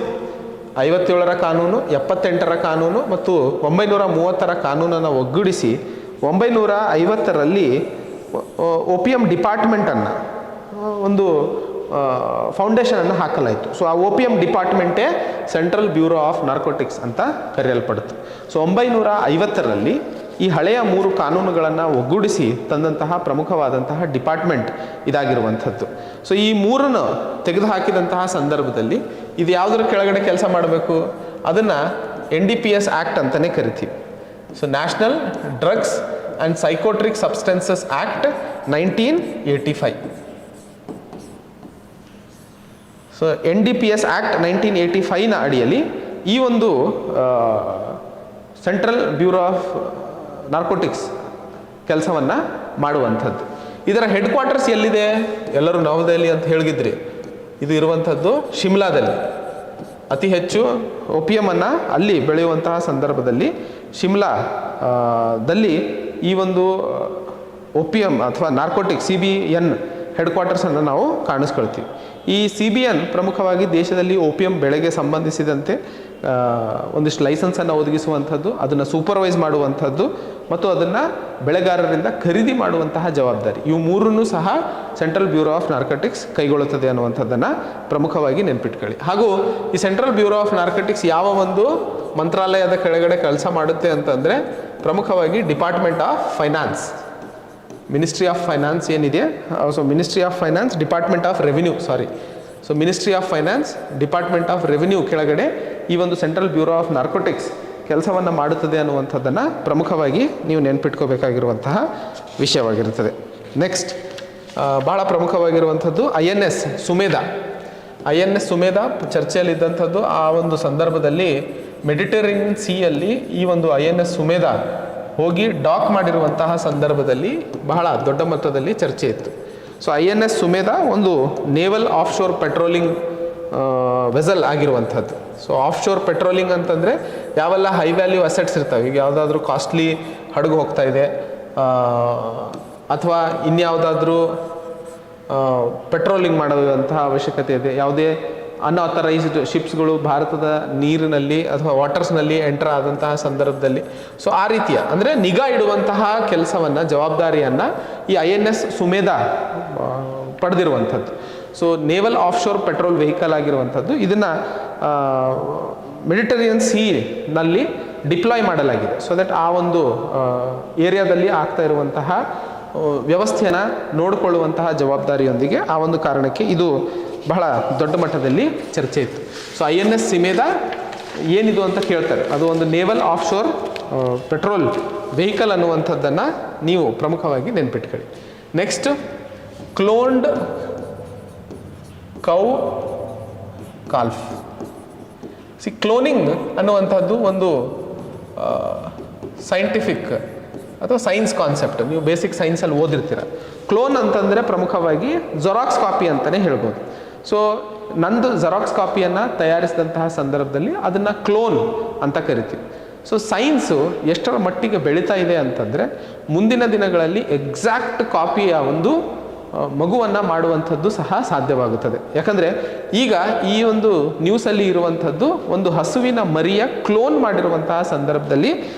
57ರ ಕಾನೂನು, 78ರ ಕಾನೂನು ಮತ್ತು 1930ರ ಕಾನೂನನ್ನು ಒಗ್ಗೂಡಿಸಿ 1950ರಲ್ಲಿ ಓಪಿಯಂ ಡಿಪಾರ್ಟ್ಮೆಂಟನ್ನು ಒಂದು ಫೌಂಡೇಶನನ್ನು ಹಾಕಲಾಯಿತು. ಸೊ ಆ ಓಪಿಯಂ ಡಿಪಾರ್ಟ್ಮೆಂಟೇ ಸೆಂಟ್ರಲ್ ಬ್ಯೂರೋ ಆಫ್ ನಾರ್ಕೋಟಿಕ್ಸ್ ಅಂತ ಕರೆಯಲ್ಪಡುತ್ತೆ. ಸೊ 1950ರಲ್ಲಿ ಈ ಹಳೆಯ 3 ಕಾನೂನುಗಳನ್ನು ಒಗ್ಗೂಡಿಸಿ ತಂದಂತಹ ಪ್ರಮುಖವಾದಂತಹ ಡಿಪಾರ್ಟ್ಮೆಂಟ್ ಇದಾಗಿರುವಂಥದ್ದು. ಸೊ ಈ 3ನ್ನು ತೆಗೆದುಹಾಕಿದಂತಹ ಸಂದರ್ಭದಲ್ಲಿ ಇದು ಯಾವುದರ ಕೆಳಗಡೆ ಕೆಲಸ ಮಾಡಬೇಕು, ಅದನ್ನು NDPS ಆ್ಯಕ್ಟ್ ಅಂತಲೇ ಕರಿತೀವಿ. So national drugs and psychotropic substances act 1985. So NDPS act 1985ನ ಅಡಿಯಲ್ಲಿ ಈ ಒಂದು ಸೆಂಟ್ರಲ್ ಬ್ಯೂರೋ ಆಫ್ ನಾರ್ಕೋಟಿಕ್ಸ್ ಕೆಲಸವನ್ನು ಮಾಡುವಂಥದ್ದು. ಇದರ ಹೆಡ್ ಕ್ವಾರ್ಟರ್ಸ್ ಎಲ್ಲಿದೆ? ಎಲ್ಲರೂ ನವದೆಹಲಿ ಅಂತ ಹೇಳಿದ್ರಿ. ಇದು ಇರುವಂಥದ್ದು ಶಿಮ್ಲಾದಲ್ಲಿ. ಅತಿ ಹೆಚ್ಚು ಓಪಿಯಮನ್ನು ಅಲ್ಲಿ ಬೆಳೆಯುವಂತಹ ಸಂದರ್ಭದಲ್ಲಿ ಶಿಮ್ಲಾದಲ್ಲಿ ಈ ಒಂದು ಓಪಿಯಂ ಅಥವಾ ನಾರ್ಕೋಟಿಕ್ CBN ಹೆಡ್ ಕ್ವಾರ್ಟರ್ಸನ್ನು ನಾವು ಕಾಣಿಸ್ಕೊಳ್ತೀವಿ. ಈ CBN ಪ್ರಮುಖವಾಗಿ ದೇಶದಲ್ಲಿ ಓಪಿಯಂ ಬೆಳೆಗೆ ಸಂಬಂಧಿಸಿದಂತೆ ಒಂದಿಷ್ಟು ಲೈಸೆನ್ಸನ್ನು ಒದಗಿಸುವಂಥದ್ದು, ಅದನ್ನು ಸೂಪರ್ವೈಸ್ ಮಾಡುವಂಥದ್ದು ಮತ್ತು ಅದನ್ನು ಬೆಳೆಗಾರರಿಂದ ಖರೀದಿ ಮಾಡುವಂತಹ ಜವಾಬ್ದಾರಿ, ಇವು 3ನ್ನೂ ಸಹ ಸೆಂಟ್ರಲ್ ಬ್ಯೂರೋ ಆಫ್ ನಾರ್ಕೋಟಿಕ್ಸ್ ಕೈಗೊಳ್ಳುತ್ತದೆ ಅನ್ನುವಂಥದ್ದನ್ನು ಪ್ರಮುಖವಾಗಿ ನೆನ್ಪಿಟ್ಕೊಳ್ಳಿ. ಹಾಗೂ ಈ ಸೆಂಟ್ರಲ್ ಬ್ಯೂರೋ ಆಫ್ ನಾರ್ಕೋಟಿಕ್ಸ್ ಯಾವ ಒಂದು ಮಂತ್ರಾಲಯದ ಕೆಳಗಡೆ ಕೆಲಸ ಮಾಡುತ್ತೆ ಅಂತಂದರೆ ಪ್ರಮುಖವಾಗಿ department of finance, ministry of finance ಏನಿದೆ, so ministry of finance, department of revenue, so ministry of finance, department of revenue ಕೆಳಗಡೆ ಈ ಒಂದು ಸೆಂಟ್ರಲ್ ಬ್ಯೂರೋ ಆಫ್ ನಾರ್ಕೋಟಿಕ್ಸ್ ಕೆಲಸವನ್ನು ಮಾಡುತ್ತದೆ ಅನ್ನುವಂಥದ್ದನ್ನು ಪ್ರಮುಖವಾಗಿ ನೀವು ನೆನ್ಪಿಟ್ಕೋಬೇಕಾಗಿರುವಂತಹ ವಿಷಯವಾಗಿರುತ್ತದೆ. ನೆಕ್ಸ್ಟ್ ಭಾಳ ಪ್ರಮುಖವಾಗಿರುವಂಥದ್ದು INS ಸುಮೇಧ. INS ಸುಮೇಧ ಚರ್ಚೆಯಲ್ಲಿದ್ದಂಥದ್ದು. ಆ ಒಂದು ಸಂದರ್ಭದಲ್ಲಿ ಮೆಡಿಟರೇನಿಯನ್ ಸಿಯಲ್ಲಿ ಈ ಒಂದು INS ಸುಮೇಧ ಹೋಗಿ ಡಾಕ್ ಮಾಡಿರುವಂತಹ ಸಂದರ್ಭದಲ್ಲಿ ಬಹಳ ದೊಡ್ಡ ಮಟ್ಟದಲ್ಲಿ ಚರ್ಚೆ ಇತ್ತು. ಸೊ INS ಸುಮೇಧ ಒಂದು naval of sure patrolling vessel ಆಗಿರುವಂಥದ್ದು. ಸೊ ಆಫ್ ಶೋರ್ ಪೆಟ್ರೋಲಿಂಗ್ ಅಂತಂದರೆ ಯಾವೆಲ್ಲ ಹೈ ವ್ಯಾಲ್ಯೂ ಅಸೆಟ್ಸ್ ಇರ್ತವೆ. ಈಗ ಯಾವುದಾದ್ರೂ ಕಾಸ್ಟ್ಲಿ ಹಡಗು ಹೋಗ್ತಾ ಇದೆ, ಅಥವಾ ಇನ್ಯಾವುದಾದ್ರೂ ಪೆಟ್ರೋಲಿಂಗ್ ಮಾಡುವಂತಹ ಅವಶ್ಯಕತೆ ಇದೆ, ಯಾವುದೇ ಅನ್ಆಥರೈಸ್ಡ್ ಶಿಪ್ಸ್ಗಳು ಭಾರತದ ನೀರಿನಲ್ಲಿ ಅಥವಾ ವಾಟರ್ಸ್ನಲ್ಲಿ ಎಂಟರ್ ಆದಂತಹ ಸಂದರ್ಭದಲ್ಲಿ, ಸೊ ಆ ರೀತಿಯ ಅಂದರೆ ನಿಗಾ ಇಡುವಂತಹ ಕೆಲಸವನ್ನು, ಜವಾಬ್ದಾರಿಯನ್ನು ಈ INS ಸುಮೇಧ ಪಡೆದಿರುವಂಥದ್ದು. So naval offshore patrol vehicle ಆಗಿರುವಂಥದ್ದು. ಇದನ್ನು ಮೆಡಿಟರೇನಿಯನ್ ಸೀನಲ್ಲಿ ಡಿಪ್ಲಾಯ್ ಮಾಡಲಾಗಿದೆ. ಸೊ ದಟ್ ಆ ಒಂದು ಏರಿಯಾದಲ್ಲಿ ಆಗ್ತಾ ಇರುವಂತಹ ವ್ಯವಸ್ಥೆಯನ್ನು ನೋಡಿಕೊಳ್ಳುವಂತಹ ಜವಾಬ್ದಾರಿಯೊಂದಿಗೆ ಆ ಒಂದು ಕಾರಣಕ್ಕೆ ಇದು ಬಹಳ ದೊಡ್ಡ ಮಟ್ಟದಲ್ಲಿ ಚರ್ಚೆ ಇತ್ತು. ಸೊ INS ಸುಮೇಧ ಏನಿದು ಅಂತ ಕೇಳ್ತಾರೆ. ಅದು ಒಂದು naval offshore patrol vehicle ಅನ್ನುವಂಥದ್ದನ್ನು ನೀವು ಪ್ರಮುಖವಾಗಿ ನೆನ್ಪಿಟ್ಕೊಳ್ಳಿ. Next, cloned cow calf. Cloning ಅನ್ನುವಂಥದ್ದು ಒಂದು ಸೈಂಟಿಫಿಕ್ ಅಥವಾ ಸೈನ್ಸ್ ಕಾನ್ಸೆಪ್ಟ್. ನೀವು ಬೇಸಿಕ್ ಸೈನ್ಸಲ್ಲಿ ಓದಿರ್ತೀರ. ಕ್ಲೋನ್ ಅಂತಂದರೆ ಪ್ರಮುಖವಾಗಿ ಜೆರಾಕ್ಸ್ ಕಾಪಿ ಅಂತಲೇ ಹೇಳ್ಬೋದು. ಸೊ ನಂದು ಜೆರಾಕ್ಸ್ ಕಾಪಿಯನ್ನು ತಯಾರಿಸಿದಂತಹ ಸಂದರ್ಭದಲ್ಲಿ ಅದನ್ನು ಕ್ಲೋನ್ ಅಂತ ಕರಿತೀವಿ. ಸೊ ಸೈನ್ಸು ಎಷ್ಟರ ಮಟ್ಟಿಗೆ ಬೆಳೀತಾ ಇದೆ ಅಂತಂದರೆ ಮುಂದಿನ ದಿನಗಳಲ್ಲಿ ಎಕ್ಸಾಕ್ಟ್ ಕಾಪಿಯ ಒಂದು ಮಗುವನ್ನು ಮಾಡುವಂಥದ್ದು ಸಹ ಸಾಧ್ಯವಾಗುತ್ತದೆ. ಯಾಕಂದರೆ ಈಗ ಈ ಒಂದು ನ್ಯೂಸಲ್ಲಿ ಇರುವಂಥದ್ದು ಒಂದು ಹಸುವಿನ ಮರಿಯ ಕ್ಲೋನ್ ಮಾಡಿರುವಂತಹ ಸಂದರ್ಭದಲ್ಲಿ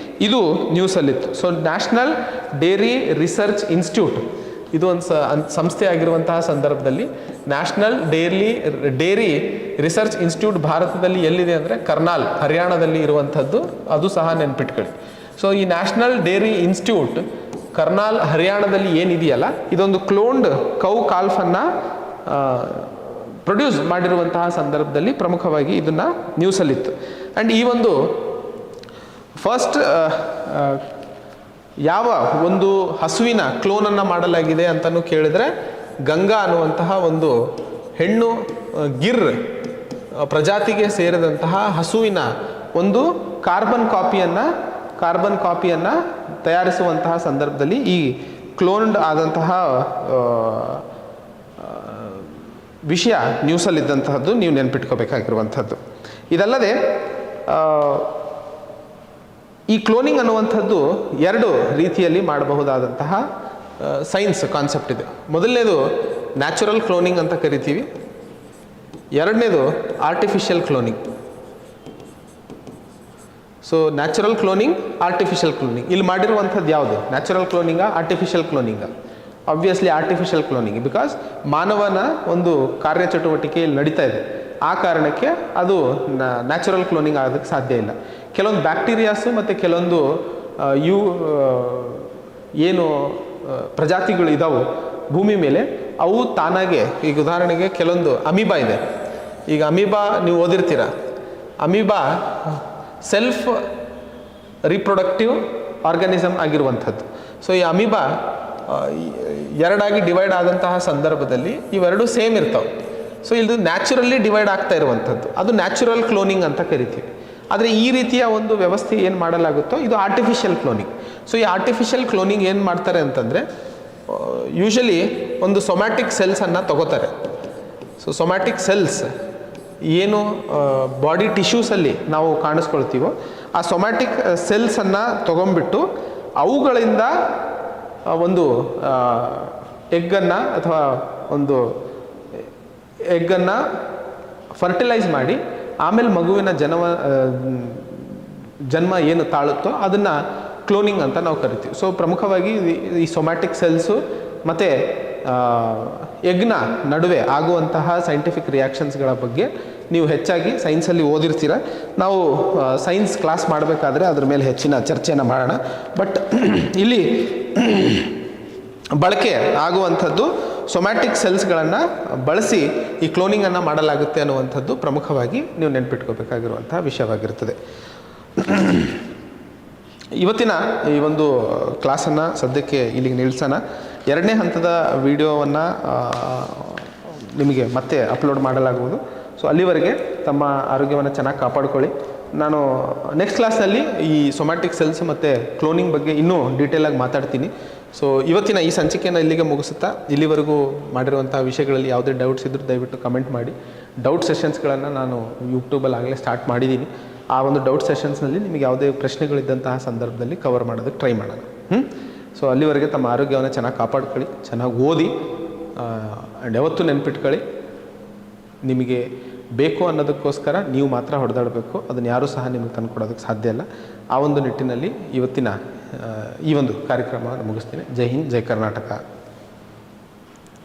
ಇದು ನ್ಯೂಸಲ್ಲಿತ್ತು. So national dairy research institute ಇದು ಒಂದು ಸಂಸ್ಥೆ ಆಗಿರುವಂತಹ ಸಂದರ್ಭದಲ್ಲಿ ನ್ಯಾಷನಲ್ ಡೇರಿ ರಿಸರ್ಚ್ ಇನ್ಸ್ಟಿಟ್ಯೂಟ್ ಭಾರತದಲ್ಲಿ ಎಲ್ಲಿದೆ ಅಂದರೆ ಕರ್ನಾಲ್, ಹರಿಯಾಣದಲ್ಲಿ ಇರುವಂಥದ್ದು. ಅದು ಸಹ ನೆನ್ಪಿಟ್ಕೊಳ್ಳಿ. ಸೊ ಈ ನ್ಯಾಷನಲ್ ಡೇರಿ ಇನ್ಸ್ಟಿಟ್ಯೂಟ್ ಕರ್ನಾಲ್, ಹರಿಯಾಣದಲ್ಲಿ ಏನಿದೆಯಲ್ಲ, ಇದೊಂದು ಕ್ಲೋನ್ಡ್ ಕೌ ಕಾಲ್ಫನ್ನು ಪ್ರೊಡ್ಯೂಸ್ ಮಾಡಿರುವಂತಹ ಸಂದರ್ಭದಲ್ಲಿ ಪ್ರಮುಖವಾಗಿ ಇದನ್ನು ನ್ಯೂಸಲ್ಲಿತ್ತು. ಆ್ಯಂಡ್ ಈ ಒಂದು ಫಸ್ಟ್ ಯಾವ ಒಂದು ಹಸುವಿನ ಕ್ಲೋನನ್ನು ಮಾಡಲಾಗಿದೆ ಅಂತಲೂ ಕೇಳಿದರೆ ಗಂಗಾ ಅನ್ನುವಂತಹ ಒಂದು ಹೆಣ್ಣು ಗಿರ್ ಪ್ರಜಾತಿಗೆ ಸೇರಿದಂತಹ ಹಸುವಿನ ಒಂದು ಕಾರ್ಬನ್ ಕಾಪಿಯನ್ನು ತಯಾರಿಸುವಂತಹ ಸಂದರ್ಭದಲ್ಲಿ ಈ ಕ್ಲೋನ್ಡ್ ಆದಂತಹ ವಿಷಯ ನ್ಯೂಸಲ್ಲಿದ್ದಂತಹದ್ದು ನೀವು ನೆನ್ಪಿಟ್ಕೋಬೇಕಾಗಿರುವಂಥದ್ದು. ಇದಲ್ಲದೆ ಈ ಕ್ಲೋನಿಂಗ್ ಅನ್ನುವಂಥದ್ದು ಎರಡು ರೀತಿಯಲ್ಲಿ ಮಾಡಬಹುದಾದಂತಹ ಸೈನ್ಸ್ ಕಾನ್ಸೆಪ್ಟ್ ಇದೆ. ಮೊದಲನೇದು ನ್ಯಾಚುರಲ್ ಕ್ಲೋನಿಂಗ್ ಅಂತ ಕರಿತೀವಿ. ಎರಡನೇದು artificial cloning. So natural cloning, artificial cloning. ಇಲ್ಲಿ ಮಾಡಿರುವಂಥದ್ದು ಯಾವುದು? ನ್ಯಾಚುರಲ್ ಕ್ಲೋನಿಂಗಾ, ಆರ್ಟಿಫಿಷಿಯಲ್ ಕ್ಲೋನಿಂಗಾ? ಆಬ್ವಿಯಸ್ಲಿ ಆರ್ಟಿಫಿಷಿಯಲ್ ಕ್ಲೋನಿಂಗ್, ಬಿಕಾಸ್ ಮಾನವನ ಒಂದು ಕಾರ್ಯಚಟುವಟಿಕೆ ಇಲ್ಲಿ ನಡೀತಾ ಇದೆ. ಆ ಕಾರಣಕ್ಕೆ ಅದು ನ್ಯಾಚುರಲ್ ಕ್ಲೋನಿಂಗ್ ಆಗೋದಕ್ಕೆ ಸಾಧ್ಯ ಇಲ್ಲ. ಕೆಲವೊಂದು ಬ್ಯಾಕ್ಟೀರಿಯಾಸು ಮತ್ತು ಕೆಲವೊಂದು ಏನು ಪ್ರಜಾತಿಗಳು ಇದಾವೆ ಭೂಮಿ ಮೇಲೆ, ಅವು ತಾನಾಗೆ, ಈಗ ಉದಾಹರಣೆಗೆ ಕೆಲವೊಂದು ಅಮೀಬಾ ಇದೆ. ಈಗ ಅಮೀಬಾ ನೀವು ಓದಿರ್ತೀರ. ಅಮೀಬಾ ಸೆಲ್ಫ್ ರಿಪ್ರೊಡಕ್ಟಿವ್ ಆರ್ಗಾನಿಸಮ್ ಆಗಿರುವಂಥದ್ದು. ಸೊ ಈ ಅಮೀಬಾ ಎರಡಾಗಿ ಡಿವೈಡ್ ಆದಂತಹ ಸಂದರ್ಭದಲ್ಲಿ ಇವೆರಡು ಸೇಮ್ ಇರ್ತಾವೆ. ಸೊ ಇದು ನ್ಯಾಚುರಲಿ ಡಿವೈಡ್ ಆಗ್ತಾ ಇರುವಂಥದ್ದು, ಅದು ನ್ಯಾಚುರಲ್ ಕ್ಲೋನಿಂಗ್ ಅಂತ ಕರಿತೀವಿ. ಆದರೆ ಈ ರೀತಿಯ ಒಂದು ವ್ಯವಸ್ಥೆ ಏನು ಮಾಡಲಾಗುತ್ತೋ ಇದು ಆರ್ಟಿಫಿಷಿಯಲ್ ಕ್ಲೋನಿಂಗ್. ಸೊ ಈ ಆರ್ಟಿಫಿಷಿಯಲ್ ಕ್ಲೋನಿಂಗ್ ಏನು ಮಾಡ್ತಾರೆ ಅಂತಂದರೆ, ಯೂಶಲಿ ಒಂದು ಸೊಮ್ಯಾಟಿಕ್ ಸೆಲ್ಸನ್ನು ತಗೋತಾರೆ. ಸೊ ಸೊಮ್ಯಾಟಿಕ್ ಸೆಲ್ಸ್ ಏನು ಬಾಡಿ ಟಿಶ್ಯೂಸಲ್ಲಿ ನಾವು ಕಾಣಿಸ್ಕೊಳ್ತೀವೋ ಆ ಸೊಮ್ಯಾಟಿಕ್ ಸೆಲ್ಸನ್ನು ತೊಗೊಂಬಿಟ್ಟು ಅವುಗಳಿಂದ ಒಂದು ಎಗ್ಗನ್ನು ಅಥವಾ ಒಂದು ಎಗ್ಗನ್ನು ಫರ್ಟಿಲೈಸ್ ಮಾಡಿ ಆಮೇಲೆ ಮಗುವಿನ ಜನ್ಮ ಏನು ತಾಳುತ್ತೋ ಅದನ್ನು ಕ್ಲೋನಿಂಗ್ ಅಂತ ನಾವು ಕರಿತೀವಿ. ಸೊ ಪ್ರಮುಖವಾಗಿ ಈ ಸೊಮ್ಯಾಟಿಕ್ ಸೆಲ್ಸು ಮತ್ತು ಎಗ್ನ ನಡುವೆ ಆಗುವಂತಹ ಸೈಂಟಿಫಿಕ್ ರಿಯಾಕ್ಷನ್ಸ್ಗಳ ಬಗ್ಗೆ ನೀವು ಹೆಚ್ಚಾಗಿ ಸೈನ್ಸಲ್ಲಿ ಓದಿರ್ತೀರ. ನಾವು ಸೈನ್ಸ್ ಕ್ಲಾಸ್ ಮಾಡಬೇಕಾದ್ರೆ ಅದ್ರ ಮೇಲೆ ಹೆಚ್ಚಿನ ಚರ್ಚೆಯನ್ನು ಮಾಡೋಣ. ಬಟ್ ಇಲ್ಲಿ ಬಳಕೆ ಆಗುವಂಥದ್ದು ಸೊಮ್ಯಾಟಿಕ್ ಸೆಲ್ಸ್ಗಳನ್ನು ಬಳಸಿ ಈ ಕ್ಲೋನಿಂಗನ್ನು ಮಾಡಲಾಗುತ್ತೆ ಅನ್ನುವಂಥದ್ದು ಪ್ರಮುಖವಾಗಿ ನೀವು ನೆನ್ಪಿಟ್ಕೋಬೇಕಾಗಿರುವಂತಹ ವಿಷಯವಾಗಿರ್ತದೆ. ಇವತ್ತಿನ ಈ ಒಂದು ಕ್ಲಾಸನ್ನು ಸದ್ಯಕ್ಕೆ ಇಲ್ಲಿಗೆ ನಿಲ್ಲಿಸೋಣ. ಎರಡನೇ ಹಂತದ ವಿಡಿಯೋವನ್ನು ನಿಮಗೆ ಮತ್ತೆ ಅಪ್ಲೋಡ್ ಮಾಡಲಾಗುವುದು. ಸೊ ಅಲ್ಲಿವರೆಗೆ ತಮ್ಮ ಆರೋಗ್ಯವನ್ನು ಚೆನ್ನಾಗಿ ಕಾಪಾಡ್ಕೊಳ್ಳಿ. ನಾನು ನೆಕ್ಸ್ಟ್ ಕ್ಲಾಸ್ನಲ್ಲಿ ಈ ಸೊಮ್ಯಾಟಿಕ್ ಸೆಲ್ಸ್ ಮತ್ತು ಕ್ಲೋನಿಂಗ್ ಬಗ್ಗೆ ಇನ್ನೂ ಡೀಟೇಲಾಗಿ ಮಾತಾಡ್ತೀನಿ. ಸೊ ಇವತ್ತಿನ ಈ ಸಂಚಿಕೆಯನ್ನು ಇಲ್ಲಿಗೆ ಮುಗಿಸುತ್ತಾ, ಇಲ್ಲಿವರೆಗೂ ಮಾಡಿರುವಂಥ ವಿಷಯಗಳಲ್ಲಿ ಯಾವುದೇ ಡೌಟ್ಸ್ ಇದ್ದರೂ ದಯವಿಟ್ಟು ಕಮೆಂಟ್ ಮಾಡಿ. ಡೌಟ್ ಸೆಷನ್ಸ್ಗಳನ್ನು ನಾನು ಯೂಟ್ಯೂಬಲ್ಲಿ ಆಗಲೇ ಸ್ಟಾರ್ಟ್ ಮಾಡಿದ್ದೀನಿ. ಆ ಒಂದು ಡೌಟ್ ಸೆಷನ್ಸ್ನಲ್ಲಿ ನಿಮಗೆ ಯಾವುದೇ ಪ್ರಶ್ನೆಗಳಿದ್ದಂತಹ ಸಂದರ್ಭದಲ್ಲಿ ಕವರ್ ಮಾಡೋದಕ್ಕೆ ಟ್ರೈ ಮಾಡೋಣ. ಸೊ ಅಲ್ಲಿವರೆಗೆ ತಮ್ಮ ಆರೋಗ್ಯವನ್ನು ಚೆನ್ನಾಗಿ ಕಾಪಾಡ್ಕೊಳ್ಳಿ, ಚೆನ್ನಾಗಿ ಓದಿ ಆ್ಯಂಡ್ ಯಾವತ್ತೂ ನೆನ್ಪಿಟ್ಕೊಳ್ಳಿ, ನಿಮಗೆ ಬೇಕು ಅನ್ನೋದಕ್ಕೋಸ್ಕರ ನೀವು ಮಾತ್ರ ಹೊಡೆದಾಡಬೇಕು, ಅದನ್ನು ಯಾರೂ ಸಹ ನಿಮಗೆ ತಂದು ಕೊಡೋದಕ್ಕೆ ಸಾಧ್ಯ ಇಲ್ಲ. ಆ ಒಂದು ನಿಟ್ಟಿನಲ್ಲಿ ಇವತ್ತಿನ ಈ ಒಂದು ಕಾರ್ಯಕ್ರಮವನ್ನು ಮುಗಿಸ್ತೀನಿ. ಜೈ ಹಿಂದ್, ಜೈ ಕರ್ನಾಟಕ.